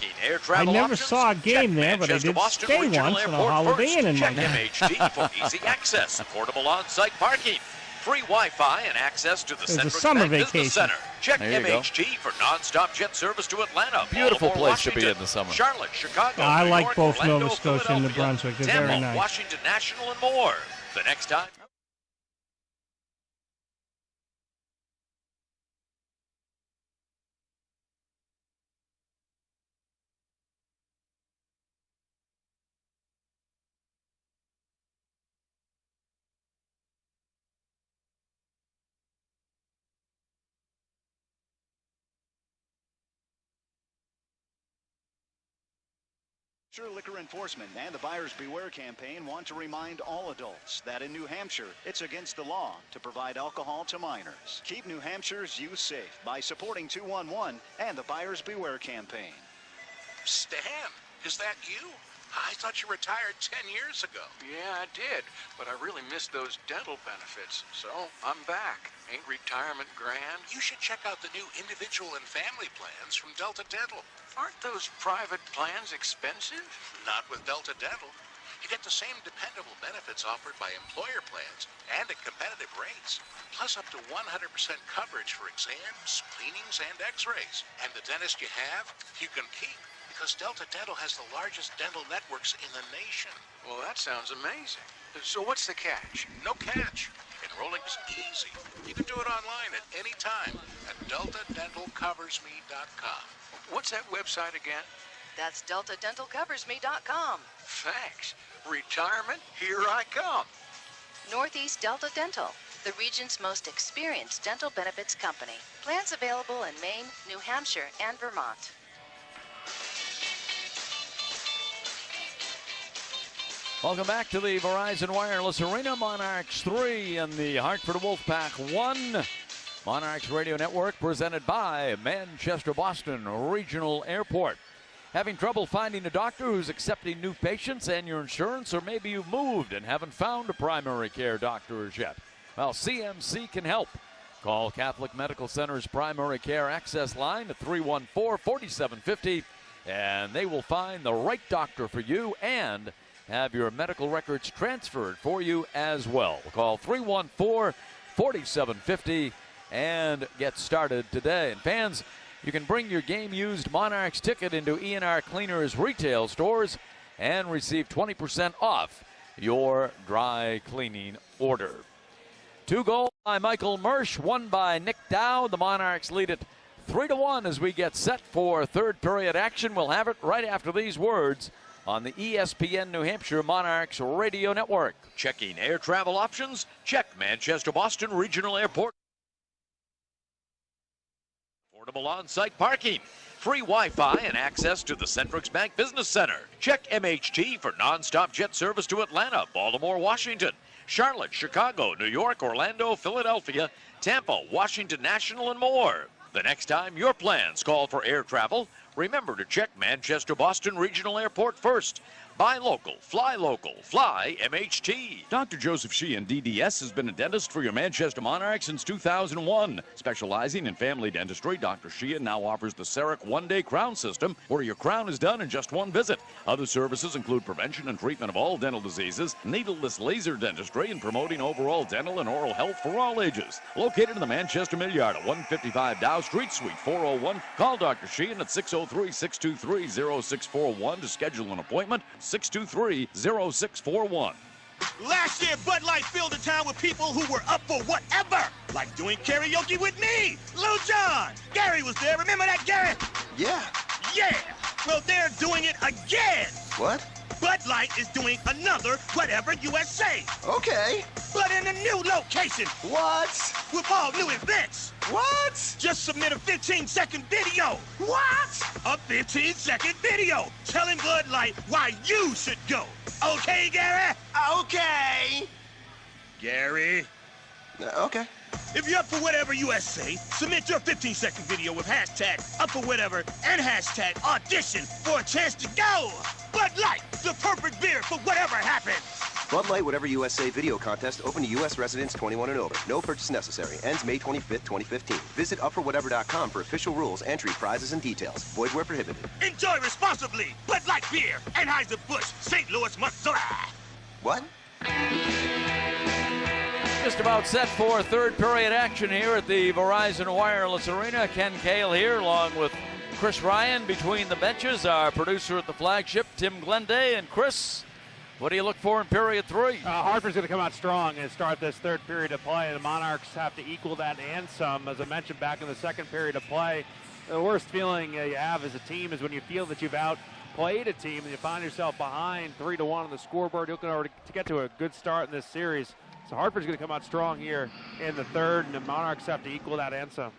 never saw a game there, but I did stay once on a Holiday Inn in Check Moncton. MHD for easy access, affordable on-site parking, free Wi-Fi, and access to the It was a Central summer Bank vacation. Business Center. Check There you go. MHD for non-stop jet service to Atlanta, Beautiful Baltimore, place to be Washington, in the summer. Charlotte, Chicago, I New like York, both Orlando, Nova Scotia and New Philadelphia, Brunswick. They're very Tampa, nice. Washington National, and more. The next time. Liquor Enforcement and the Buyers Beware campaign want to remind all adults that in New Hampshire, it's against the law to provide alcohol to minors. Keep New Hampshire's youth safe by supporting 211 and the Buyers Beware campaign. Stan, is that you? I thought you retired 10 years ago. Yeah, I did, but I really missed those dental benefits, so I'm back. Ain't retirement grand? You should check out the new individual and family plans from Delta Dental. Aren't those private plans expensive? Not with Delta Dental. You get the same dependable benefits offered by employer plans and at competitive rates, plus up to 100% coverage for exams, cleanings, and x-rays. And the dentist you have, you can keep, because Delta Dental has the largest dental networks in the nation. Well, that sounds amazing. So what's the catch? No catch. Enrolling is easy. You can do it online at any time at deltadentalcoversme.com. What's that website again? That's deltadentalcoversme.com. Thanks. Retirement, here I come. Northeast Delta Dental, the region's most experienced dental benefits company. Plans available in Maine, New Hampshire, and Vermont. Welcome back to the Verizon Wireless Arena. Monarchs 3 and the Hartford Wolfpack 1. Monarchs Radio Network presented by Manchester Boston Regional Airport. Having trouble finding a doctor who's accepting new patients and your insurance, or maybe you've moved and haven't found a primary care doctor as yet? Well, CMC can help. Call Catholic Medical Center's Primary Care Access Line at 314-4750, and they will find the right doctor for you and have your medical records transferred for you as well. Call 314-4750 and get started today. And fans, you can bring your game-used Monarchs ticket into E&R Cleaners retail stores and receive 20% off your dry cleaning order. 2 goals by Michael Mersch, 1 by Nick Dow. The Monarchs lead it 3-1 as we get set for third period action. We'll have it right after these words on the ESPN New Hampshire Monarchs Radio Network. Checking air travel options? Check Manchester Boston Regional Airport. Affordable on-site parking, free Wi-Fi, and access to the Centrix Bank Business Center. Check MHT for non-stop jet service to Atlanta, Baltimore, Washington, Charlotte, Chicago, New York, Orlando, Philadelphia, Tampa, Washington National, and more. The next time your plans call for air travel, remember to check Manchester Boston Regional Airport first. Buy local, fly MHT. Dr. Joseph Sheehan, DDS, has been a dentist for your Manchester Monarchs since 2001. Specializing in family dentistry, Dr. Sheehan now offers the CEREC one-day crown system, where your crown is done in just one visit. Other services include prevention and treatment of all dental diseases, needleless laser dentistry, and promoting overall dental and oral health for all ages. Located in the Manchester Mill Yard at 155 Dow Street, Suite 401. Call Dr. Sheehan at 603-623-0641 to schedule an appointment. 623-0641. Last year, Bud Light filled the town with people who were up for whatever, like doing karaoke with me, Lil Jon. Gary was there. Remember that, Gary? Yeah. Yeah. Well, they're doing it again. What? Bud Light is doing another Whatever USA. Okay. But in a new location. What? With all new events. What? Just submit a 15-second video. What? A 15-second video telling Bud Light why you should go. Okay, Gary? Okay. Gary? Okay. If you're up for Whatever USA, submit your 15-second video with hashtag up for whatever and hashtag audition for a chance to go. Bud Light, the perfect beer for whatever happens. Bud Light Whatever USA video contest open to U.S. residents 21 and over. No purchase necessary. Ends May 25th, 2015. Visit upforwhatever.com for official rules, entry, prizes, and details. Void where prohibited. Enjoy responsibly. Bud Light Beer, Anheuser-Busch, St. Louis, Missouri. What? Just about set for third period action here at the Verizon Wireless Arena. Ken Cale here along with Chris Ryan between the benches. Our producer at the flagship, Tim Glenday. And Chris, what do you look for in period 3? Hartford's going to come out strong and start this third period of play. The Monarchs have to equal that and some. As I mentioned back in the second period of play, the worst feeling you have as a team is when you feel that you've outplayed a team and you find yourself behind 3-1 on the scoreboard. You're going to get to a good start in this series. So Hartford's going to come out strong here in the third, and the Monarchs have to equal that and some.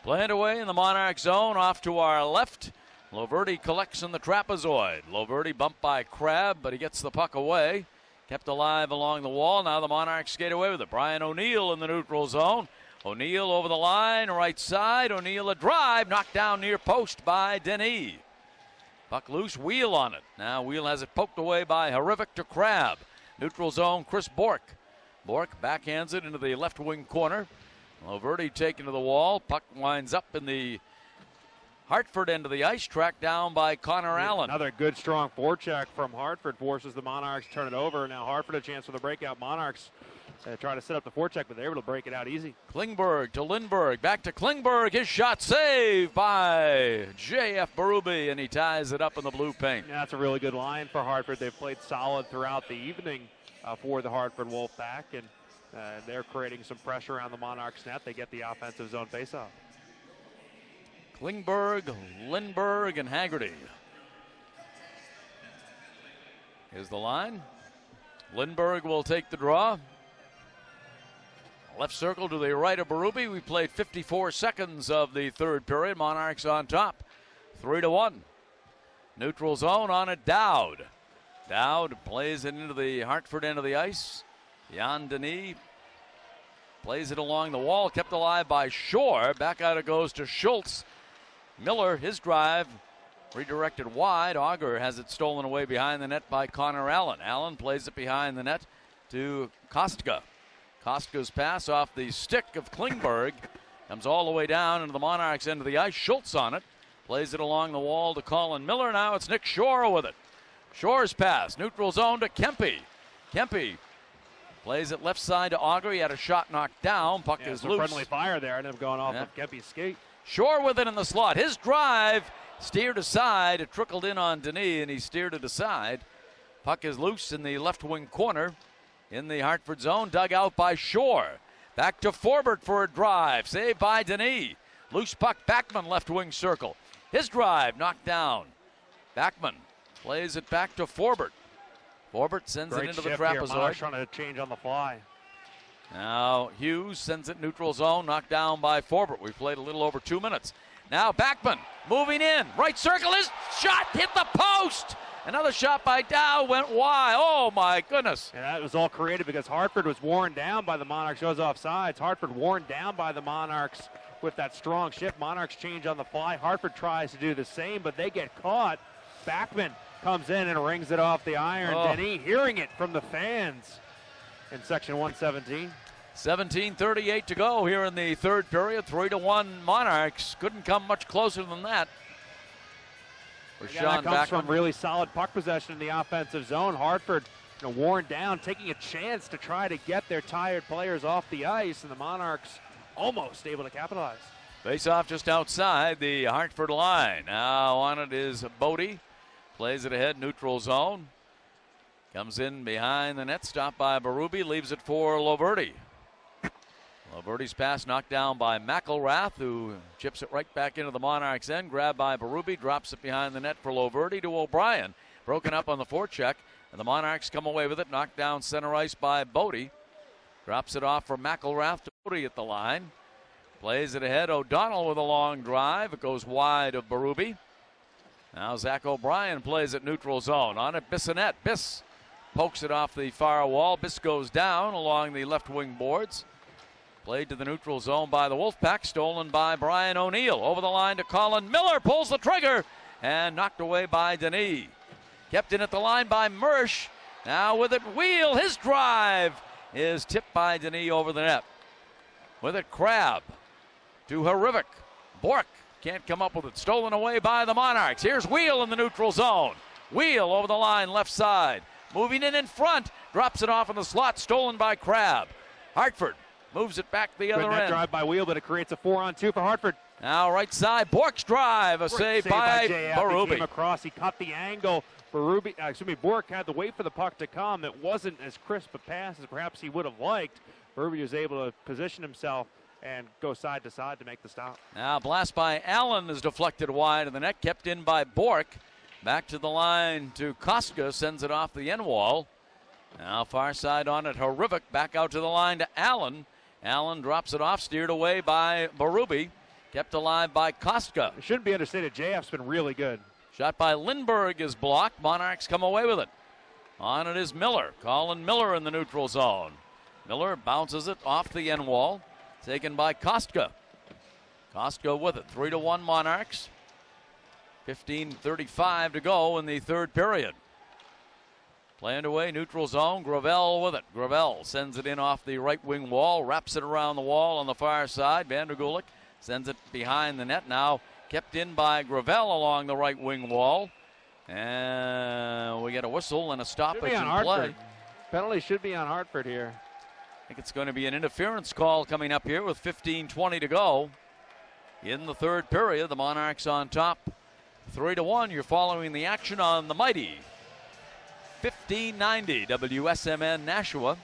Playing away in the Monarch zone, off to our left. Loverty collects in the trapezoid. Loverty bumped by Crabb, but he gets the puck away. Kept alive along the wall. Now the Monarchs skate away with it. Brian O'Neill in the neutral zone. O'Neill over the line, right side. O'Neill a drive, knocked down near post by Denis. Puck loose, Wheel on it. Now Wheel has it poked away by Hartford to Crabb. Neutral zone, Chris Bork. Bork backhands it into the left wing corner. Loverty taken to the wall. Puck winds up in the Hartford end of the ice, tracked down by Connor Allen. Another good, strong forecheck from Hartford forces the Monarchs to turn it over. Now Hartford a chance for the breakout. Monarchs try to set up the forecheck, but they're able to break it out easy. Klingberg to Lindberg, back to Klingberg. His shot saved by J.F. Berube, and he ties it up in the blue paint. Yeah, that's a really good line for Hartford. They've played solid throughout the evening for the Hartford Wolfpack, and they're creating some pressure around the Monarchs net. They get the offensive zone faceoff. Klingberg, Lindberg, and Haggerty. Here's the line. Lindberg will take the draw. Left circle to the right of Berube. We played 54 seconds of the third period. Monarchs on top, 3-1. Neutral zone on it, Dowd. Dowd plays it into the Hartford end of the ice. Jan Denis plays it along the wall, kept alive by Shore. Back out it goes to Schultz. Miller, his drive, redirected wide. Auger has it stolen away behind the net by Connor Allen. Allen plays it behind the net to Kostka. Kostka's pass off the stick of Klingberg comes all the way down into the Monarchs end of the ice. Schultz on it. Plays it along the wall to Colin Miller. Now it's Nick Shore with it. Shore's pass, neutral zone to Kempe. Kempe plays it left side to Auger. He had a shot knocked down. Puck is loose. Friendly fire there, and him going off of Kempe's skate. Shore with it in the slot. His drive steered aside. It trickled in on Denis, and he steered it aside. Puck is loose in the left wing corner in the Hartford zone. Dug out by Shore. Back to Forbert for a drive. Saved by Denis. Loose puck, Backman left wing circle. His drive knocked down. Backman plays it back to Forbert. Forbert sends it into the trapezoid. Trying to change on the fly. Now Hughes sends it neutral zone, knocked down by Forbert. We've played a little over 2 minutes. Now Backman moving in. Right circle, his shot hit the post. Another shot by Dow went wide. Oh my goodness. And that was all created because Hartford was worn down by the Monarchs. Shows offsides. Hartford worn down by the Monarchs with that strong shift. Monarchs change on the fly. Hartford tries to do the same, but they get caught. Backman comes in and rings it off the iron. Denis hearing it from the fans in section 117. 17:38 to go here in the third period. 3-1 Monarchs. Couldn't come much closer than that. That comes from really solid puck possession in the offensive zone. Hartford worn down, taking a chance to try to get their tired players off the ice, and the Monarchs almost able to capitalize. Face off just outside the Hartford line. Now on it is Bodie. Plays it ahead, neutral zone. Comes in behind the net, stopped by Berube, leaves it for Loverty. Loverty's pass knocked down by McElrath, who chips it right back into the Monarchs' end. Grabbed by Berube, drops it behind the net for Loverty to O'Brien. Broken up on the forecheck, and the Monarchs come away with it. Knocked down center ice by Bodie. Drops it off for McElrath to Bodie at the line. Plays it ahead, O'Donnell with a long drive. It goes wide of Berube. Now Zach O'Brien plays at neutral zone. On it, Bissonnette. Biss pokes it off the far wall. Biss goes down along the left wing boards. Played to the neutral zone by the Wolfpack. Stolen by Brian O'Neill. Over the line to Colin Miller. Pulls the trigger and knocked away by Denis. Kept in at the line by Mersch. Now with it, Wheel. His drive is tipped by Denis over the net. With it, Crabb to Harivik. Bork can't come up with it. Stolen away by the Monarchs. Here's Wheel in the neutral zone. Wheel over the line, left side. Moving in front. Drops it off in the slot. Stolen by Crabb. Hartford moves it back the other end. Drive by Wheel, but it creates a 4-on-2 for Hartford. Now right side, Bork's drive. A save by Berube. He came across. He cut the angle. Bork had to wait for the puck to come. It wasn't as crisp a pass as perhaps he would have liked. Berube was able to position himself and go side to side to make the stop. Now blast by Allen is deflected wide of the net, kept in by Bork. Back to the line to Kostka, sends it off the end wall. Now far side on it, Harivik back out to the line to Allen. Allen drops it off, steered away by Berube. Kept alive by Kostka. It shouldn't be understated. JF's been really good. Shot by Lindbergh is blocked. Monarchs come away with it. On it is Miller. Colin Miller in the neutral zone. Miller bounces it off the end wall. Taken by Kostka. Kostka with it. 3-1 Monarchs. 15:35 to go in the third period. Playing away, neutral zone. Gravel with it. Gravel sends it in off the right wing wall. Wraps it around the wall on the far side. Vandergulik sends it behind the net. Now kept in by Gravel along the right wing wall. And we get a whistle and a stoppage in play. Penalty should be on Hartford here. I think it's going to be an interference call coming up here with 15:20 to go in the third period. The Monarchs on top 3-1. You're following the action on the mighty 1590 WSMN Nashua.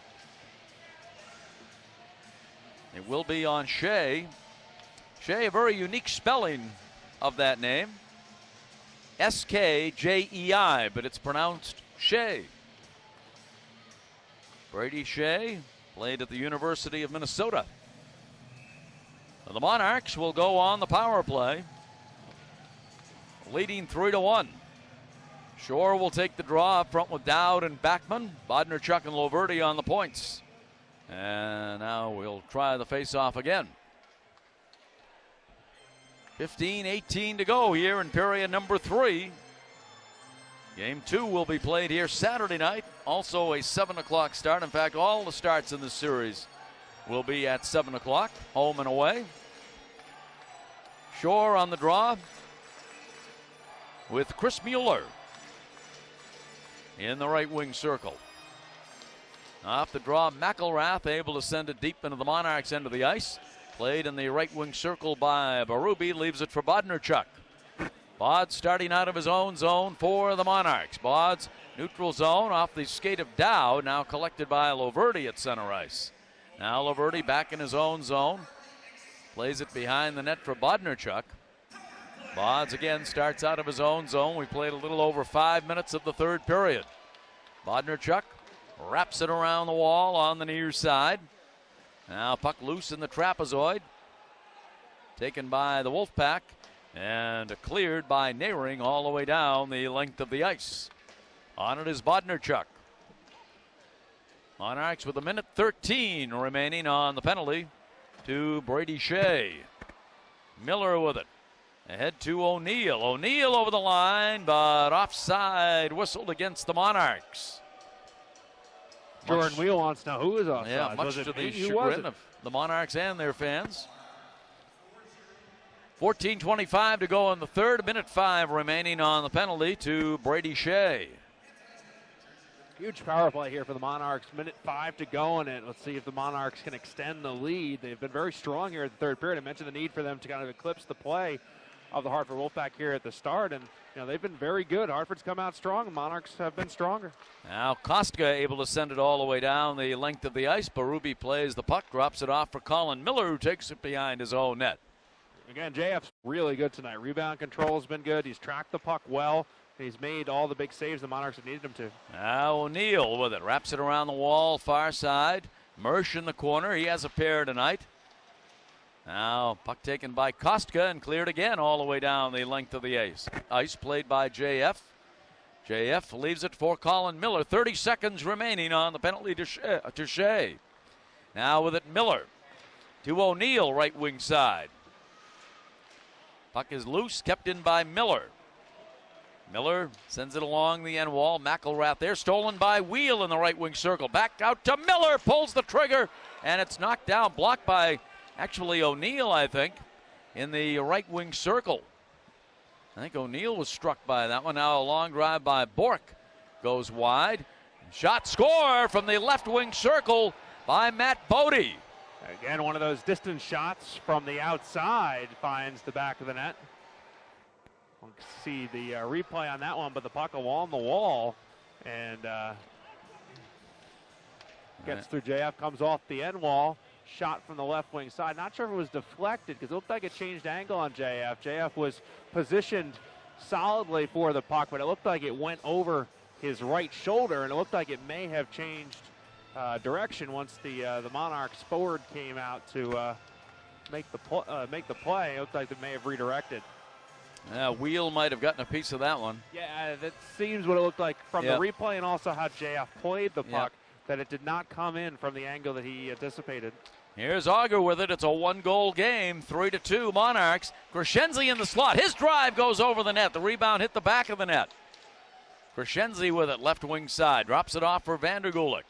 It will be on Shea. Shea, a very unique spelling of that name. S-K-J-E-I, but it's pronounced Shea. Brady Shea played at the University of Minnesota. The Monarchs will go on the power play, leading 3-1. Shore will take the draw up front with Dowd and Backman. Bodnerchuk and Loverty on the points. And now we'll try the face-off again. 15:18 to go here in period number 3. Game 2 will be played here Saturday night. Also a 7 o'clock start. In fact, all the starts in this series will be at 7 o'clock, home and away. Shore on the draw with Chris Mueller in the right wing circle. Off the draw, McElrath able to send it deep into the Monarchs' end of the ice. Played in the right wing circle by Berube, leaves it for Bodnerchuk. Bod starting out of his own zone for the Monarchs. Bod's neutral zone off the skate of Dowd, now collected by Loverty at center ice. Now Loverty back in his own zone. Plays it behind the net for Bodnerchuk. Bods again starts out of his own zone. We played a little over 5 minutes of the third period. Bodnerchuk wraps it around the wall on the near side. Now puck loose in the trapezoid. Taken by the Wolfpack and cleared by Nehring all the way down the length of the ice. On it is Bodnerchuk. Monarchs with 1:13 remaining on the penalty to Brady Shea. Miller with it. Ahead to O'Neill. O'Neill over the line, but offside whistled against the Monarchs. Jordan Wheel wants to know who is offside. Yeah, much to the chagrin of the Monarchs and their fans. 14:25 to go in the third. 1:05 remaining on the penalty to Brady Shea. Huge power play here for the Monarchs. 1:05 to go in it. Let's see if the Monarchs can extend the lead. They've been very strong here in the third period. I mentioned the need for them to kind of eclipse the play of the Hartford Wolfpack here at the start, and they've been very good. Hartford's come out strong, and Monarchs have been stronger. Now Kostka able to send it all the way down the length of the ice. Berube plays the puck, drops it off for Colin Miller, who takes it behind his own net. Again, JF's really good tonight. Rebound control has been good. He's tracked the puck well. He's made all the big saves the Monarchs have needed him to. Now O'Neill with it. Wraps it around the wall, far side. Mersch in the corner. He has a pair tonight. Now puck taken by Kostka and cleared again all the way down the length of the ice. Ice played by JF. JF leaves it for Colin Miller. 30 seconds remaining on the penalty to Shea. Now with it Miller to O'Neill, right wing side. Puck is loose, kept in by Miller. Miller sends it along the end wall. McElrath there, stolen by Wheel in the right wing circle. Back out to Miller, pulls the trigger, and it's knocked down, blocked by actually O'Neill, I think, in the right wing circle. I think O'Neill was struck by that one. Now a long drive by Bork goes wide. Shot score from the left wing circle by Matt Bodie. Again, one of those distance shots from the outside finds the back of the net. We'll see the replay on that one, but the puck along the wall and gets through JF, comes off the end wall. Shot from the left wing side. Not sure if it was deflected because it looked like it changed angle on JF. JF was positioned solidly for the puck, but it looked like it went over his right shoulder, and it looked like it may have changed direction once the Monarchs forward came out to make the play. It looked like they may have redirected. Wheel might have gotten a piece of that one. Yeah, that seems what it looked like from the replay and also how JF played the puck, that it did not come in from the angle that he anticipated. Here's Auger with it. It's a one-goal game, 3-2 Monarchs. Crescenzi in the slot. His drive goes over the net. The rebound hit the back of the net. Crescenzi with it, left wing side. Drops it off for Vandergulik.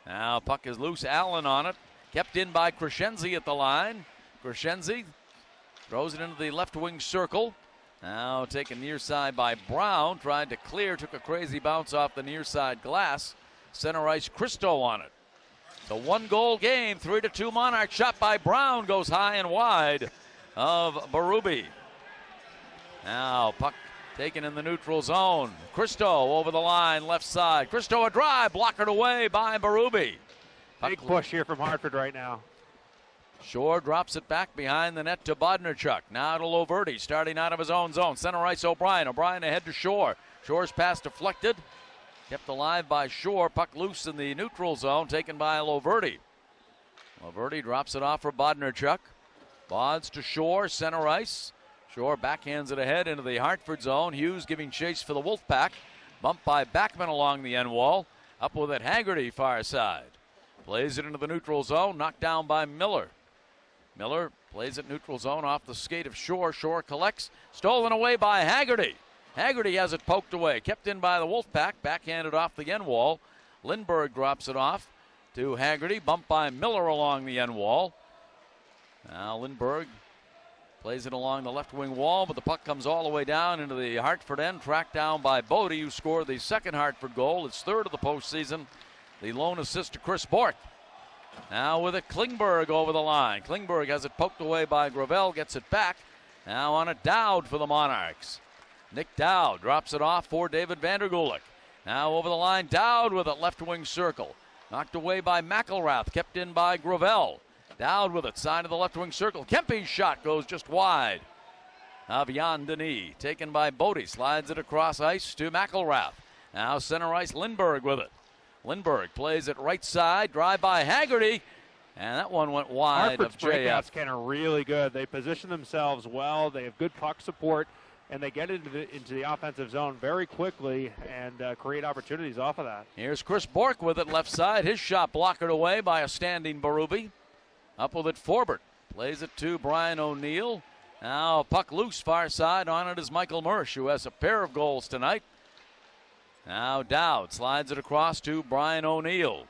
Now puck is loose. Allen on it. Kept in by Crescenzi at the line. Crescenzi throws it into the left wing circle. Now taken near side by Brown. Tried to clear. Took a crazy bounce off the near side glass. Center ice Christo on it. The one-goal game, 3-2 Monarchs. Shot by Brown goes high and wide of Berube. Now puck taken in the neutral zone. Christo over the line, left side. Christo a drive, blockered away by Berube. Big push here from Hartford right now. Shore drops it back behind the net to Bodnarchuk. Now to Loverty, starting out of his own zone. Center ice O'Brien. O'Brien ahead to Shore. Shore's pass deflected. Kept alive by Shore. Puck loose in the neutral zone, taken by Loverty. Loverty drops it off for Bodnarchuk. Bods to Shore, center ice. Shore backhands it ahead into the Hartford zone. Hughes giving chase for the Wolfpack. Bumped by Backman along the end wall. Up with it, Haggerty far side. Plays it into the neutral zone, knocked down by Miller. Miller plays it neutral zone off the skate of Shore. Shore collects, stolen away by Haggerty. Haggerty has it poked away, kept in by the Wolfpack, backhanded off the end wall. Lindbergh drops it off to Haggerty, bumped by Miller along the end wall. Now Lindbergh plays it along the left wing wall, but the puck comes all the way down into the Hartford end, tracked down by Bodie, who scored the second Hartford goal, his third of the postseason. The lone assist to Chris Bork. Now with it, Klingberg over the line. Klingberg has it poked away by Gravel, gets it back. Now on it, Dowd for the Monarchs. Nick Dowd drops it off for David Vandergulik. Now over the line, Dowd with it, left wing circle. Knocked away by McElrath, kept in by Gravel. Dowd with it, side of the left wing circle. Kempe's shot goes just wide of Jan Denis. Taken by Bodie, slides it across ice to McElrath. Now center ice, Lindbergh with it. Lindbergh plays it right side, drive by Haggerty, and that one went wide Hartford's of JF. breakouts kind of really good. They position themselves well. They have good puck support, and they get into the offensive zone very quickly and create opportunities off of that. Here's Chris Bork with it left side. His shot blocked away by a standing Berube. Up with it, Forbert. Plays it to Brian O'Neill. Now puck loose far side. On it is Michael Mersch, who has a pair of goals tonight. Now Dowd slides it across to Brian O'Neill.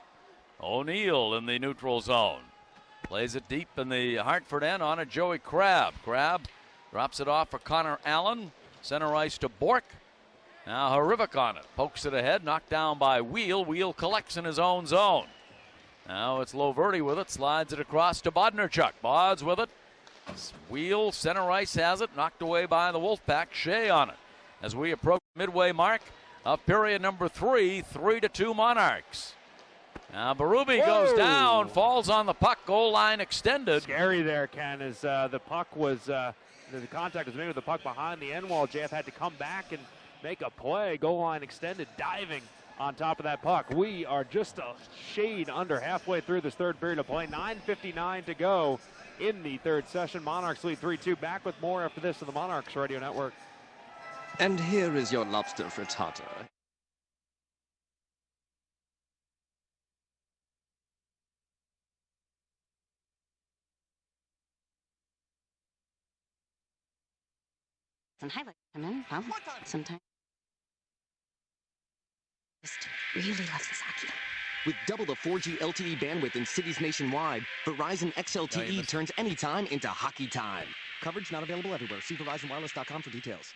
O'Neill in the neutral zone. Plays it deep in the Hartford end. On it, Joey Crabb. Crabb drops it off for Connor Allen. Center ice to Bork. Now Harivic on it. Pokes it ahead. Knocked down by Wheel. Wheel collects in his own zone. Now it's Loverty with it. Slides it across to Bodnarchuk. Bods with it. Wheel, center ice has it. Knocked away by the Wolfpack. Shea on it. As we approach midway mark of period number 3, 3-2 Monarchs. Now Berube goes down, falls on the puck, goal line extended. Scary there, Ken, as the puck was, the contact was made with the puck behind the end wall. JF had to come back and make a play. Goal line extended, diving on top of that puck. We are just a shade under halfway through this third period of play. 9:59 to go in the third session. Monarchs lead 3-2. Back with more after this on the Monarchs Radio Network. And here is your lobster frittata. And highlight come in. Well, sometimes just really loves this hockey. With double the 4G LTE bandwidth in cities nationwide, Verizon XLTE turns anytime into hockey time. Coverage not available everywhere. See VerizonWireless.com for details.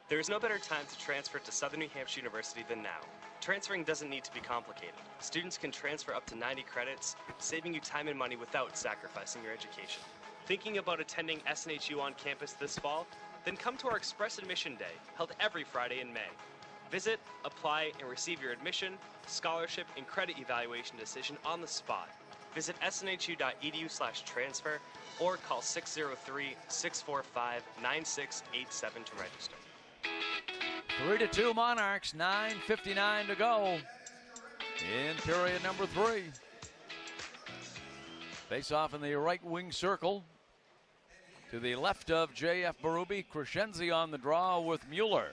There is no better time to transfer to Southern New Hampshire University than now. Transferring doesn't need to be complicated. Students can transfer up to 90 credits, saving you time and money without sacrificing your education. Thinking about attending SNHU on campus this fall? Then come to our Express Admission Day, held every Friday in May. Visit, apply, and receive your admission, scholarship, and credit evaluation decision on the spot. Visit snhu.edu/transfer or call 603-645-9687 to register. 3-2 Monarchs, 9:59 to go in period number 3. Face off in the right wing circle. To the left of J.F. Berube, Crescenzi on the draw with Mueller.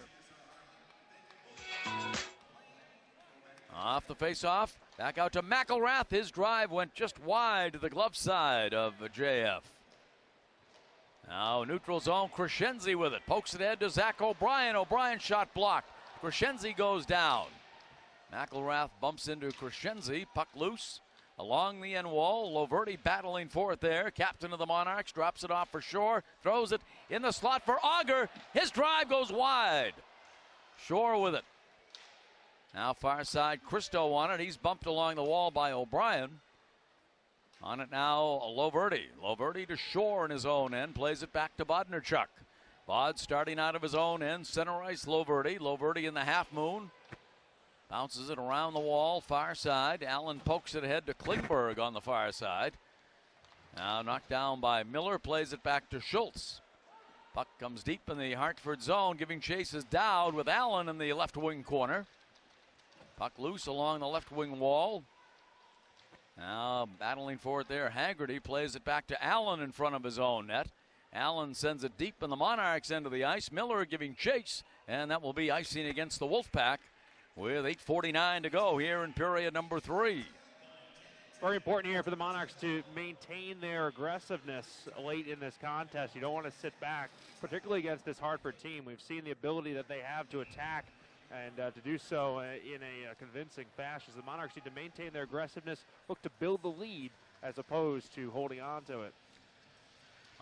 Off the face-off, back out to McElrath. His drive went just wide to the glove side of JF. Now neutral zone, Crescenzi with it. Pokes it ahead to Zach O'Brien. O'Brien shot blocked. Crescenzi goes down. McElrath bumps into Crescenzi. Puck loose along the end wall. Loverty battling for it there. Captain of the Monarchs drops it off for Shore. Throws it in the slot for Auger. His drive goes wide. Shore with it. Now far side, Christo on it. He's bumped along the wall by O'Brien. On it now, Loverty. Loverty to Shore in his own end. Plays it back to Bodnarchuk. Bod starting out of his own end. Center ice, Loverty. Loverty in the half moon. Bounces it around the wall, far side. Allen pokes it ahead to Klingberg on the far side. Now knocked down by Miller. Plays it back to Schultz. Puck comes deep in the Hartford zone. Giving chase is Dowd with Allen in the left wing corner. Puck loose along the left wing wall. Now battling for it there. Haggerty plays it back to Allen in front of his own net. Allen sends it deep in the Monarchs end of the ice. Miller giving chase, and that will be icing against the Wolfpack with 8:49 to go here in period number 3. Very important here for the Monarchs to maintain their aggressiveness late in this contest. You don't want to sit back, particularly against this Hartford team. We've seen the ability that they have to attack and to do so in a convincing fashion. So the Monarchs need to maintain their aggressiveness, look to build the lead as opposed to holding on to it.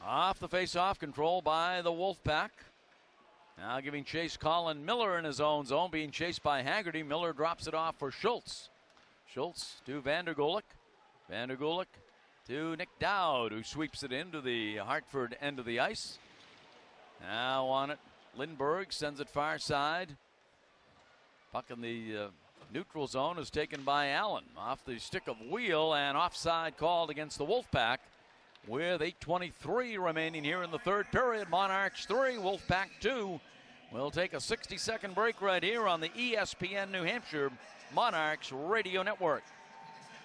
Off the face-off, control by the Wolfpack. Now giving chase, Colin Miller in his own zone, being chased by Haggerty. Miller drops it off for Schultz. Schultz to Vandergulik. Vandergulik to Nick Dowd, who sweeps it into the Hartford end of the ice. Now on it, Lindbergh sends it far side. Puck in the neutral zone is taken by Allen. Off the stick of Wheel, and offside called against the Wolfpack with 8:23 remaining here in the third period. Monarchs 3, Wolfpack 2. We'll take a 60-second break right here on the ESPN New Hampshire Monarchs Radio Network.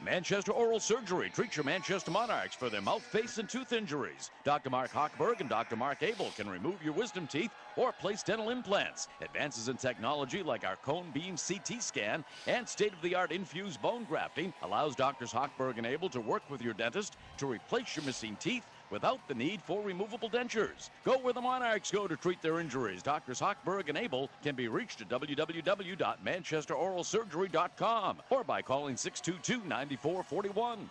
Manchester Oral Surgery. Treat your Manchester Monarchs for their mouth, face, and tooth injuries. Dr. Mark Hochberg and Dr. Mark Abel can remove your wisdom teeth or place dental implants. Advances in technology like our cone beam CT scan and state-of-the-art infused bone grafting allows Drs. Hochberg and Abel to work with your dentist to replace your missing teeth without the need for removable dentures. Go where the Monarchs go to treat their injuries. Drs. Hochberg and Abel can be reached at www.manchesteroralsurgery.com or by calling 622-9441.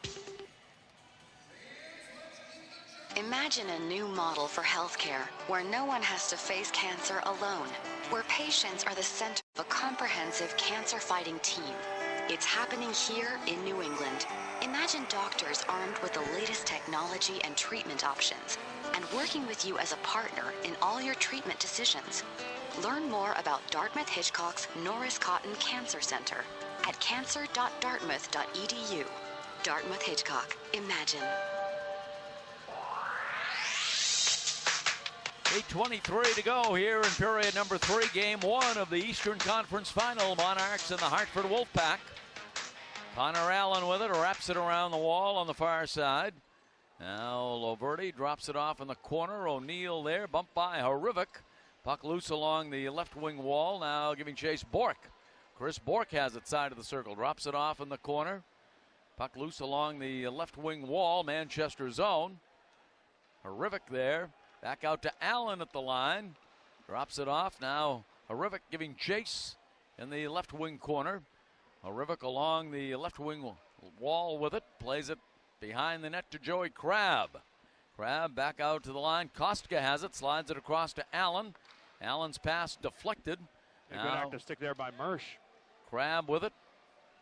Imagine a new model for healthcare where no one has to face cancer alone, where patients are the center of a comprehensive cancer-fighting team. It's happening here in New England. Imagine doctors armed with the latest technology and treatment options, and working with you as a partner in all your treatment decisions. Learn more about Dartmouth-Hitchcock's Norris Cotton Cancer Center at cancer.dartmouth.edu. Dartmouth-Hitchcock. Imagine. 8:23 to go here in period number 3, game 1 of the Eastern Conference Final. Monarchs and the Hartford Wolfpack. Connor Allen with it, wraps it around the wall on the far side. Now Loverty drops it off in the corner. O'Neill there, bumped by Harivik. Puck loose along the left wing wall. Now giving chase, Bork. Chris Bork has it side of the circle, drops it off in the corner. Puck loose along the left wing wall, Manchester zone. Harivik there, back out to Allen at the line. Drops it off. Now Harivik giving chase in the left wing corner. Harivik along the left wing wall with it. Plays it behind the net to Joey Crabb. Crabb back out to the line. Kostka has it. Slides it across to Allen. Allen's pass deflected. A good active stick there by Mersch. Crabb with it.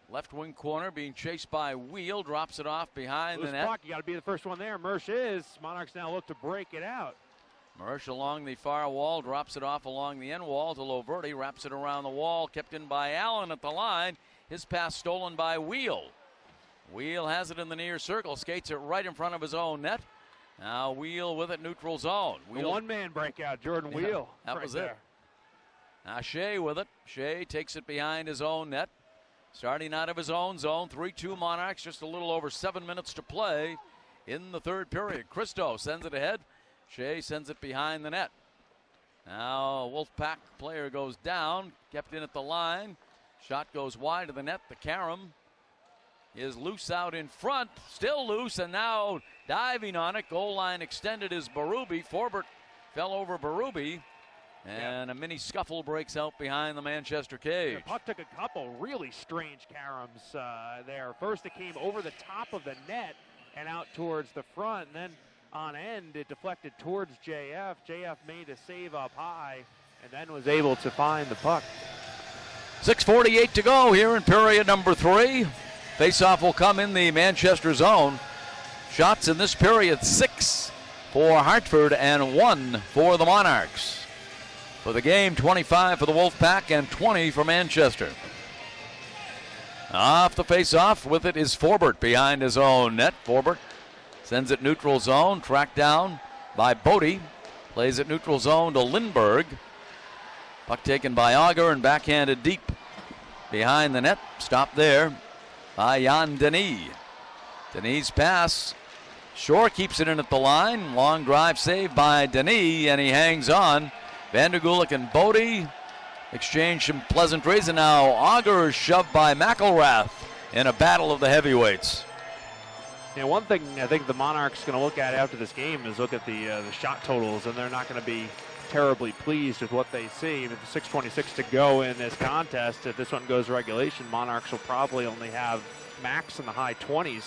Left wing corner being chased by Wheel. Drops it off behind the net. Puck. You got to be the first one there. Mersch is. Monarchs now look to break it out. Mersch along the far wall, drops it off along the end wall to Loverty, wraps it around the wall, kept in by Allen at the line. His pass stolen by Wheel. Wheel has it in the near circle, skates it right in front of his own net. Now Wheel with it, neutral zone. Wheel. One-man breakout, Jordan Wheel. That right was there. it. Now Shea with it. Shea takes it behind his own net. Starting out of his own zone, 3-2 Monarchs, just a little over 7 minutes to play in the third period. Christo sends it ahead. Shea sends it behind the net. Now Wolfpack player goes down, kept in at the line. Shot goes wide of the net. The carom is loose out in front, still loose, and now diving on it. Goal line extended is Berube. Forbert fell over Berube, and a mini scuffle breaks out behind the Manchester cage. The puck took a couple really strange caroms there. First it came over the top of the net and out towards the front, and then on end it deflected towards JF. JF made a save up high and then was able to find the puck. 6:48 to go here in period number 3. Faceoff will come in the Manchester zone. Shots in this period, 6 for Hartford and 1 for the Monarchs. For the game, 25 for the Wolfpack and 20 for Manchester. Off the faceoff with it is Forbert behind his own net. Forbert sends it neutral zone, tracked down by Bodie. Plays it neutral zone to Lindbergh. Puck taken by Auger and backhanded deep behind the net. Stopped there by Jan Denis. Denis' pass. Shore keeps it in at the line. Long drive save by Denis, and he hangs on. Vandergulik and Bodie exchange some pleasantries, and now Auger is shoved by McElrath in a battle of the heavyweights. Yeah, one thing I think the Monarchs are going to look at after this game is look at the shot totals, and they're not going to be terribly pleased with what they see. With 6:26 to go in this contest, if this one goes regulation, Monarchs will probably only have max in the high 20s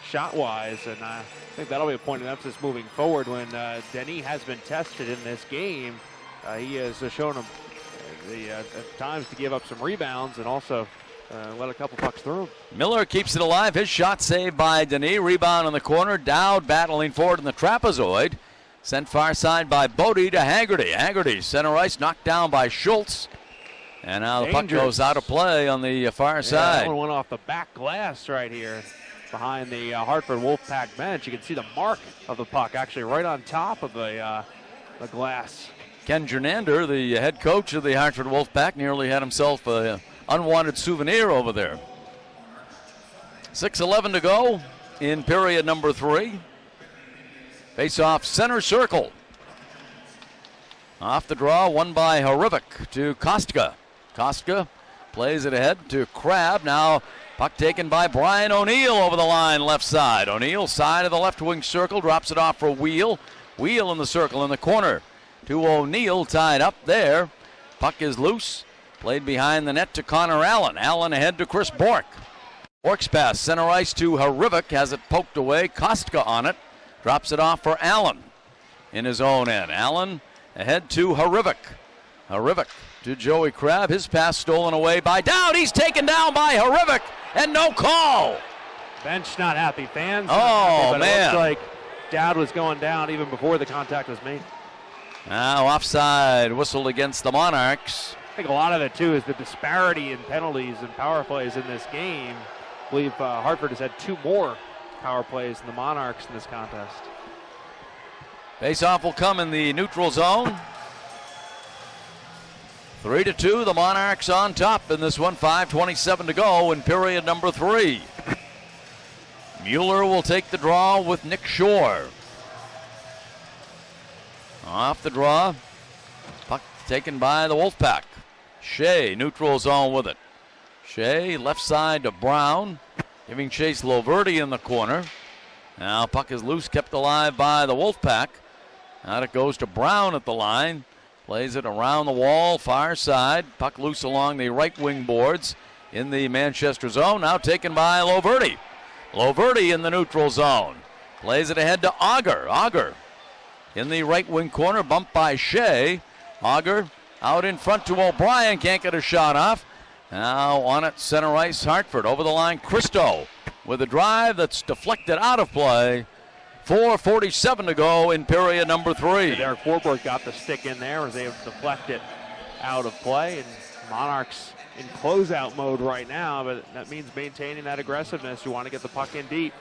shot-wise, and I think that'll be a point of emphasis moving forward when Denis has been tested in this game. He has shown him at times to give up some rebounds and also let a couple pucks through. Miller keeps it alive. His shot saved by Denis. Rebound in the corner. Dowd battling forward in the trapezoid. Sent far side by Bodie to Haggerty. Haggerty, center ice, knocked down by Schultz. And now the puck goes out of play on the far side. That one went off the back glass right here behind the Hartford Wolfpack bench. You can see the mark of the puck actually right on top of the glass. Ken Jernander, the head coach of the Hartford Wolfpack, nearly had himself an unwanted souvenir over there. 6:11 to go in period number 3. Face-off center circle. Off the draw, won by Horivik to Kostka. Kostka plays it ahead to Crabb. Now puck taken by Brian O'Neill over the line left side. O'Neill side of the left wing circle, drops it off for Wheel. Wheel in the circle in the corner to O'Neill, tied up there. Puck is loose. Played behind the net to Connor Allen. Allen ahead to Chris Bork. Bork's pass center ice to Horivik, has it poked away. Kostka on it. Drops it off for Allen in his own end. Allen ahead to Horivik. Horivik to Joey Crabb. His pass stolen away by Dowd. He's taken down by Horivik and no call. Bench not happy. Fans not happy, but man. It looks like Dowd was going down even before the contact was made. Now offside whistled against the Monarchs. I think a lot of it, too, is the disparity in penalties and power plays in this game. I believe Hartford has had 2 more power plays than the Monarchs in this contest. Face-off will come in the neutral zone. 3-2, the Monarchs on top in this one. 5:27 to go in period number 3. Mueller will take the draw with Nick Shore. Off the draw. Puck taken by the Wolfpack. Shea, neutral zone with it. Shea, left side to Brown. Giving chase Loverty in the corner. Now puck is loose, kept alive by the Wolfpack. Out it goes to Brown at the line. Plays it around the wall, far side. Puck loose along the right wing boards in the Manchester zone. Now taken by Loverty. Loverty in the neutral zone. Plays it ahead to Auger. Auger in the right wing corner, bumped by Shea. Auger out in front to O'Brien, can't get a shot off. Now on it, center ice, Hartford. Over the line, Christo with a drive that's deflected out of play. 4:47 to go in period number 3. Derek Forbort got the stick in there, was able to deflect it out of play, and Monarchs in closeout mode right now, but that means maintaining that aggressiveness. You want to get the puck in deep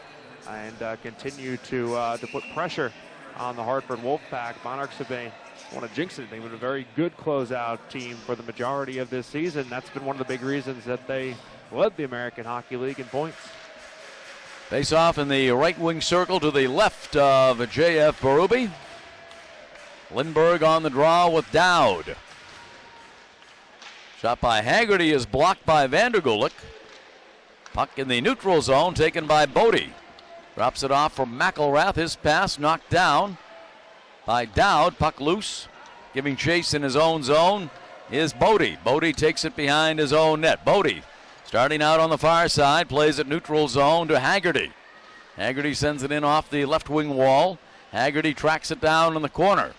and continue to put pressure on the Hartford Wolfpack. Monarchs have been, I want to jinx anything, but a very good closeout team for the majority of this season. That's been one of the big reasons that they led the American Hockey League in points. Face off in the right wing circle to the left of J.F. Berube. Lindbergh on the draw with Dowd. Shot by Haggerty is blocked by Vandergulik. Puck in the neutral zone taken by Bodie. Drops it off from McElrath. His pass knocked down by Dowd. Puck loose. Giving chase in his own zone is Bodie. Bodie takes it behind his own net. Bodie starting out on the far side, plays it neutral zone to Haggerty. Haggerty sends it in off the left wing wall. Haggerty tracks it down in the corner.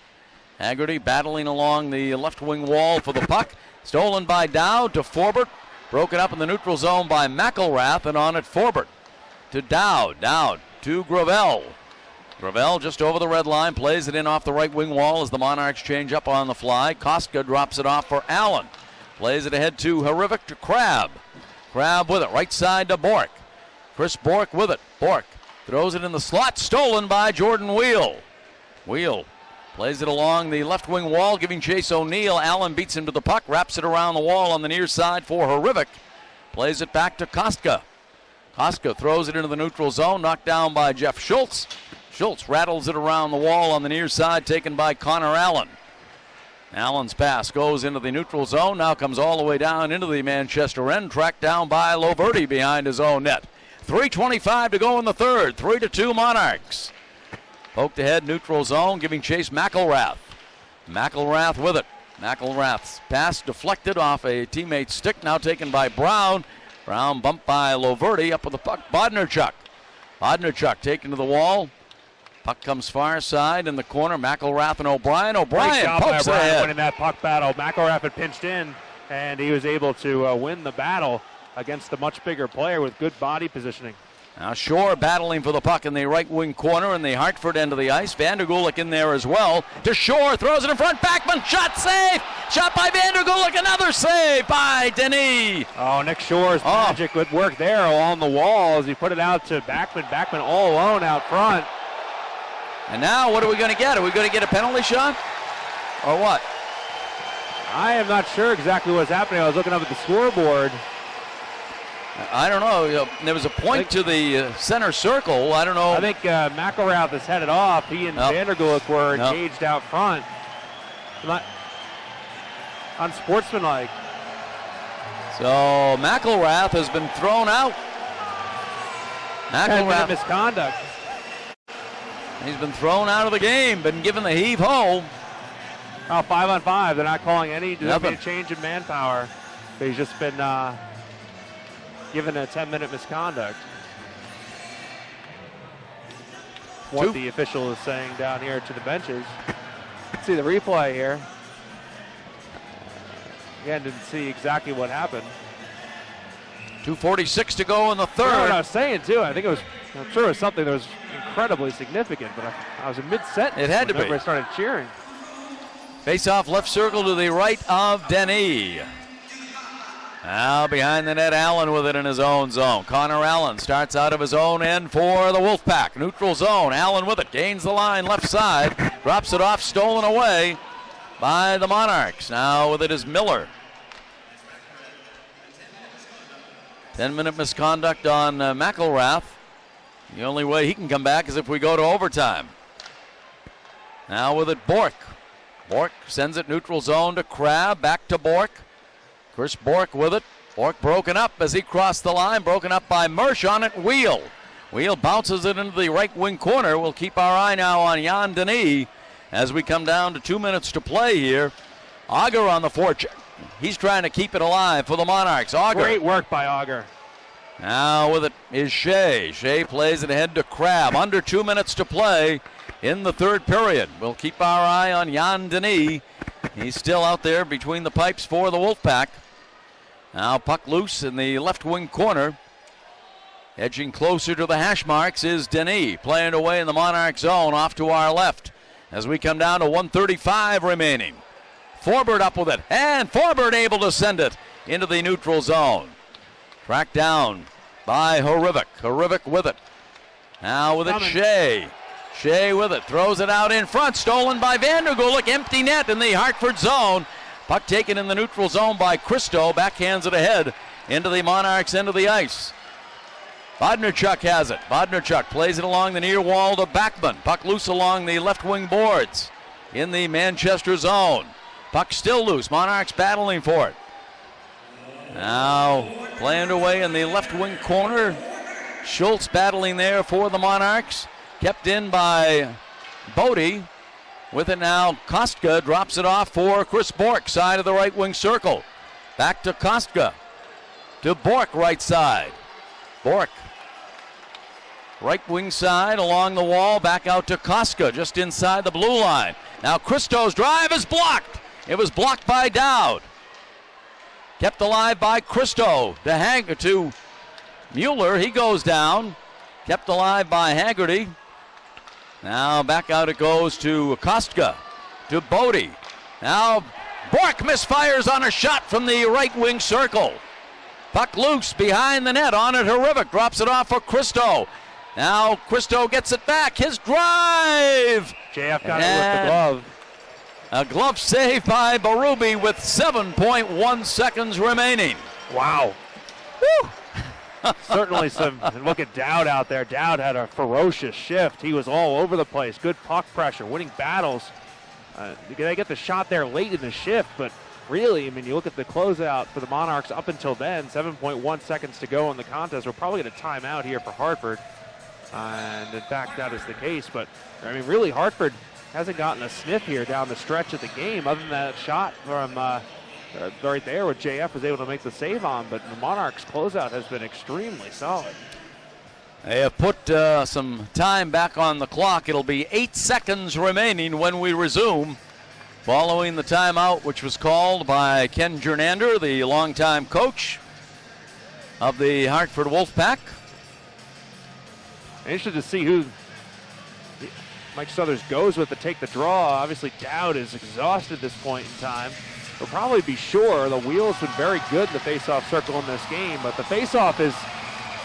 Haggerty battling along the left wing wall for the puck. Stolen by Dowd to Forbert. Broken up in the neutral zone by McElrath, and on it Forbert to Dowd. Dowd to Gravel. Gravel just over the red line, plays it in off the right wing wall as the Monarchs change up on the fly. Kostka drops it off for Allen. Plays it ahead to Harivik to Crab. Crab with it, right side to Bork. Chris Bork with it. Bork throws it in the slot, stolen by Jordan Wheel. Wheel plays it along the left wing wall, giving chase O'Neill. Allen beats him to the puck, wraps it around the wall on the near side for Harivik. Plays it back to Kostka. Kostka throws it into the neutral zone, knocked down by Jeff Schultz. Schultz rattles it around the wall on the near side, taken by Connor Allen. Allen's pass goes into the neutral zone, now comes all the way down into the Manchester end, tracked down by Loverty behind his own net. 3:25 to go in the third, 3-2 Monarchs. Poked ahead, neutral zone, giving chase McElrath. McElrath with it. McElrath's pass deflected off a teammate's stick, now taken by Brown. Brown bumped by Loverty, up with the puck, Bodnarchuk. Bodnarchuk taken to the wall. Puck comes far side in the corner, McElrath and O'Brien. O'Brien pokes ahead. Winning that puck battle. McElrath had pinched in, and he was able to win the battle against the much bigger player with good body positioning. Now Shore battling for the puck in the right wing corner in the Hartford end of the ice. Vandergulik in there as well. To Shore, throws it in front. Backman, shot safe. Shot by Vandergulik, another save by Denis. Oh, Nick Shore's magic good work there along the wall as he put it out to Backman. Backman all alone out front. And now what are we going to get? Are we going to get a penalty shot or what? I am not sure exactly what's happening. I was looking up at the scoreboard. I don't know. There was a point to the center circle. I don't know. I think McElrath is headed off. He and Vandergulik were engaged out front. Not unsportsmanlike. So McElrath has been thrown out. McElrath misconduct. He's been thrown out of the game, been given the heave-ho. Oh, 5-on-5. They're not calling any change in manpower. He's just been given a 10-minute misconduct. What the official is saying down here to the benches. Let's see the replay here. Again, didn't see exactly what happened. 2:46 to go in the third. You know what I was saying, too? I'm sure it was something that was incredibly significant, but I was in mid-sentence. It had to be. I started cheering. Face-off left circle to the right of Denis. Now behind the net, Allen with it in his own zone. Connor Allen starts out of his own end for the Wolfpack. Neutral zone, Allen with it, gains the line left side, drops it off, stolen away by the Monarchs. Now with it is Miller. 10-minute misconduct on McElrath. The only way he can come back is if we go to overtime. Now with it, Bork. Bork sends it neutral zone to Crab, back to Bork. Chris Bork with it. Bork broken up as he crossed the line, broken up by Mersch on it. Wheel. Wheel bounces it into the right wing corner. We'll keep our eye now on Jan Denis as we come down to 2 minutes to play here. Auger on the forecheck. He's trying to keep it alive for the Monarchs. Auger. Great work by Auger. Now with it is Shea. Shea plays it ahead to Crab. Under 2 minutes to play in the third period. We'll keep our eye on Jan Denis. He's still out there between the pipes for the Wolfpack. Now puck loose in the left wing corner. Edging closer to the hash marks is Denis. Playing away in the Monarch zone off to our left as we come down to 1:35 remaining. Forbert up with it, and Forbert able to send it into the neutral zone. Tracked down by Harivik. Harivik with it. Now with it, Shea. Shea with it, throws it out in front, stolen by Vandergulik. Empty net in the Hartford zone. Puck taken in the neutral zone by Christo. Backhands it ahead into the Monarchs end of the ice. Bodnarchuk has it. Bodnarchuk plays it along the near wall to Backman. Puck loose along the left wing boards in the Manchester zone. Puck still loose. Monarchs battling for it. Now playing away in the left wing corner. Schultz battling there for the Monarchs. Kept in by Bodie. With it now, Kostka drops it off for Chris Bork, side of the right wing circle. Back to Kostka. To Bork, right side. Bork. Right wing side along the wall, back out to Kostka, just inside the blue line. Now Christo's drive is blocked. It was blocked by Dowd. Kept alive by Christo to Mueller. He goes down. Kept alive by Haggerty. Now back out it goes to Kostka, to Bodie. Now Bork misfires on a shot from the right wing circle. Puck loose behind the net, on it Hrivic, drops it off for Christo. Now Christo gets it back, his drive! JF got it with the glove. A glove save by Berube with 7.1 seconds remaining. Wow. Woo! Certainly some, and look at Dowd out there. Dowd had a ferocious shift. He was all over the place. Good puck pressure, winning battles. They get the shot there late in the shift, but really, I mean, you look at the closeout for the Monarchs up until then, 7.1 seconds to go in the contest. We're probably at a timeout here for Hartford. And in fact, that is the case. But, I mean, really, Hartford hasn't gotten a sniff here down the stretch of the game other than that shot from right there what JF was able to make the save on. But the Monarchs' closeout has been extremely solid. They have put some time back on the clock. It'll be 8 seconds remaining when we resume, following the timeout, which was called by Ken Jernander, the longtime coach of the Hartford Wolfpack. Interested to see who Mike Southers goes with to take the draw. Obviously, Dowd is exhausted at this point in time. We'll probably be sure. The Wheel's been very good in the face-off circle in this game, but the face-off is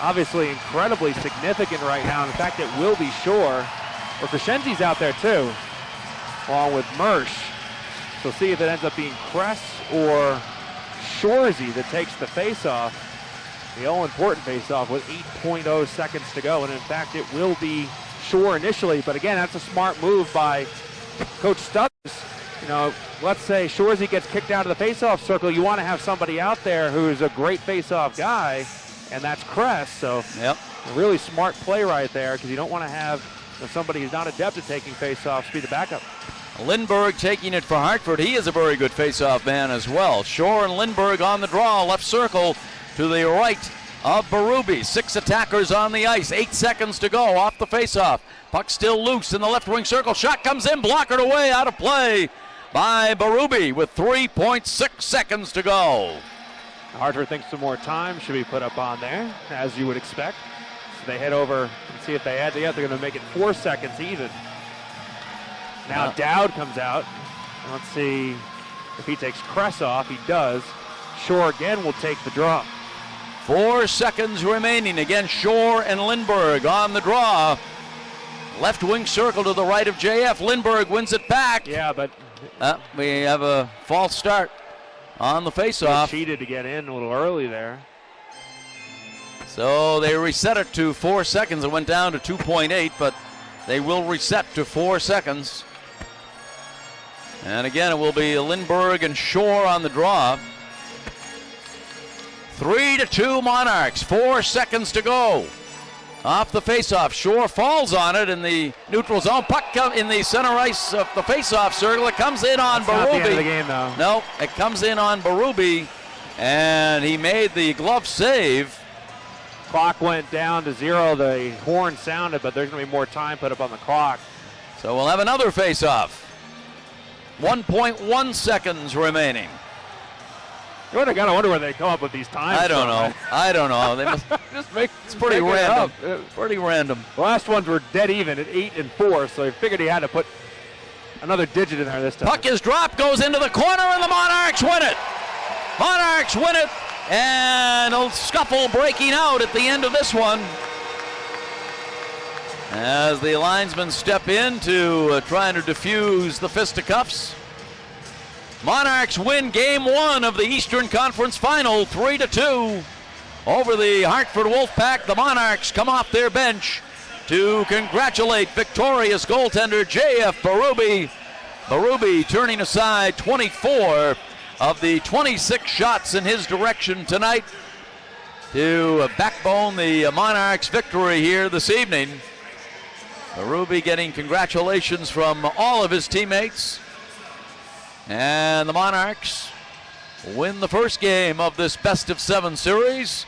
obviously incredibly significant right now. In fact, it will be sure. Or Crescenzi's out there too, along with Mersch. So see if it ends up being Kress or Shorzy that takes the face-off. The all-important face-off with 8.0 seconds to go. And in fact, it will be Shore initially. But again, that's a smart move by Coach Stubbs. You know, let's say Shorzy gets kicked out of the face-off circle. You want to have somebody out there who is a great face-off guy, and that's Kress. So yep, a really smart play right there, because you don't want to have somebody who's not adept at taking face-offs be the backup. Lindbergh taking it for Hartford. He is a very good face-off man as well. Shore and Lindbergh on the draw, left circle to the right of Berube. 6 attackers on the ice. 8 seconds to go off the face-off. Puck still loose in the left wing circle. Shot comes in, blockered away, out of play by Berube with 3.6 seconds to go. Hartford thinks some more time should be put up on there, as you would expect. So they head over and see if they add together. They're going to make it 4 seconds even. Now Dowd comes out. And let's see if he takes Kress off. He does. Shore again will take the draw. 4 seconds remaining. Again, Shore and Lindbergh on the draw. Left wing circle to the right of JF. Lindbergh wins it back. Yeah, but we have a false start on the faceoff. Cheated to get in a little early there. So they reset it to 4 seconds. It went down to 2.8, but they will reset to 4 seconds. And again, it will be Lindbergh and Shore on the draw. 3-2 Monarchs. 4 seconds to go. Off the faceoff. Shore falls on it in the neutral zone. Puck in the center ice of the faceoff circle. It comes in on Berube. Not the end of the game, though. No, it comes in on Berube, and he made the glove save. Clock went down to 0. The horn sounded, but there's going to be more time put up on the clock. So we'll have another faceoff. 1.1 seconds remaining. You got to wonder where they come up with these times. I don't know. They must it's pretty random. Pretty random. The last ones were dead even at 8 and 4, so he figured he had to put another digit in there this time. Puck is dropped, goes into the corner, and the Monarchs win it. Monarchs win it, and a scuffle breaking out at the end of this one, as the linesmen step in to trying to defuse the fisticuffs. Monarchs win Game 1 of the Eastern Conference Final, 3-2. over the Hartford Wolfpack. The Monarchs come off their bench to congratulate victorious goaltender J.F. Berube. Berube turning aside 24 of the 26 shots in his direction tonight to backbone the Monarchs' victory here this evening. Berube getting congratulations from all of his teammates. And the Monarchs win the first game of this best-of-7 series,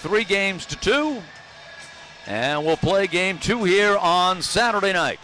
3-2, and we'll play game 2 here on Saturday night.